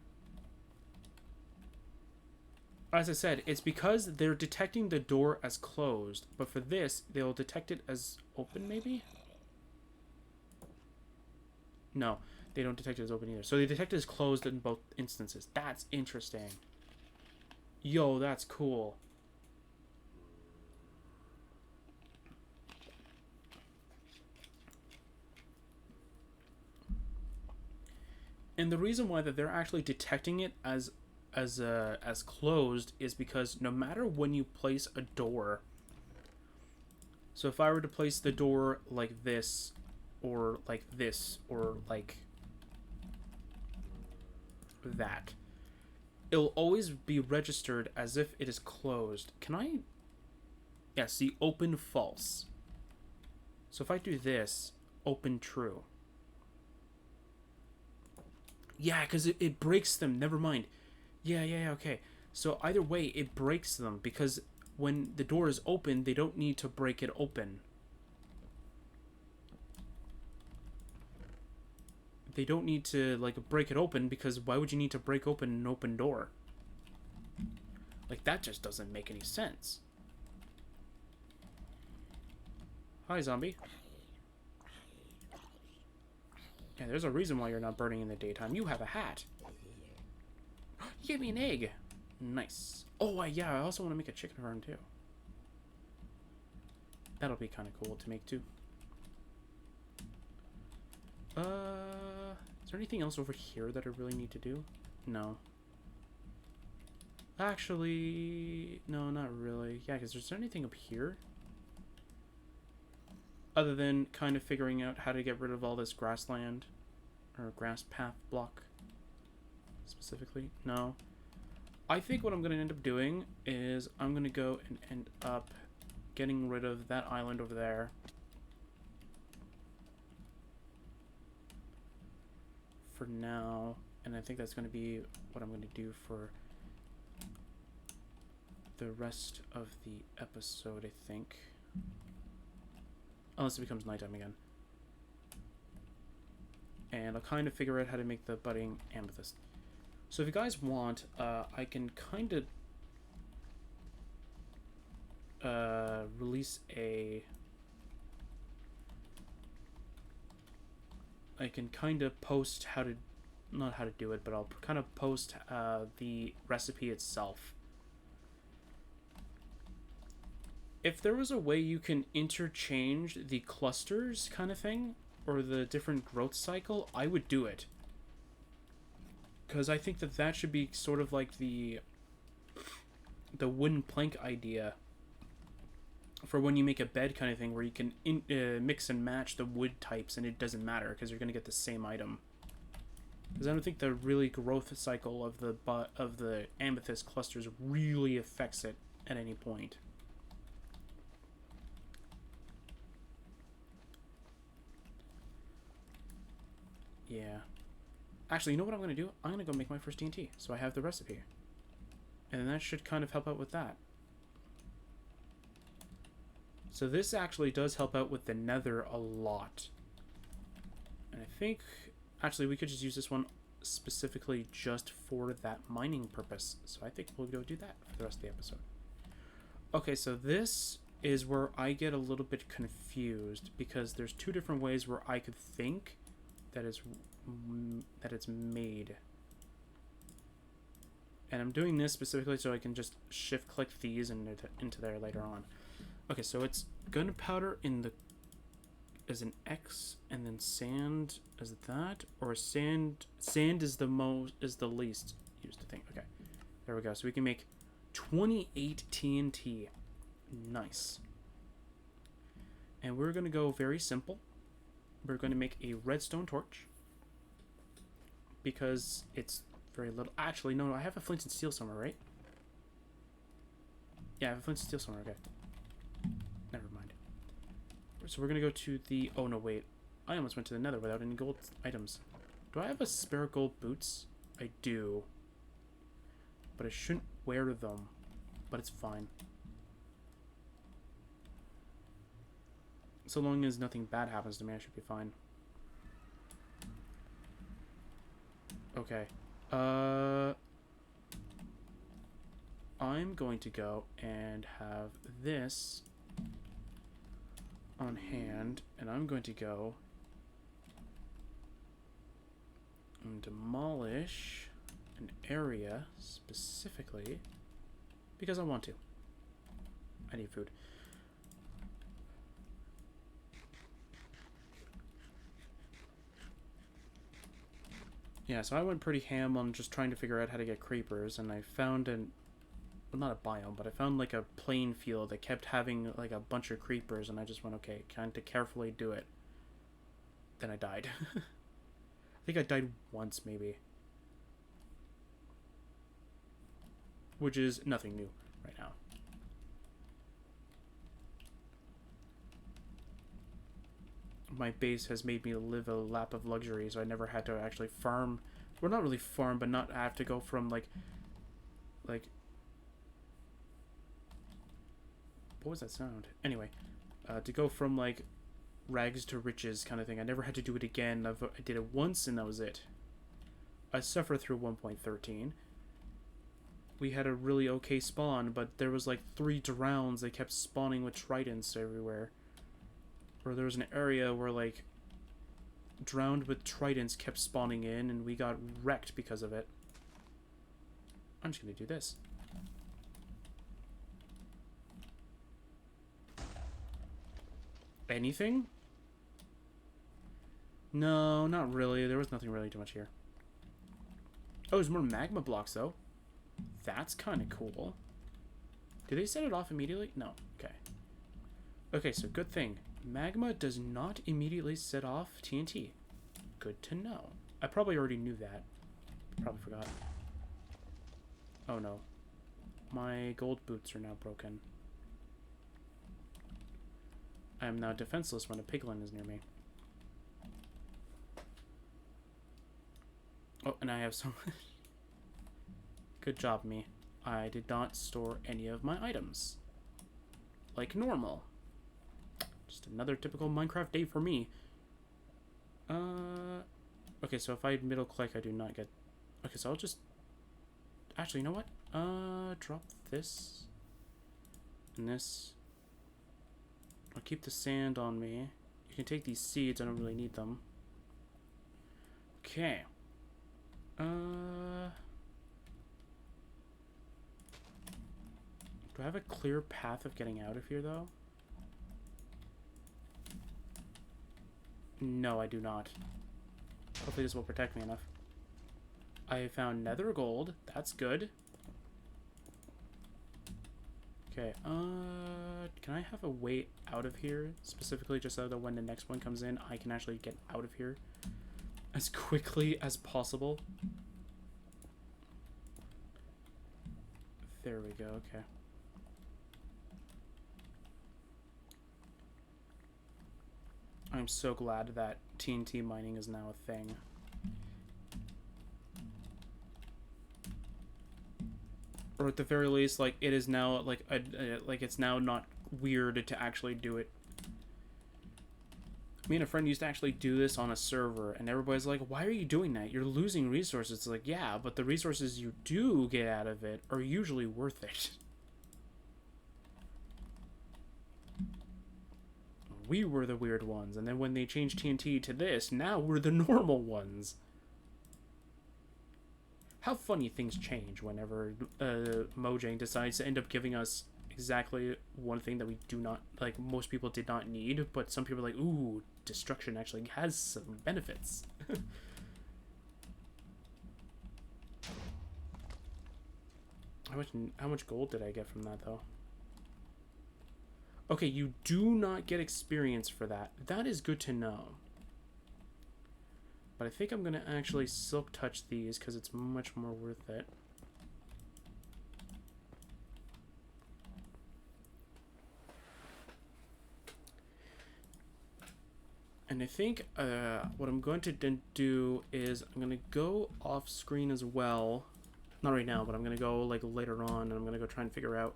As I said, it's because they're detecting the door as closed, but for this, they'll detect it as open, maybe? No, they don't detect it as open either. So they detect it as closed in both instances. That's interesting. Yo, that's cool. And the reason why that they're actually detecting it as closed is because no matter when you place a door, so if I were to place the door like this or like this or like that, it'll always be registered as if it is closed. Can I? Yeah, see, open false. So if I do this, open true. Yeah, because it breaks them. Never mind. Yeah, okay. So either way, it breaks them because when the door is open, they don't need to break it open. they don't need to, like, break it open, because why would you need to break open an open door? Like, that just doesn't make any sense. Hi, zombie. Yeah, there's a reason why you're not burning in the daytime. You have a hat. You gave me an egg. Nice. Oh, yeah, I also want to make a chicken farm, too. That'll be kind of cool to make, too. Is there anything else over here that I really need to do? No. Actually, no, not really. Yeah, because there's anything up here? Other than kind of figuring out how to get rid of all this grassland. Or grass path block. Specifically. No. I think what I'm going to end up doing is I'm going to go and end up getting rid of that island over there. For now. And I think that's going to be what I'm going to do for the rest of the episode, I think. Unless it becomes nighttime again. And I'll kind of figure out how to make the budding amethyst. So if you guys want, I can kind of release a... I can kind of post how to... Not how to do it, but I'll kind of post the recipe itself. If there was a way you can interchange the clusters kind of thing, or the different growth cycle, I would do it. Because I think that that should be sort of like the wooden plank idea for when you make a bed kind of thing, where you can mix and match the wood types and it doesn't matter because you're going to get the same item. Because I don't think the really growth cycle of the amethyst clusters really affects it at any point. Yeah. Actually, you know what I'm going to do? I'm going to go make my first TNT, so I have the recipe. And that should kind of help out with that. So this actually does help out with the nether a lot. And I think... Actually, we could just use this one specifically just for that mining purpose. So I think we'll go do that for the rest of the episode. Okay, so this is where I get a little bit confused, because there's two different ways where I could think that it's made. And I'm doing this specifically so I can just shift click these into there later on. Okay, so it's gunpowder in the as an X, and then sand as that, or sand is the least used, I think. Okay, there we go. So we can make 28 TNT. Nice. And we're going to go very simple. We're going to make a redstone torch, because it's very little. Actually, no, I have a flint and steel somewhere, right? Yeah, I have a flint and steel somewhere. Okay. Never mind. So we're going to go to the... Oh, no, wait. I almost went to the nether without any gold items. Do I have a spare gold boots? I do. But I shouldn't wear them. But it's fine. So long as nothing bad happens to me, I should be fine. Okay. I'm going to go and have this on hand, and I'm going to go and demolish an area specifically because I want to. I need food. Yeah, so I went pretty ham on just trying to figure out how to get creepers, and I found well, not a biome, but I found like a plain field that kept having like a bunch of creepers, and I just went, okay, kind of carefully do it. Then I died. I think I died once, maybe. Which is nothing new right now. My base has made me live a lap of luxury, so I never had to actually farm. Well, not really farm, but not have to go from like what was that sound? Anyway, to go from like rags to riches kind of thing. I never had to do it again. I did it once and that was it. I suffered through 1.13. We had a really okay spawn, but there was like 3 drowns. They kept spawning with tridents everywhere. Or there was an area where like drowned with tridents kept spawning in and we got wrecked because of it. I'm just gonna do this. Anything? No, not really. There was nothing really too much here. Oh, there's more magma blocks though. That's kind of cool. Did they set it off immediately? No. Okay. Okay, so good thing. Magma does not immediately set off TNT. Good to know. I probably already knew that. Probably forgot. Oh no. My gold boots are now broken. I am now defenseless when a piglin is near me. Oh, and I have so much. Good job, me. I did not store any of my items. Like normal. Just another typical Minecraft day for me. Okay, so if I middle click, I do not get... Okay, so I'll just... Actually, you know what? Drop this. And this. I'll keep the sand on me. You can take these seeds, I don't really need them. Okay. Do I have a clear path of getting out of here, though? No, I do not. Hopefully this will protect me enough. I have found nether gold. That's good. Okay, can I have a way out of here? Specifically, just so that when the next one comes in, I can actually get out of here as quickly as possible. There we go, okay. I'm so glad that TNT mining is now a thing. Or at the very least, like, it is now, like, like, it's now not weird to actually do it. Me and a friend used to actually do this on a server, and everybody's like, why are you doing that? You're losing resources. It's like, yeah, but the resources you do get out of it are usually worth it. We were the weird ones, and then when they changed TNT to this, now we're the normal ones. How funny things change whenever Mojang decides to end up giving us exactly one thing that we do not, like, most people did not need, but some people are like, ooh, destruction actually has some benefits. How much gold did I get from that, though? Okay, you do not get experience for that. That is good to know. But I think I'm going to actually silk touch these because it's much more worth it. And I think what I'm going to do is I'm going to go off screen as well. Not right now, but I'm going to go like later on, and I'm going to go try and figure out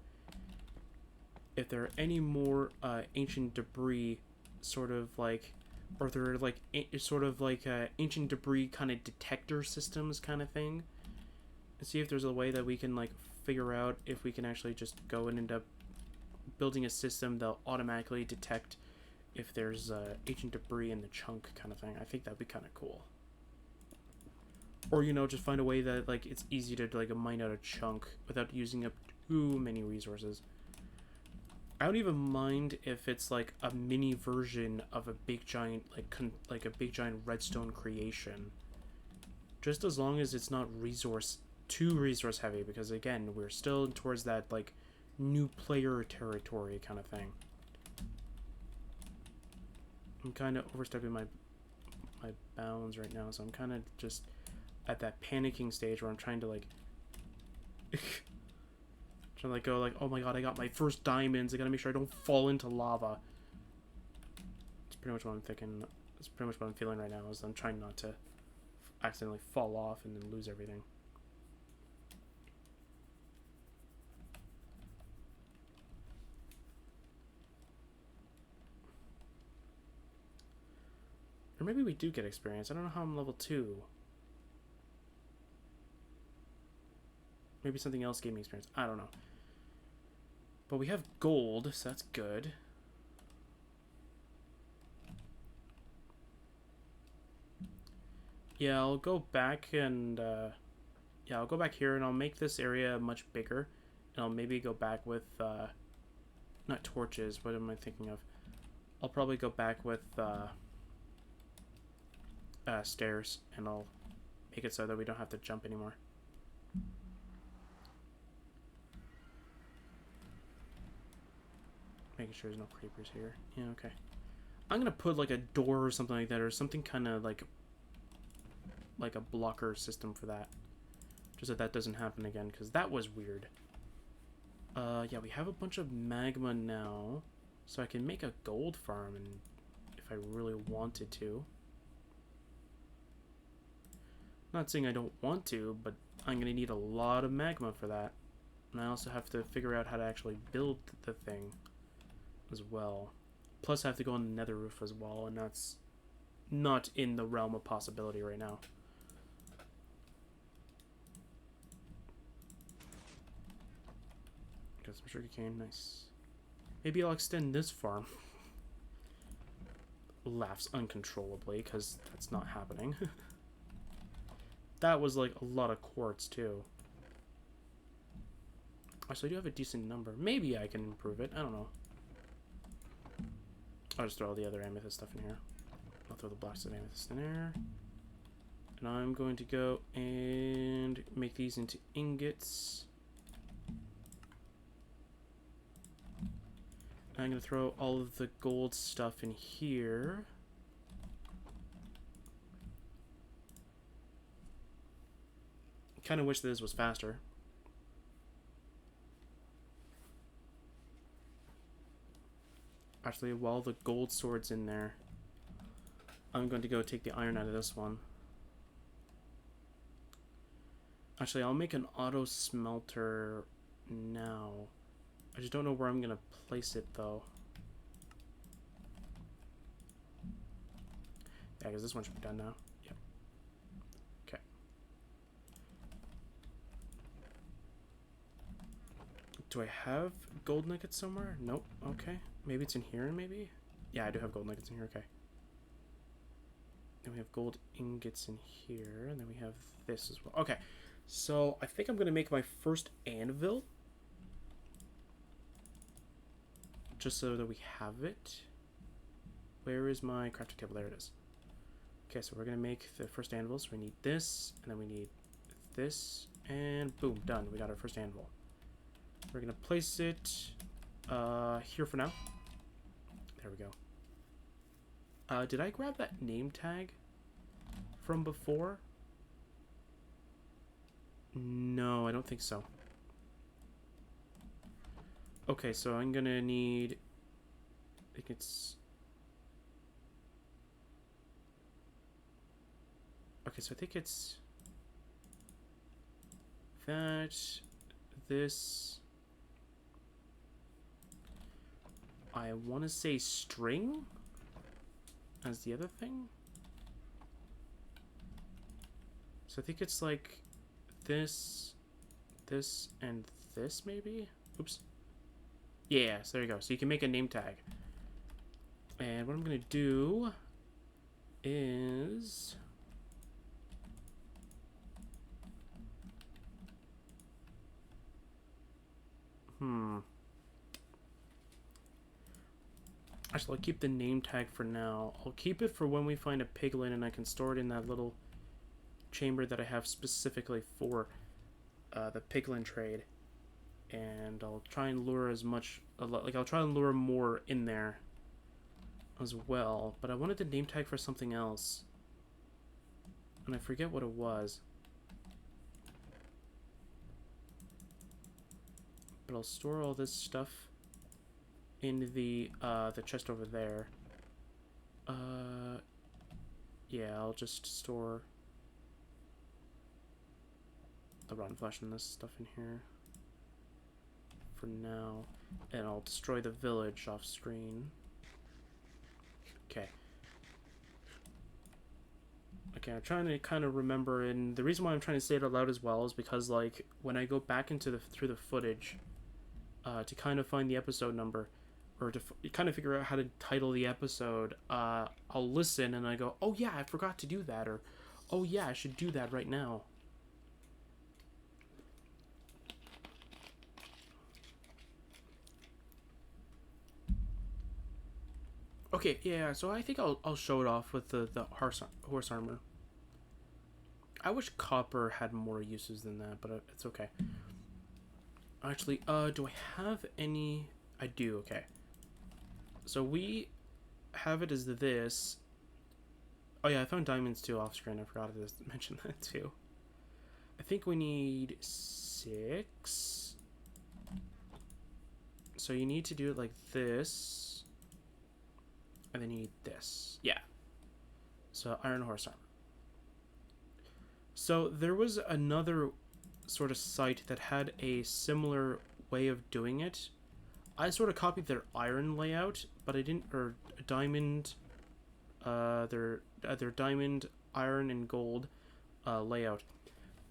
if there are any more ancient debris sort of like, or they're like sort of like ancient debris kind of detector systems kind of thing, and see if there's a way that we can like figure out if we can actually just go and end up building a system that'll automatically detect if there's ancient debris in the chunk kind of thing. I think that'd be kind of cool. Or, you know, just find a way that like it's easy to like mine out a chunk without using up too many resources. I don't even mind if it's like a mini version of a big giant like a big giant redstone creation, just as long as it's not too resource heavy, because again we're still towards that like new player territory kind of thing. I'm kind of overstepping my bounds right now, so I'm kind of just at that panicking stage where I'm trying to like trying to like go like, oh my god, I got my first diamonds, I gotta make sure I don't fall into lava. It's pretty much what I'm thinking. It's pretty much what I'm feeling right now, is I'm trying not to accidentally fall off and then lose everything. Or maybe we do get experience. I don't know how I'm level 2. Maybe something else gave me experience. I don't know. But we have gold, so that's good. Yeah, I'll go back and... yeah, I'll go back here and I'll make this area much bigger. And I'll maybe go back with... not torches, what am I thinking of? I'll probably go back with... stairs, and I'll make it so that we don't have to jump anymore. Making sure there's no creepers here. Yeah, okay. I'm gonna put like a door or something like that, or something kind of like a blocker system for that, just so that doesn't happen again, because that was weird. Yeah, we have a bunch of magma now, so I can make a gold farm, and if I really wanted to. Not saying I don't want to, but I'm gonna need a lot of magma for that, and I also have to figure out how to actually build the thing as well. Plus I have to go on the nether roof as well, and that's not in the realm of possibility right now. Got some sugarcane, nice. Maybe I'll extend this farm. Laughs uncontrollably, because that's not happening. That was like a lot of quartz too. Actually, I do have a decent number. Maybe I can improve it, I don't know. I'll just throw all the other amethyst stuff in here. I'll throw the blocks of amethyst in there. And I'm going to go and make these into ingots. I'm going to throw all of the gold stuff in here. Kind of wish this was faster. Actually, while the gold sword's in there, I'm going to go take the iron out of this one. Actually, I'll make an auto smelter now. I just don't know where I'm going to place it, though. Yeah, because this one should be done now. Yep. Okay. Do I have gold nuggets somewhere? Nope. Okay. Maybe it's in here, maybe? Yeah, I do have gold nuggets in here. Okay. Then we have gold ingots in here, and then we have this as well. Okay. So, I think I'm going to make my first anvil. Just so that we have it. Where is my crafting table? There it is. Okay, so we're going to make the first anvil. So we need this, and then we need this, and boom, done. We got our first anvil. We're going to place it here for now. There we go. Did I grab that name tag from before? No, I don't think so. Okay, so I'm gonna need... I think it's... Okay, so I think it's... that... this... I want to say string as the other thing. So I think it's like this, this, and this maybe? Oops. Yeah, so there you go. So you can make a name tag. And what I'm going to do is... Actually, I'll keep the name tag for now. I'll keep it for when we find a piglin and I can store it in that little chamber that I have specifically for the piglin trade. And I'll try and lure as much, like I'll try and lure more in there as well. But I wanted the name tag for something else. And I forget what it was. But I'll store all this stuff in the chest over there. Yeah, I'll just store the rotten flesh and this stuff in here for now, and I'll destroy the village off screen. Okay. Okay, I'm trying to kind of remember, and the reason why I'm trying to say it out loud as well is because, like, when I go back into through the footage, to kind of find the episode number, or to kind of figure out how to title the episode, I'll listen and I go, oh yeah, I forgot to do that, or oh yeah, I should do that right now. Okay, yeah, so I think I'll show it off with the horse armor. I wish copper had more uses than that, but it's okay. Actually, do I have any? I do, okay. So we have it as this. Oh yeah, I found diamonds too off screen. I forgot to mention that too. I think we need 6. So you need to do it like this. And then you need this. Yeah. So iron horse armor. So there was another sort of site that had a similar way of doing it. I sort of copied their iron layout, but I didn't, or diamond, their diamond, iron, and gold layout.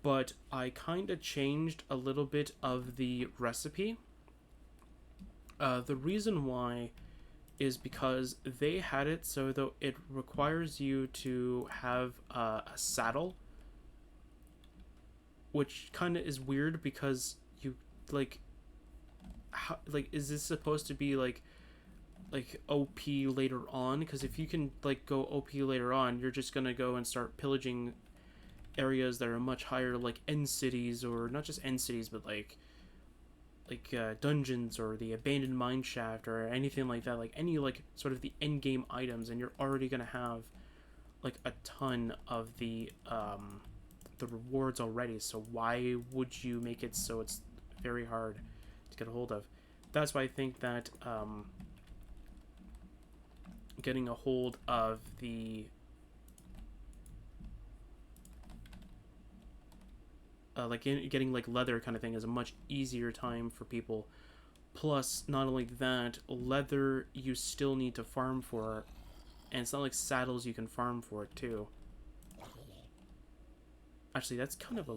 But I kind of changed a little bit of the recipe. The reason why is because they had it so that it requires you to have a saddle, which kind of is weird because you like is this supposed to be like OP later on? Because if you can like go OP later on, you're just gonna go and start pillaging areas that are much higher, like end cities, or not just end cities, but like dungeons or the abandoned mine shaft or anything like that, like any like sort of the end game items, and you're already gonna have like a ton of the rewards already. So why would you make it so it's very hard to get a hold of? That's why I think that getting a hold of the getting like leather kind of thing is a much easier time for people. Plus, not only that, leather you still need to farm for, and it's not like saddles you can farm for it too. Actually, that's kind of a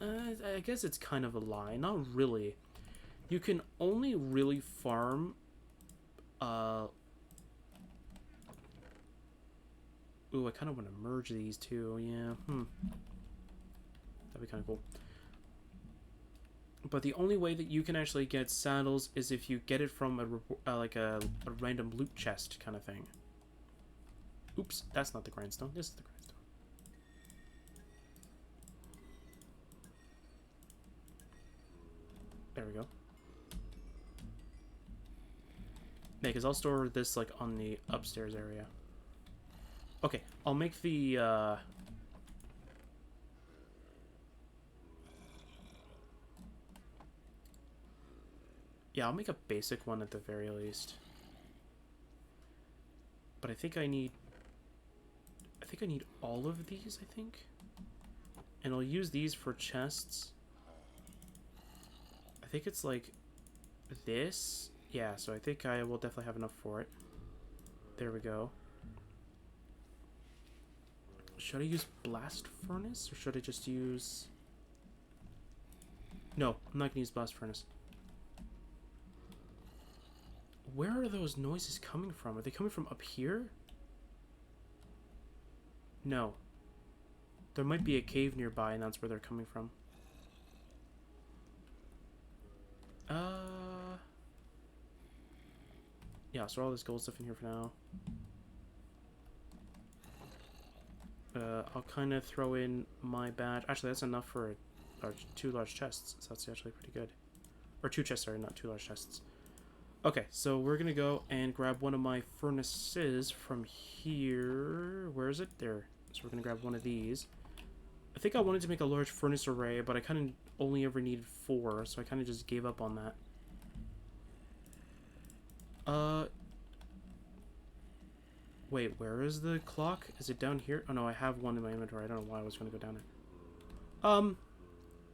I guess it's kind of a lie. Not really. You can only really farm ooh, I kind of want to merge these two. Yeah. That'd be kind of cool. But the only way that you can actually get saddles is if you get it from a random loot chest kind of thing. Oops, that's not the grindstone. This is the grindstone. There we go. Yeah, because I'll store this like on the upstairs area. Okay, I'll make the yeah, I'll make a basic one at the very least. But I think I need all of these, I think. And I'll use these for chests. I think it's like this. Yeah, so I think I will definitely have enough for it. There we go. Should I use blast furnace or should I just use... No, I'm not gonna use blast furnace. Where are those noises coming from? Are they coming from up here? No. There might be a cave nearby and that's where they're coming from. Yeah, so all this gold stuff in here for now. I'll kind of throw in my badge. Actually, that's enough for 2 large chests. So that's actually pretty good. Or 2 chests, sorry, not 2 large chests. Okay, so we're going to go and grab one of my furnaces from here. Where is it? There. So we're going to grab one of these. I think I wanted to make a large furnace array, but I kind of only ever needed 4, so I kind of just gave up on that. Wait, where is the clock? Is it down here? Oh no, I have one in my inventory. I don't know why I was going to go down it.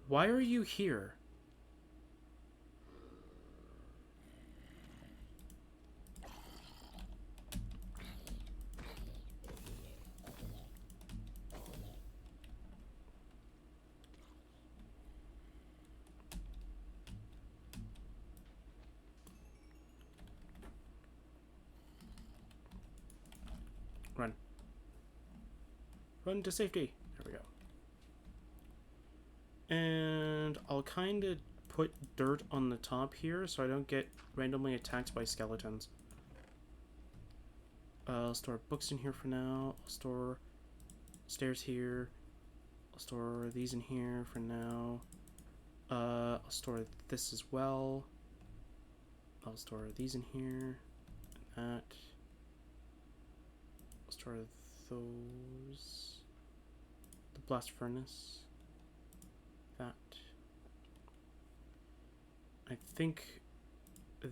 Why are you here? Run. Run to safety. There we go. And I'll kind of put dirt on the top here so I don't get randomly attacked by skeletons. I'll store books in here for now. I'll store stairs here. I'll store these in here for now. I'll store this as well. I'll store these in here. And that. I'll store those. The blast furnace. That. I think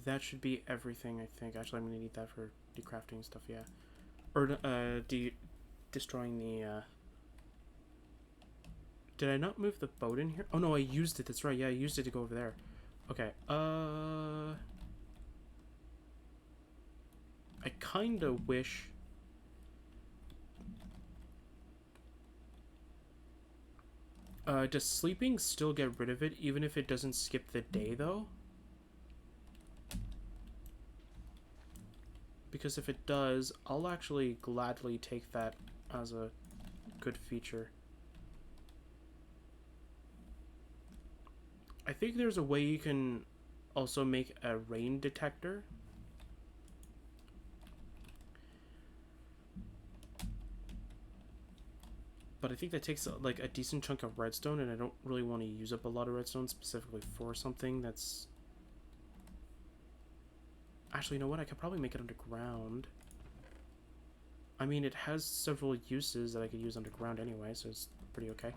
that should be everything, I think. Actually, I'm going to need that for decrafting stuff, yeah. Or, destroying the, Did I not move the boat in here? Oh, no, I used it. That's right. Yeah, I used it to go over there. Okay, I kind of wish... does sleeping still get rid of it, even if it doesn't skip the day, though? Because if it does, I'll actually gladly take that as a good feature. I think there's a way you can also make a rain detector. But I think that takes like a decent chunk of redstone, and I don't really want to use up a lot of redstone specifically for something that's... Actually, you know what? I could probably make it underground. I mean, it has several uses that I could use underground anyway, so it's pretty okay.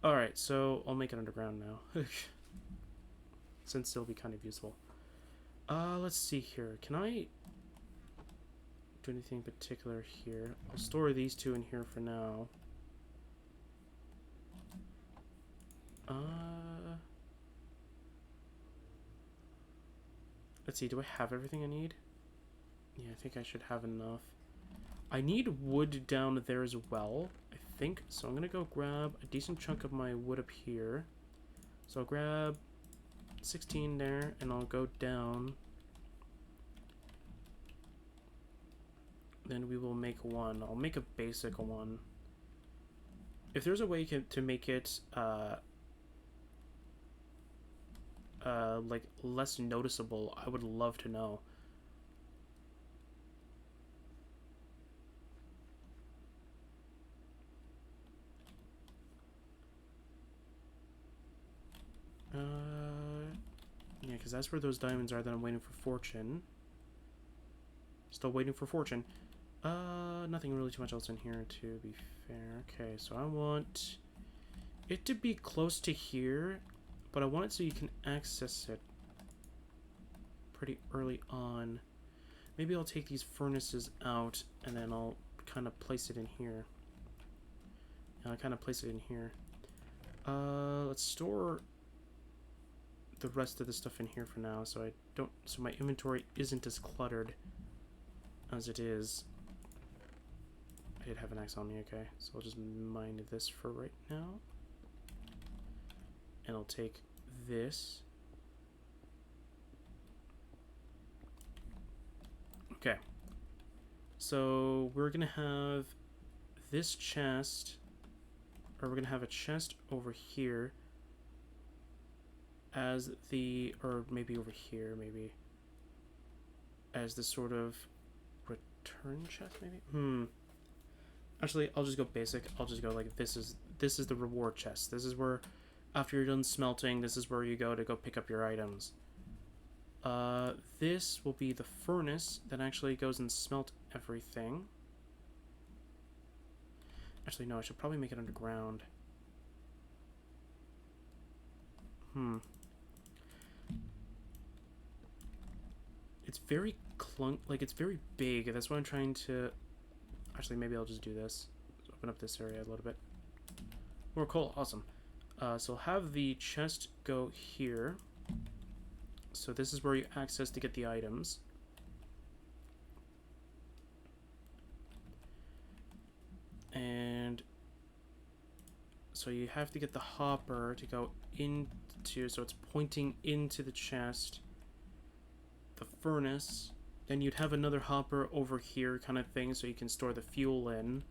Alright, so I'll make it underground now. Since it'll be kind of useful. Let's see here. Can I do anything in particular here? I'll store these two in here for now. Let's see, do I have everything I need? Yeah, I think I should have enough. I need wood down there as well, I think. So I'm going to go grab a decent chunk of my wood up here. So I'll grab 16 there, and I'll go down. Then we will make one. I'll make a basic one. If there's a way to make it, like, less noticeable, I would love to know. Yeah, because that's where those diamonds are that I'm waiting for fortune. Still waiting for fortune. Nothing really too much else in here, to be fair. Okay, so I want it to be close to here, but I want it so you can access it pretty early on. Maybe I'll take these furnaces out, and then I'll kind of place it in here. Yeah, I'll kind of place it in here. Let's store the rest of the stuff in here for now, so my inventory isn't as cluttered as it is. I did have an axe on me, okay, so I'll just mine this for right now. And I'll take this. Okay. So we're gonna have this chest, or we're gonna have a chest over here as the, or maybe over here, maybe, as the sort of return chest, maybe? Actually, I'll just go basic. I'll just go like, this is the reward chest. This is where, after you're done smelting, this is where you go to go pick up your items. This will be the furnace that actually goes and smelt everything. Actually, no, I should probably make it underground. It's very it's very big. That's why I'm trying to... Actually, maybe I'll just do this. Let's open up this area a little bit. More coal, awesome. So I'll have the chest go here. So this is where you access to get the items. And so you have to get the hopper to go into, so it's pointing into the chest. The furnace Then you'd have another hopper over here kind of thing so you can store the fuel in.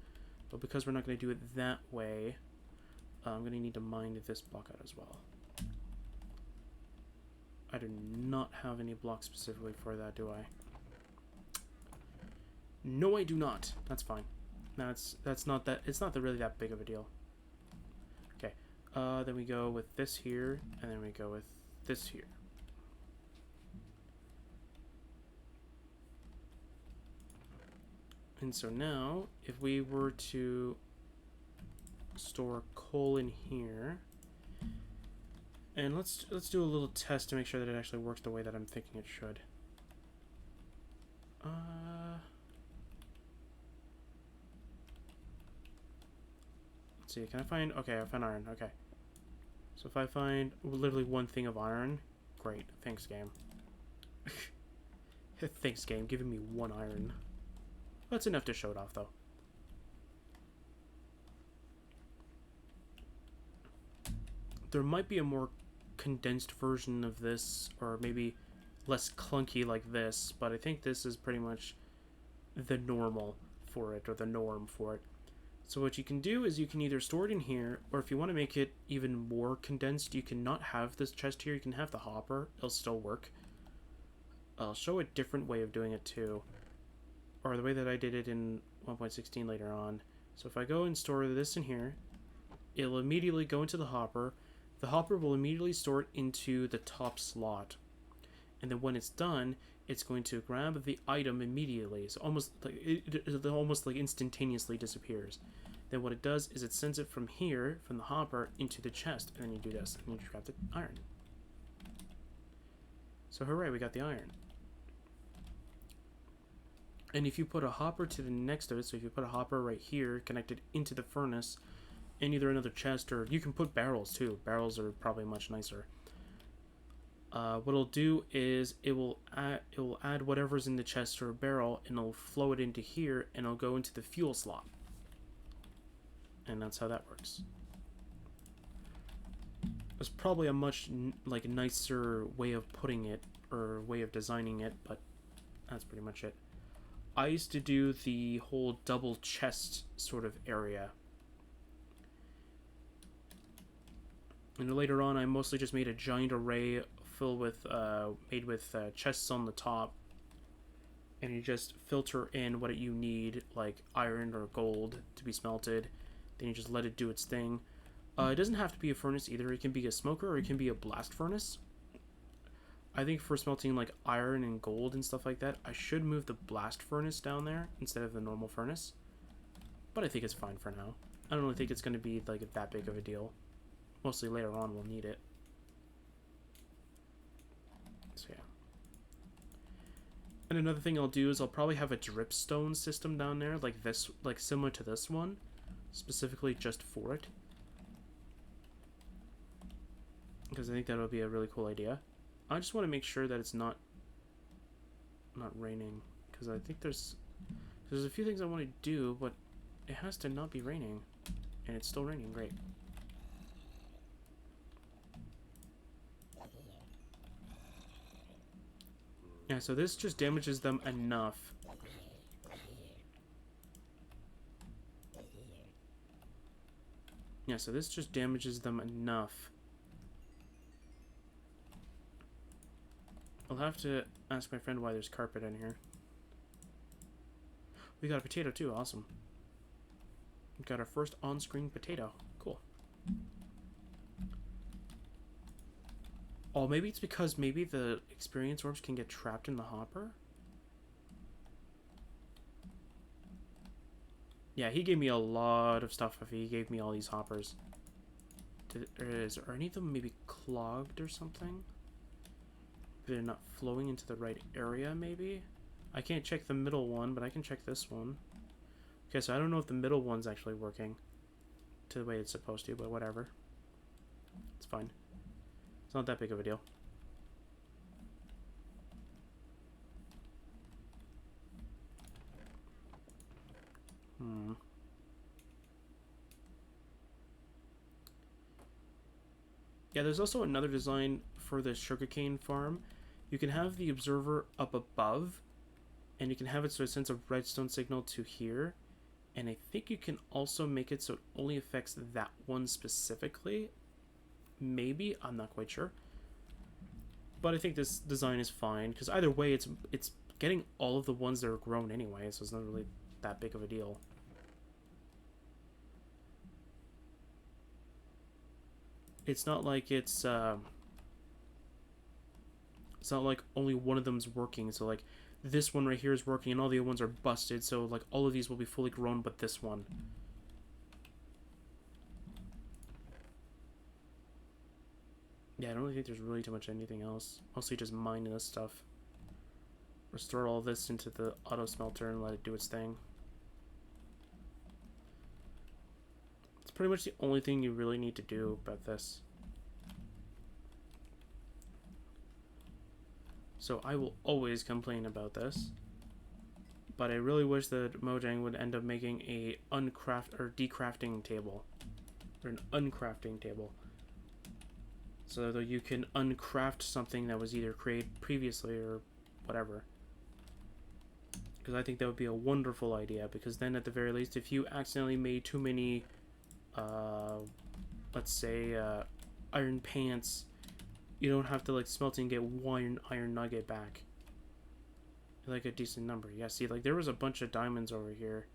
But because we're not going to do it that way, I'm going to need to mine this block out as well. I do not have any blocks specifically for that, do I? No, I do not. That's fine. That's not that. It's not really that big of a deal. Okay. Then we go with this here, and then we go with this here. And so now, if we were to store coal in here, and let's do a little test to make sure that it actually works the way that I'm thinking it should. Let's see, can I find... Okay, I found iron, okay. So if I find literally one thing of iron, great. Thanks, game. Thanks, game, giving me one iron. That's enough to show it off, though. There might be a more condensed version of this, or maybe less clunky like this, but I think this is pretty much the normal for it, or the norm for it. So what you can do is you can either store it in here, or if you want to make it even more condensed, you can not have this chest here, you can have the hopper, it'll still work. I'll show a different way of doing it too, or the way that I did it in 1.16 later on. So if I go and store this in here, it'll immediately go into the hopper will immediately store it into the top slot, and then when it's done, it's going to grab the item immediately. So almost like it almost like instantaneously disappears. Then what it does is it sends it from here, from the hopper, into the chest, and then you do this, and you just grab the iron. So hooray, we got the iron. And if you put a hopper to the next to it, so if you put a hopper right here, connected into the furnace, in either another chest, or you can put barrels too. Barrels are probably much nicer. What it'll do is it will add whatever's in the chest or a barrel, and it'll flow it into here, and it'll go into the fuel slot. And that's how that works. It's probably a much nicer way of putting it, or way of designing it, but that's pretty much it. I used to do the whole double chest sort of area. And later on, I mostly just made a giant array made with chests on the top, and you just filter in what you need, like iron or gold, to be smelted. Then you just let it do its thing. It doesn't have to be a furnace either. It can be a smoker, or it can be a blast furnace. I think for smelting like iron and gold and stuff like that, I should move the blast furnace down there instead of the normal furnace. But I think it's fine for now. I don't really think it's going to be like that big of a deal. Mostly later on we'll need it. So yeah. And another thing I'll do is I'll probably have a dripstone system down there, like this, like similar to this one, specifically just for it. Because I think that would be a really cool idea. I just want to make sure that it's not raining, because I think there's a few things I want to do, but it has to not be raining, and it's still raining. Great. Yeah, so this just damages them enough. Yeah, so this just damages them enough. I'll have to ask my friend why there's carpet in here. We got a potato too, awesome. We got our first on-screen potato. Cool. Oh, maybe it's because maybe the experience orbs can get trapped in the hopper? Yeah, he gave me a lot of stuff if he gave me all these hoppers. Are any of them maybe clogged or something? They're not flowing into the right area, maybe? I can't check the middle one, but I can check this one. Okay, so I don't know if the middle one's actually working to the way it's supposed to, but whatever. It's fine. It's not that big of a deal. Yeah, there's also another design for the sugarcane farm. You can have the observer up above, And you can have it so it sends a redstone signal to here. And I think you can also make it so it only affects that one specifically. Maybe, I'm not quite sure. But I think this design is fine, because either way, it's getting all of the ones that are grown anyway, so it's not really that big of a deal. It's not like it's not like only one of them's working, so like this one right here is working and all the other ones are busted, so like all of these will be fully grown but this one. Yeah, I don't really think there's really too much anything else. Mostly just mine this stuff. Restore all this into the auto smelter and let it do its thing. It's pretty much the only thing you really need to do about this. So I will always complain about this. But I really wish that Mojang would end up making a decrafting table. Or an uncrafting table. So that you can uncraft something that was either created previously or whatever. Because I think that would be a wonderful idea. Because then at the very least, if you accidentally made too many, let's say, iron pants, you don't have to like smelt and get one iron nugget back. Like a decent number. Yeah, see, like there was a bunch of diamonds over here.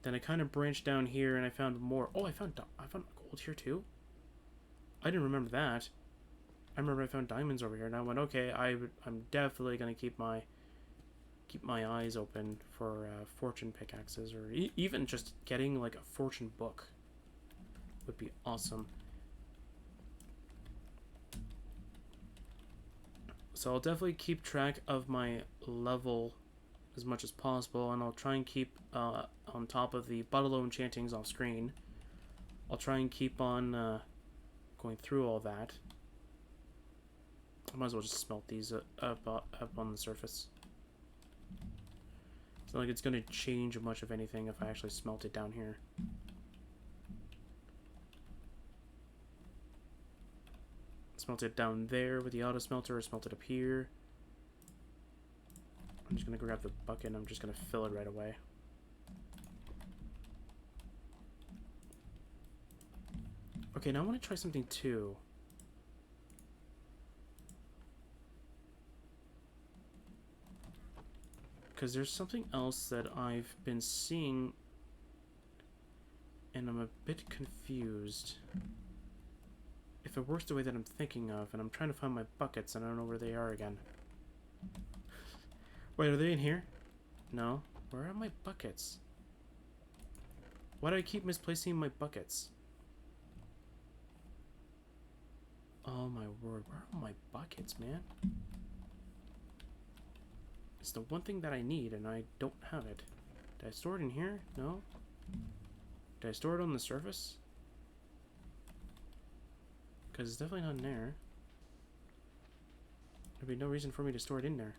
Then I kind of branched down here and I found more. Oh, I found gold here too. I didn't remember that. I remember I found diamonds over here, and I went, okay, I'm definitely gonna keep my eyes open for fortune pickaxes, or even just getting like a fortune book would be awesome. So I'll definitely keep track of my level as much as possible, and I'll try and keep on top of the Buttalo enchantings off screen. I'll try and keep on going through all that. I might as well just smelt these up on the surface. It's not like it's going to change much of anything if I actually smelt it down here. Smelt it down there with the auto smelter, or smelt it up here. I'm just going to grab the bucket and I'm just going to fill it right away. Okay, now I want to try something too. Because there's something else that I've been seeing and I'm a bit confused. If it works the way that I'm thinking of, and I'm trying to find my buckets and I don't know where they are again. Wait, are they in here? No. Where are my buckets? Why do I keep misplacing my buckets? Oh my word, where are my buckets, man? It's the one thing that I need and I don't have it. Did I store it in here? No? Did I store it on the surface? Because it's definitely not in there. There'd be no reason for me to store it in there.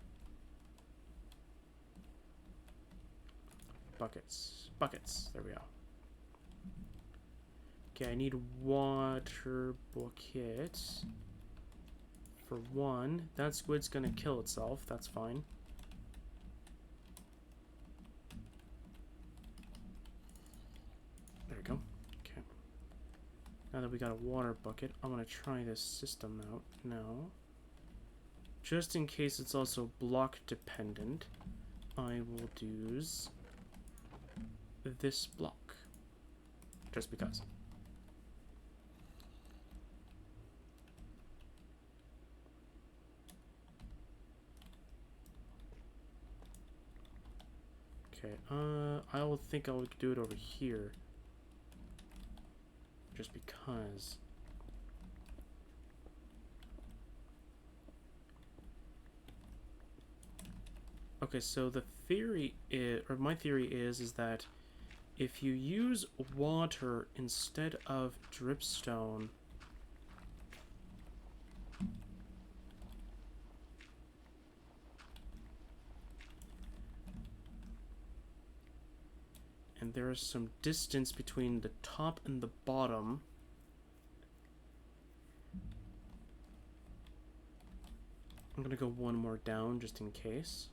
Buckets. Buckets. There we go. Okay, I need water buckets. For one. That squid's gonna kill itself. That's fine. There we go. Okay. Now that we got a water bucket, I'm gonna try this system out now. Just in case it's also block dependent, I will use this block. Just because. Okay, I will think I'll do it over here. Just because. Okay, so the theory is, or my theory is that if you use water instead of dripstone, and there is some distance between the top and the bottom, I'm gonna go one more down just in case.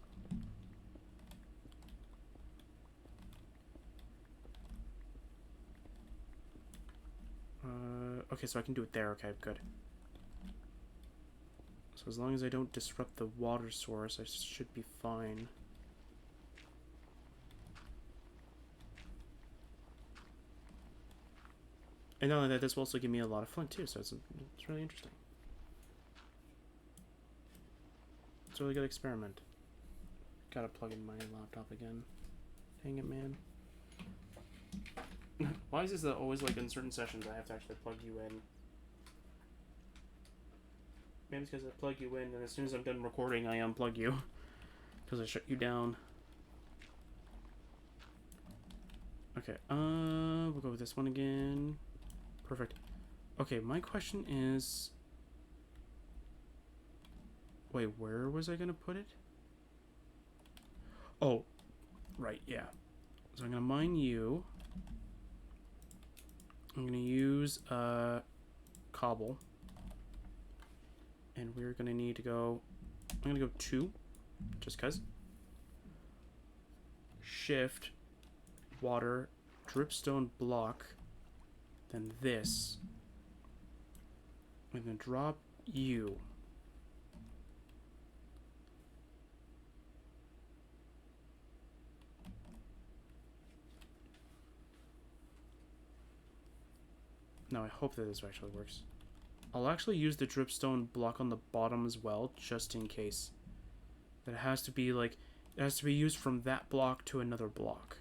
okay, so I can do it there. Okay, good. So as long as I don't disrupt the water source, I should be fine. And not only that, this will also give me a lot of flint too, so it's really interesting. It's a really good experiment. Gotta plug in my laptop again. Dang it, man. Why is this always like in certain sessions I have to actually plug you in? Maybe it's because I plug you in and as soon as I'm done recording I unplug you. Because I shut you down. Okay, we'll go with this one again. Perfect. Okay, my question is... Wait, where was I gonna put it? Oh, right, yeah. So I'm gonna mine you. I'm gonna use cobble. And we're gonna need to go... I'm gonna go 2, just cuz. Shift, water, dripstone block, then this. I'm gonna drop you. Now I hope that this actually works. I'll actually use the dripstone block on the bottom as well, just in case. That it has to be like, it has to be used from that block to another block.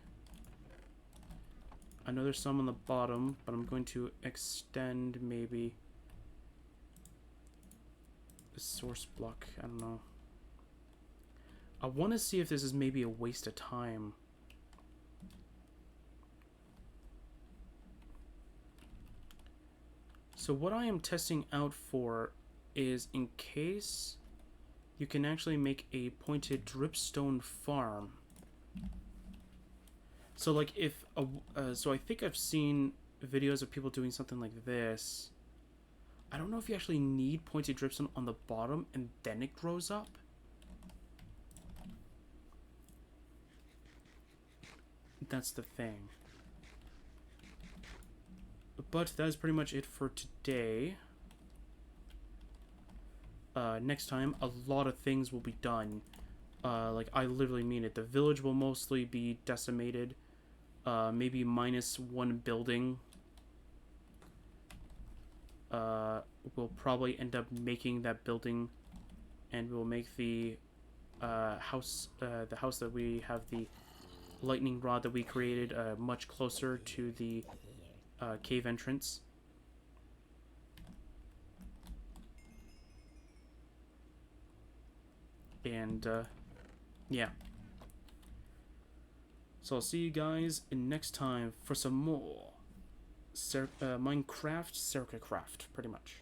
I know there's some on the bottom, but I'm going to extend maybe the source block. I don't know. I want to see if this is maybe a waste of time. So what I am testing out for is in case you can actually make a pointed dripstone farm. So like if so I think I've seen videos of people doing something like this. I don't know if you actually need pointed dripstone on the bottom and then it grows up. That's the thing. But that is pretty much it for today. Next time, a lot of things will be done. Like, I literally mean it. The village will mostly be decimated. Maybe -1 building. We'll probably end up making that building. And we'll make the house that we have the lightning rod that we created much closer to the cave entrance. And yeah, so I'll see you guys next time for some more Minecraft Sercacraft, pretty much.